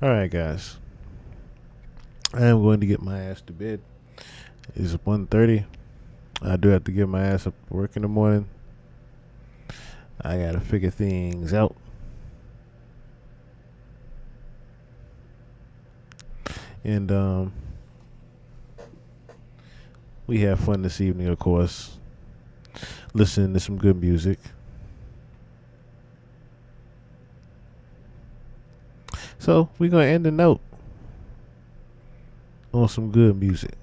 All right, guys. I am going to get my ass to bed. It's 1:30. I do have to get my ass up to work in the morning. I got to figure things out. And we have fun this evening, of course, listening to some good music. So we're going to end the note on some good music.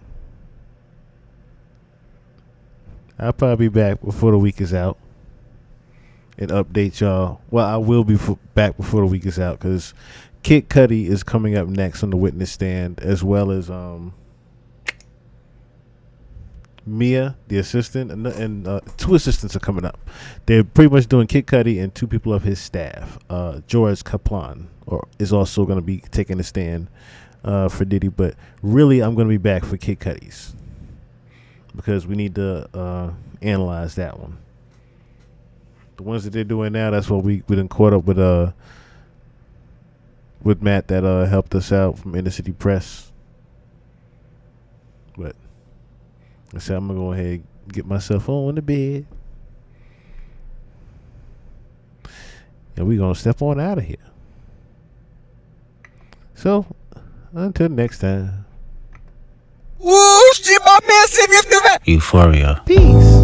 I'll probably be back before the week is out and update y'all. Well, I will be back before the week is out because Kid Cudi is coming up next on the witness stand, as well as Mia, the assistant, and 2 assistants are coming up. They're pretty much doing Kid Cudi and 2 people of his staff. George Kaplan is also going to be taking the stand for Diddy, but really I'm going to be back for Kid Cudi's because we need to analyze that one. The ones that they're doing now, that's what we done caught up with Matt that helped us out from Inner City Press. But I said I'm gonna go ahead and get myself on the bed, and we're gonna step on out of here. So until next time. Euphoria. Peace.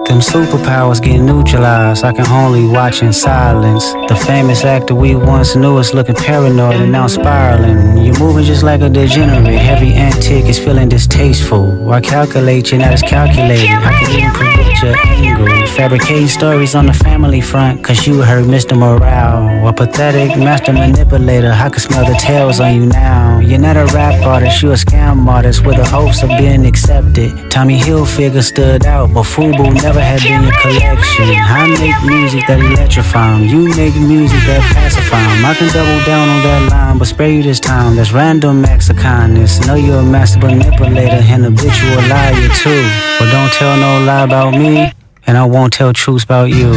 Them superpowers get neutralized. I can only watch in silence. The famous actor we once knew is looking paranoid and now spiraling. You're moving just like a degenerate. Heavy antic is feeling distasteful. I calculate you, not as calculated. I can even predict your angle. Fabricating stories on the family front, cause you heard Mr. Morale. A pathetic master manipulator. I can smell the tails on you now. You're not a rap artist, you a scam artist with the hopes of being accepted. Tommy Hilfiger stood out, but FUBU never had been your collection. I make music that electrify 'em. You make music that pacify 'em. I can double down on that line, but spare you this time. That's random acts of kindness. Know you're a master manipulator and habitual liar too. But don't tell no lie about me, and I won't tell truths about you.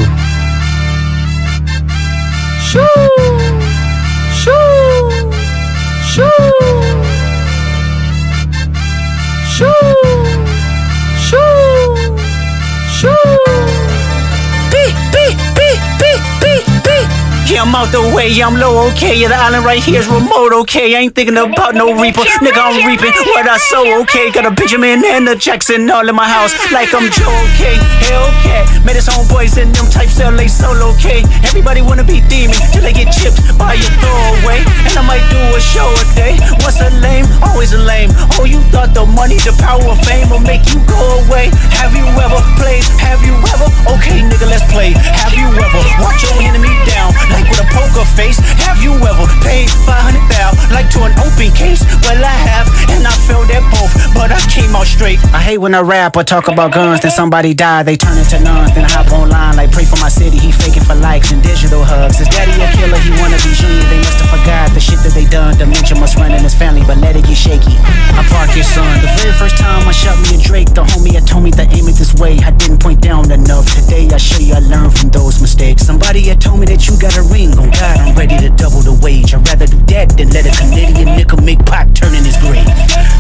Shoo! I'm out the way, I'm low, okay. Yeah, the island right here is remote, okay. I ain't thinking about no reaper, nigga, I'm reaping what I sow, okay. Got a Benjamin and a Jackson all in my house, like I'm Joe, okay. Hellcat, met his homeboys in them types LA solo, okay. Everybody wanna be demon till they get chipped by your throwaway. And I might do a show a day. Once a lame, always a lame. Oh, you thought the money, the power of fame will make you go away. Have you ever played? Have you ever? Okay, nigga, let's play. Have you ever watch your enemy down like with a poker face? Have you ever paid 500,000 like to an open case? Well, I have, and I failed at both, but I came out straight. I hate when a rapper talk about guns, then somebody die, they turn into nuns. Then I hop online like pray for my city, he faking for likes and digital hugs. His daddy a killer, he wanna be genius, they must have forgot the shit that they done. Dementia must run in his family, but let it get shaky. I park his son. The very first time I shot me a Drake, the homie had told me to aim it this way. I didn't point down enough. Today I show you I learned from those mistakes. Somebody had told me that you got a ring. On God, I'm ready to double the wage. I'd rather do that than let a Canadian nigga make Pac turn in his grave.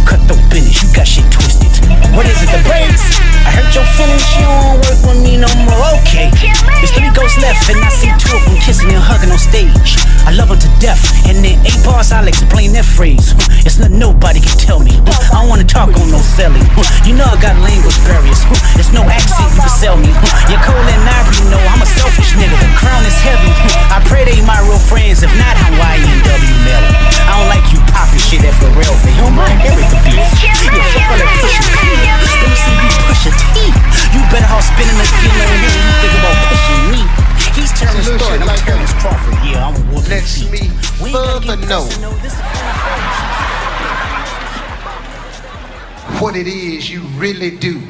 Cut the business, you got shit twisted. What is it, the brakes? I heard your feelings, you don't work with me no more. Okay, there's 3 ghosts left and I see 2 of them kissing and hugging on stage. I love them to death, and in 8 bars I'll explain that phrase. It's nothing nobody can tell me. I don't wanna talk on no selling. You know I got language barriers. There's no accent you can sell me. You're cold and ivory, you know I'm a selfish nigga. The crown is heavy. I pray they my real friends. If not, Hawaii and W Melly. I don't like you popping shit at Pharrell. They don't mind Eric the beef. You fuck all that Pusha T. Let me see you push a T. You better off spinning the skin over here when you think about pushing me. He's Terrence Thorne, I'm Terrence Crawford. Yeah, I'm a wolf. Let's me further know what it is you really do.